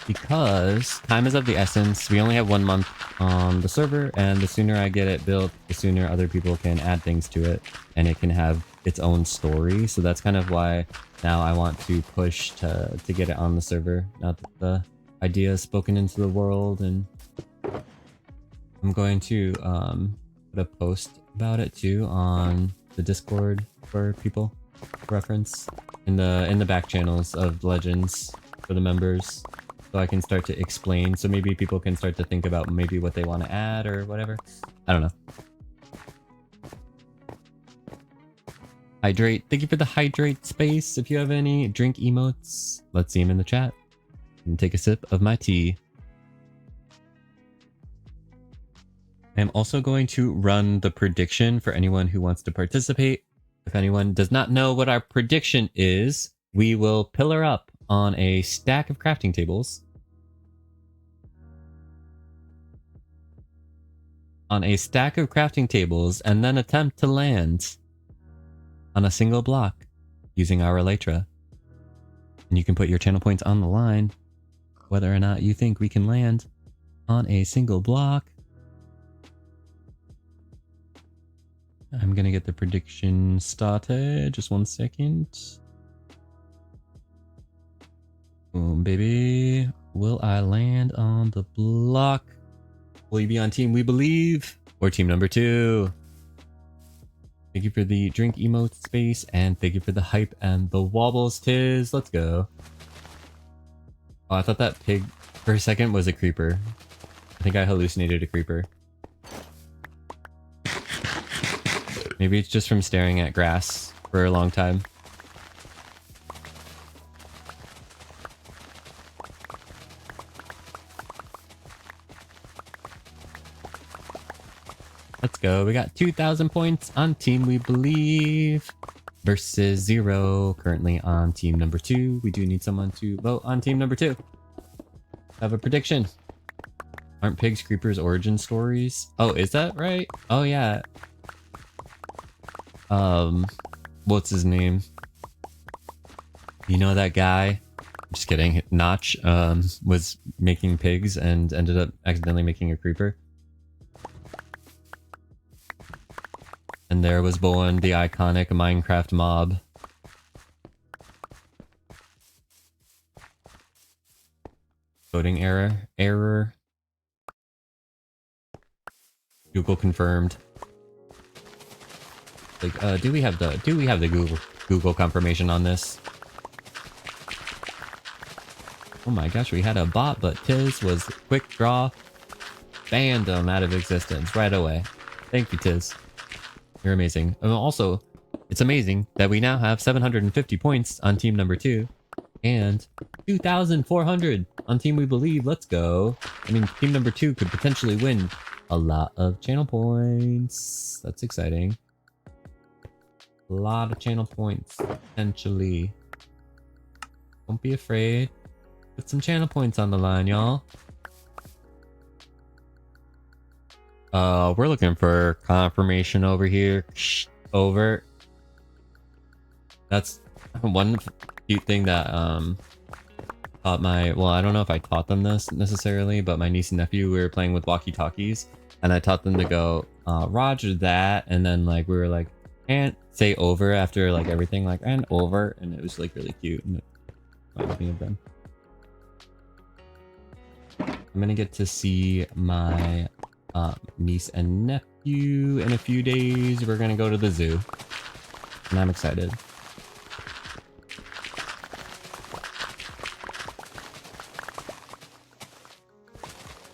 Because time is of the essence. We only have 1 month on the server, and the sooner I get it built, the sooner other people can add things to it, and it can have its own story. So that's kind of why now I want to push to get it on the server. Now that the idea is spoken into the world, and I'm going to put a post about it too on the Discord for people reference in the back channels of Legends for the members, so I can start to explain, so maybe people can start to think about maybe what they want to add or whatever. I don't know. Hydrate. Thank you for the hydrate space. If you have any drink emotes, let's see them in the chat. And take a sip of my tea. I'm also going to run the prediction for anyone who wants to participate. If anyone does not know what our prediction is, we will pillar up on a stack of crafting tables. On a stack of crafting tables, and then attempt to land on a single block using our Elytra. And you can put your channel points on the line whether or not you think we can land on a single block. I'm gonna get the prediction started. Just 1 second. Boom, baby. Will I land on the block? Will you be on team We Believe or team number 2? Thank you for the drink emote space, and thank you for the hype and the wobbles, Tiz. Let's go. Oh, I thought that pig for a second was a creeper. I think I hallucinated a creeper. Maybe it's just from staring at grass for a long time. Let's go. We got 2,000 points on Team We Believe versus 0 currently on team number 2. We do need someone to vote on team number 2. Have a prediction. Aren't pigs creepers origin stories? Oh, is that right? Oh, yeah. What's his name? You know that guy Just kidding. Notch was making pigs and ended up accidentally making a creeper. And there was Bowen, the iconic Minecraft mob. Coding error. Error. Google confirmed. Like, do we have the Google confirmation on this? Oh my gosh, we had a bot, but Tiz was quick draw, banned them out of existence right away. Thank you, Tiz. You're amazing. And also, it's amazing that we now have 750 points on team number 2 and 2,400 on team we believe. Let's go. I mean, team number 2 could potentially win a lot of channel points. That's exciting. A lot of channel points, potentially. Don't be afraid. Put some channel points on the line, y'all. We're looking for confirmation over here. Over. That's one cute thing that taught my, well, I don't know if I taught them this necessarily, but my niece and nephew, we were playing with walkie-talkies, and I taught them to go, Roger that, and then like we were like, and say over after like everything, like and over, and it was like really cute, and it reminded me of them. I'm gonna get to see my niece and nephew in a few days. We're gonna go to the zoo, and I'm excited.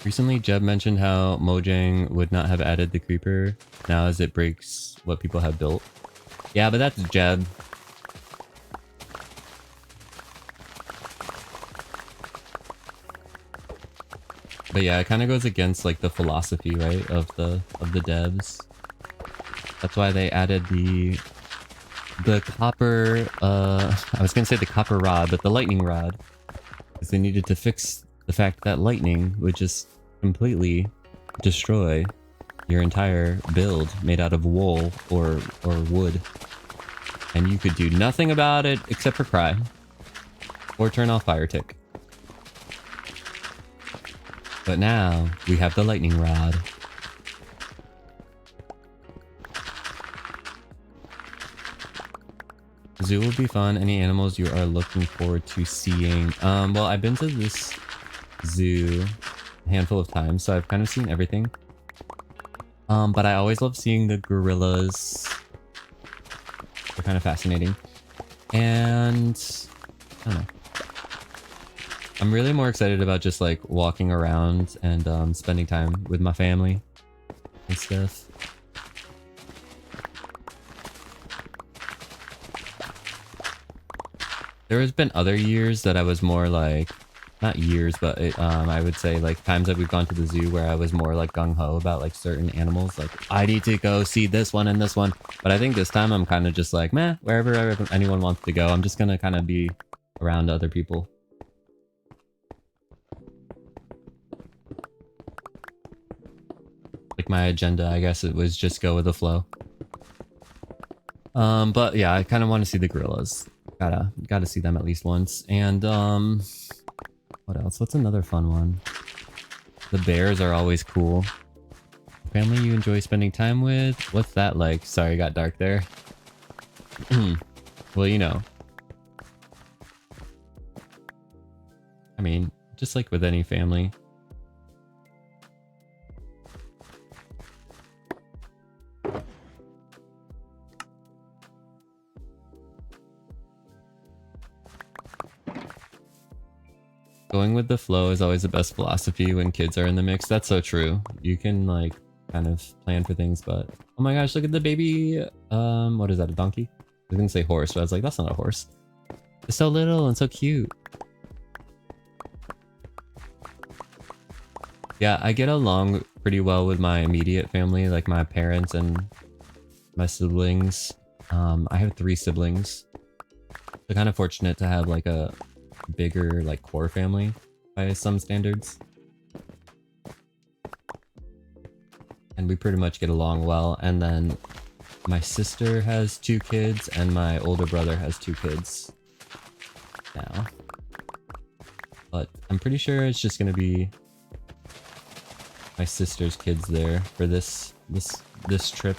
Recently, Jeb mentioned how Mojang would not have added the creeper now as it breaks what people have built. Yeah, but that's Jeb. But yeah, it kind of goes against like the philosophy, right, of the devs. That's why they added the copper. I was gonna say the copper rod, but the lightning rod, because they needed to fix the fact that lightning would just completely destroy your entire build made out of wool or wood, and you could do nothing about it except for cry or turn off fire tick. But now we have the lightning rod. Zoo will be fun. Any animals you are looking forward to seeing? Well, I've been to this zoo a handful of times, so I've kind of seen everything. But I always love seeing the gorillas. They're kind of fascinating. And I don't know. I'm really more excited about just like walking around and spending time with my family and stuff. There has been other years that I was more like, not years, but I would say like times that we've gone to the zoo where I was more like gung-ho about like certain animals. Like, I need to go see this one and this one. But I think this time I'm kind of just like, meh, wherever anyone wants to go, I'm just gonna kind of be around other people. Like my agenda, I guess it was just go with the flow. But yeah, I kind of want to see the gorillas. Gotta see them at least once. And what else? What's another fun one? The bears are always cool. Family you enjoy spending time with? What's that like? Sorry, it got dark there. Well, you know. I mean, just like with any family. Going with the flow is always the best philosophy when kids are in the mix. That's so true. You can like kind of plan for things, but oh my gosh, look at the baby. What is that, a donkey? I was gonna say horse, but I was like, that's not a horse. It's so little and so cute. Yeah, I get along pretty well with my immediate family, like my parents and my siblings. I have 3 siblings. So kind of fortunate to have like a bigger like core family by some standards, and we pretty much get along well. And then my sister has 2 kids and my older brother has 2 kids now. But I'm pretty sure it's just gonna be my sister's kids there for this trip.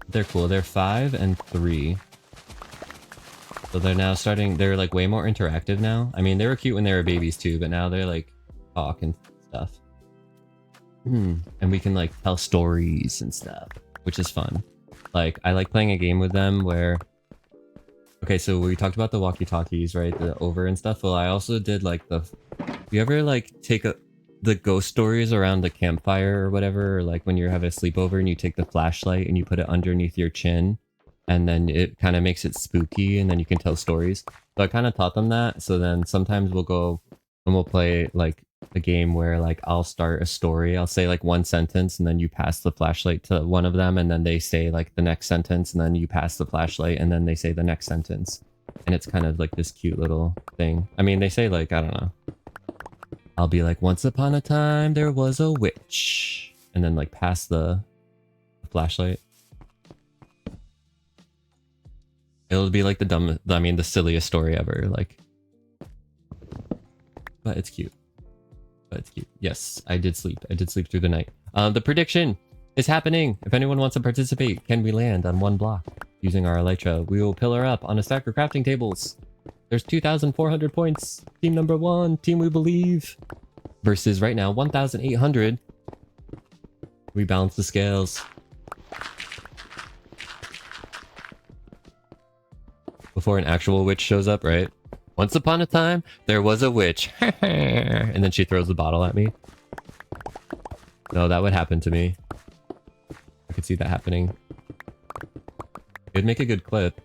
They're cool. They're 5 and 3. So they're now starting, they're like way more interactive now. I mean, they were cute when they were babies too, but now they're like talk and stuff. And we can like tell stories and stuff, which is fun. Like, I like playing a game with them where, okay, so we talked about the walkie-talkies, right? The over and stuff. Well, I also did like the, you ever like take the ghost stories around the campfire or whatever, or like when you have a sleepover and you take the flashlight and you put it underneath your chin and then it kind of makes it spooky and then you can tell stories. So I kind of taught them that. So then sometimes we'll go and we'll play like a game where like I'll start a story. I'll say like one sentence and then you pass the flashlight to one of them and then they say like the next sentence and then you pass the flashlight and then they say the next sentence. And it's kind of like this cute little thing. I mean, they say like, I don't know. I'll be like, once upon a time there was a witch. And then like pass the flashlight. It'll be like the dumbest, I mean the silliest story ever, like. But it's cute. But it's cute. Yes, I did sleep. I did sleep through the night. The prediction is happening. If anyone wants to participate, can we land on one block using our Elytra? We will pillar up on a stack of crafting tables. There's 2,400 points. Team number 1, team we believe. Versus right now, 1,800. We balance the scales. Before an actual witch shows up, right? Once upon a time, there was a witch. And then she throws the bottle at me. No, that would happen to me. I could see that happening. It'd make a good clip.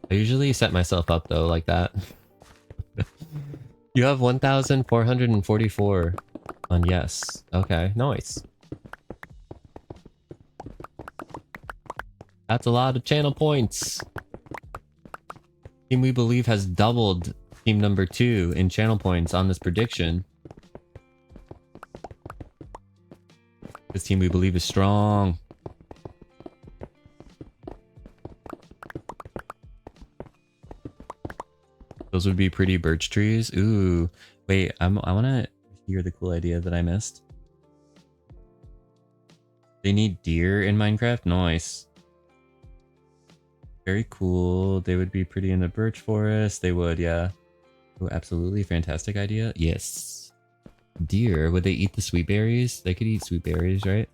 I usually set myself up though, like that. You have 1,444 on yes. Okay, nice. That's a lot of channel points. Team we believe has doubled team number 2 in channel points on this prediction. This team we believe is strong. Those would be pretty birch trees. Ooh, wait, I want to hear the cool idea that I missed. They need deer in Minecraft? Nice. Very cool. They would be pretty in the birch forest. They would, yeah. Oh, absolutely. Fantastic idea. Yes. Deer. Would they eat the sweet berries? They could eat sweet berries, right?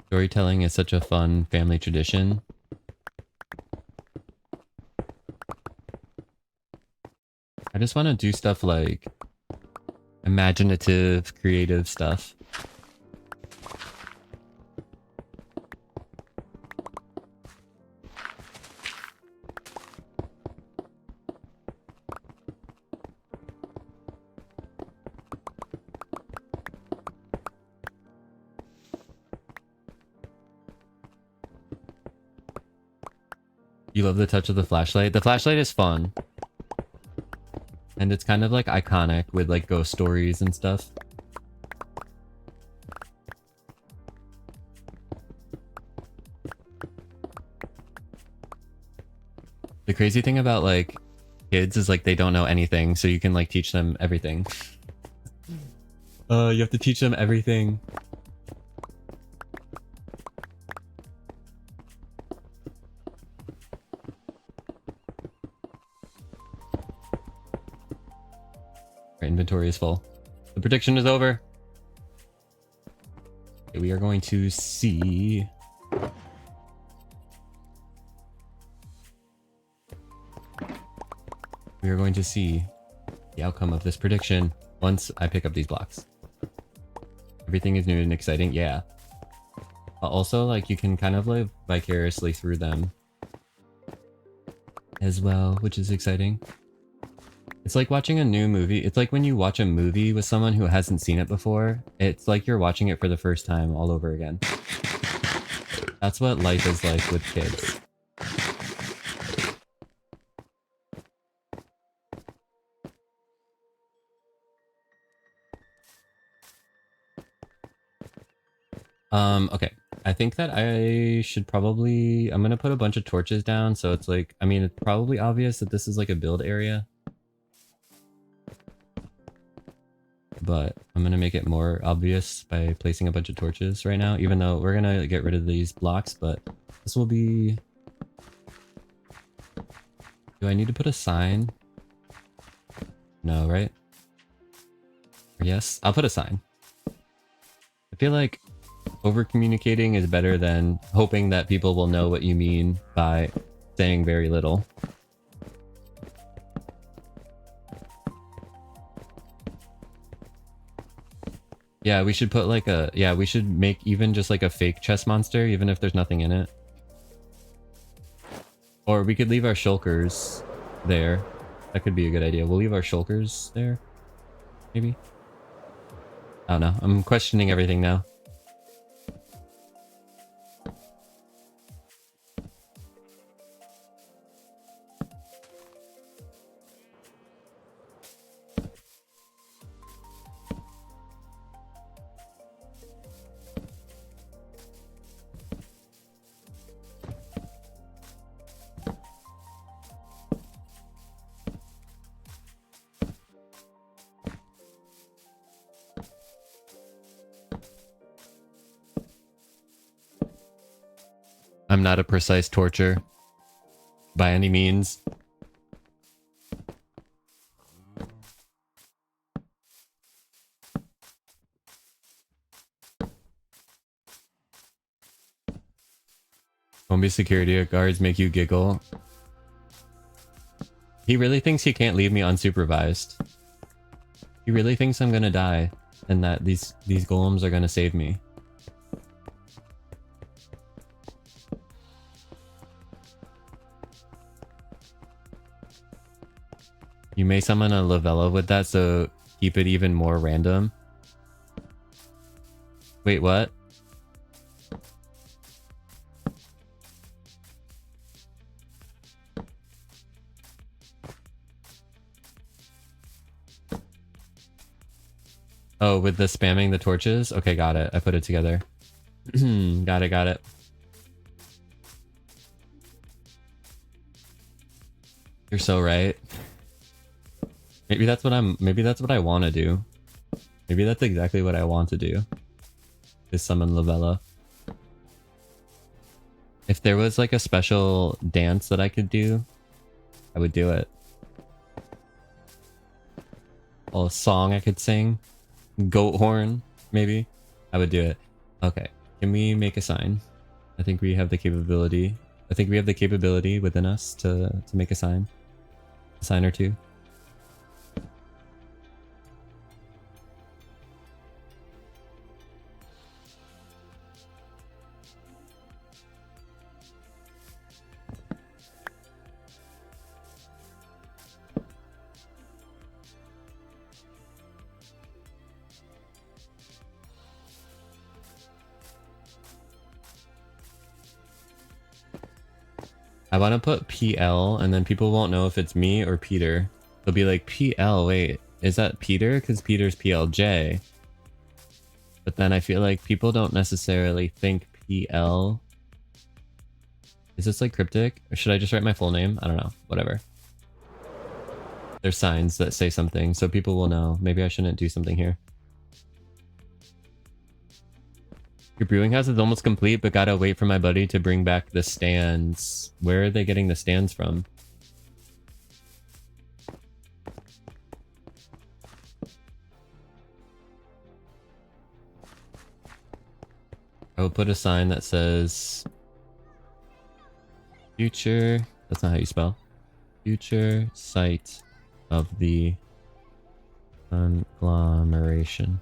Storytelling is such a fun family tradition. I just want to do stuff like imaginative, creative stuff. You love the touch of the flashlight? The flashlight is fun. And it's kind of like iconic with like ghost stories and stuff. The crazy thing about like kids is like they don't know anything, so you can like teach them everything. You have to teach them everything. Our inventory is full. The prediction is over. Okay, we are going to see. We are going to see the outcome of this prediction once I pick up these blocks. Everything is new and exciting. Yeah. Also, like, you can kind of live vicariously through them as well, which is exciting. It's like watching a new movie. It's like when you watch a movie with someone who hasn't seen it before. It's like you're watching it for the first time all over again. That's what life is like with kids. Okay. I think that I should probably... I'm gonna put a bunch of torches down, so it's like... I mean, it's probably obvious that this is like a build area. But I'm gonna make it more obvious by placing a bunch of torches right now, even though we're gonna get rid of these blocks, but this will be... Do I need to put a sign? No, right? Or yes? I'll put a sign. I feel like over communicating is better than hoping that people will know what you mean by saying very little. Yeah, we should put like a... Yeah, we should make even just like a fake chest monster, even if there's nothing in it. Or we could leave our shulkers there. That could be a good idea. We'll leave our shulkers there. Maybe? I don't know. I'm questioning everything now. I'm not a precise torture by any means. Zombie security guards make you giggle. He really thinks he can't leave me unsupervised. He really thinks I'm gonna die and that these golems are gonna save me. You may summon a Lavella with that, so keep it even more random. Wait, what? Oh, with the spamming the torches? Okay, got it. I put it together. Got it, got it. You're so right. Maybe that's what I want to do. Maybe that's exactly what I want to do. Is summon Lavella. If there was like a special dance that I could do, I would do it. Or a song I could sing. Goat horn, maybe. I would do it. Okay. Can we make a sign? I think we have the capability. I think we have the capability within us to make a sign. A sign or two. I want to put PL and then people won't know if it's me or Peter. They'll be like, PL, wait, is that Peter? Because Peter's PLJ. But then I feel like people don't necessarily think PL. Is this like cryptic? Or should I just write my full name? I don't know. Whatever. There's signs that say something, so people will know. Maybe I shouldn't do something here. Your brewing house is almost complete, but gotta wait for my buddy to bring back the stands. Where are they getting the stands from? I will put a sign that says... Future... That's not how you spell. Future site of the Conglomeration.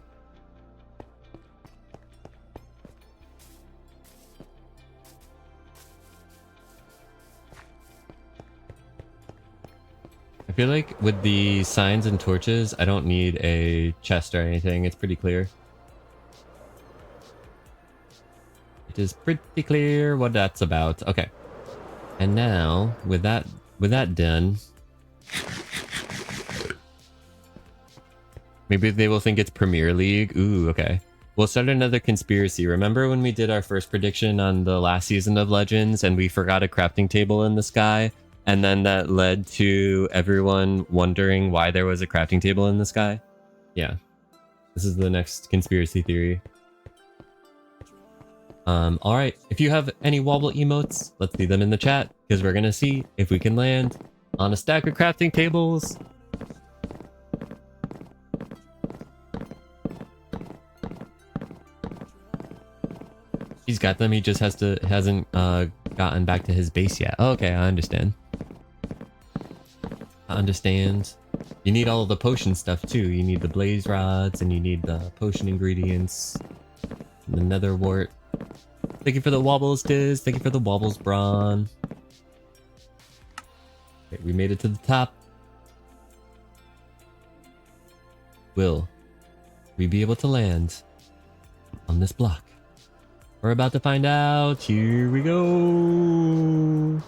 I feel like with the signs and torches, I don't need a chest or anything. It's pretty clear. It is pretty clear what that's about. Okay. And now, with that done, maybe they will think it's Premier League. Ooh, okay. We'll start another conspiracy. Remember when we did our first prediction on the last season of Legends and we forgot a crafting table in the sky? And then that led to everyone wondering why there was a crafting table in the sky? Yeah. This is the next conspiracy theory. Alright. If you have any wobble emotes, let's see them in the chat, because we're gonna see if we can land on a stack of crafting tables. He's got them, he just hasn't gotten back to his base yet. Oh, okay, I understand. I understand. You need all of the potion stuff too. You need the blaze rods and you need the potion ingredients. The nether wart. Thank you for the wobbles, Diz. Thank you for the wobbles, Braun. Okay, we made it to the top. Will we be able to land on this block? We're about to find out. Here we go.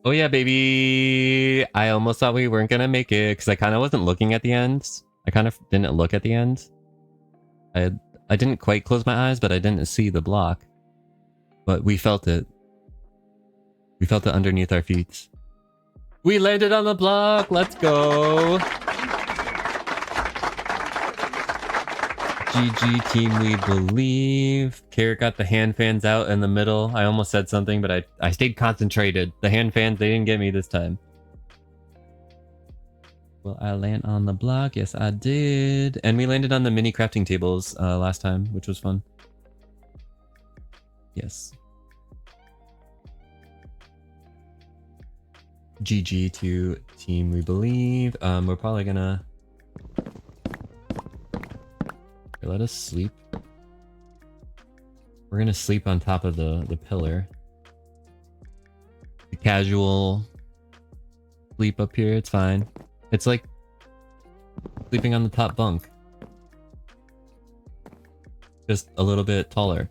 Oh yeah, baby. I almost thought we weren't gonna make it because I kind of wasn't looking at the end. I kind of didn't look at the end. I didn't quite close my eyes, but I didn't see the block. But we felt it. We felt it underneath our feet. We landed on the block. Let's go. GG team, we believe. Carrot got the hand fans out in the middle. I almost said something, but I stayed concentrated. The hand fans, they didn't get me this time. Will I land on the block? Yes, I did. And we landed on the mini crafting tables last time, which was fun. Yes. GG to team, we believe. We're probably gonna... Here, let us sleep. We're gonna sleep on top of the pillar. The casual sleep up here, it's fine. It's like sleeping on the top bunk. Just a little bit taller.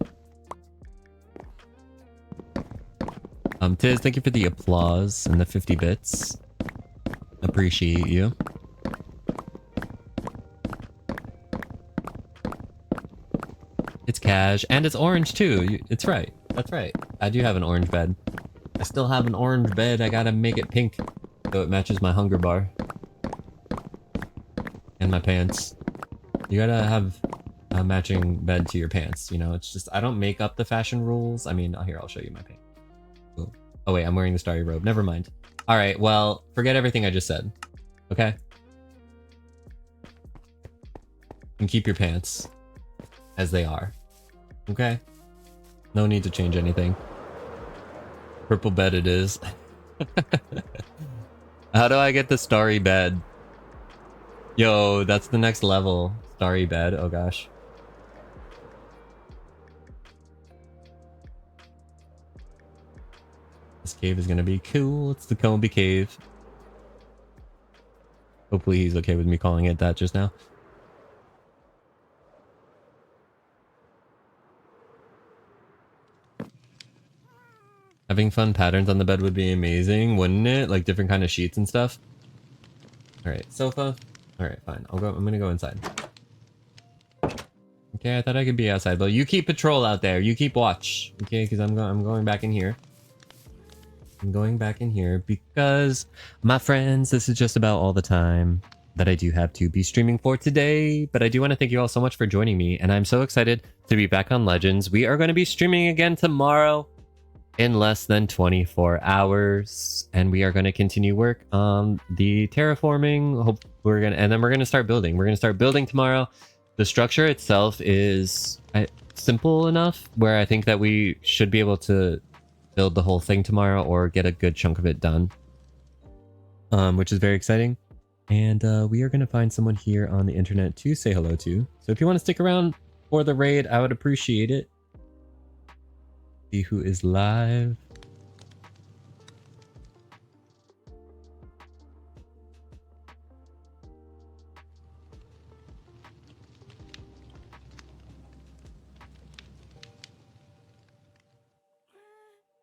Tiz, thank you for the applause and the 50 bits. Appreciate you. It's cash, and it's orange too. It's right. That's right. I do have an orange bed. I still have an orange bed. I gotta make it pink so it matches my hunger bar. And my pants. You gotta have a matching bed to your pants, you know? It's just, I don't make up the fashion rules. I mean, here, I'll show you my pants. Oh wait, I'm wearing the starry robe. Never mind. Alright, well, forget everything I just said. Okay? And keep your pants as they are. Okay? No need to change anything. Purple bed it is. How do I get the starry bed? Yo, that's the next level. Starry bed. Oh gosh. This cave is gonna be cool. It's the Combi Cave. Hopefully he's okay with me calling it that just now. Having fun patterns on the bed would be amazing, wouldn't it? Like different kind of sheets and stuff. Alright, sofa. Alright, fine. I'm gonna go inside. Okay, I thought I could be outside, but you keep patrol out there. You keep watch. Okay, because I'm going back in here. I'm going back in here because, my friends, this is just about all the time that I do have to be streaming for today. But I do want to thank you all so much for joining me, and I'm so excited to be back on Legends. We are going to be streaming again tomorrow in less than 24 hours, and we are going to continue work on the terraforming. And then we're going to start building. We're going to start building tomorrow. The structure itself is simple enough where I think that we should be able to build the whole thing tomorrow or get a good chunk of it done, which is very exciting. And we are going to find someone here on the internet to say hello to. So if you want to stick around for the raid, I would appreciate it. See who is live.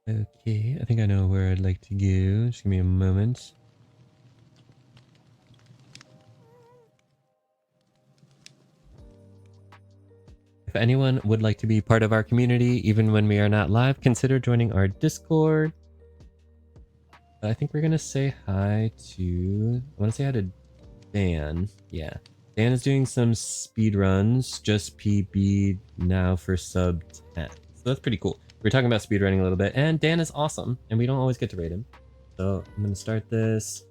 Okay, I think I know where I'd like to go. Just give me a moment. If anyone would like to be part of our community, even when we are not live, consider joining our Discord. I think we're gonna say hi to... I want to say hi to Dan. Yeah. Dan is doing some speed runs, just PB now for sub 10. So that's pretty cool. We were talking about speedrunning a little bit, and Dan is awesome, and we don't always get to rate him. So I'm gonna start this.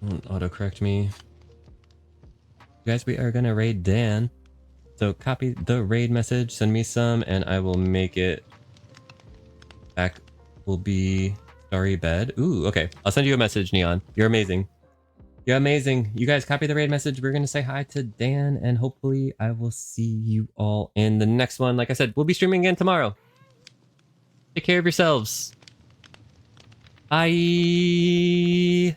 Don't autocorrect me. You guys, we are gonna raid Dan. So copy the raid message, send me some, and I will make it. Back will be Starry Bed. Ooh, okay. I'll send you a message, Neon. You're amazing. You're amazing. You guys copy the raid message. We're going to say hi to Dan, and hopefully I will see you all in the next one. Like I said, we'll be streaming again tomorrow. Take care of yourselves. Bye.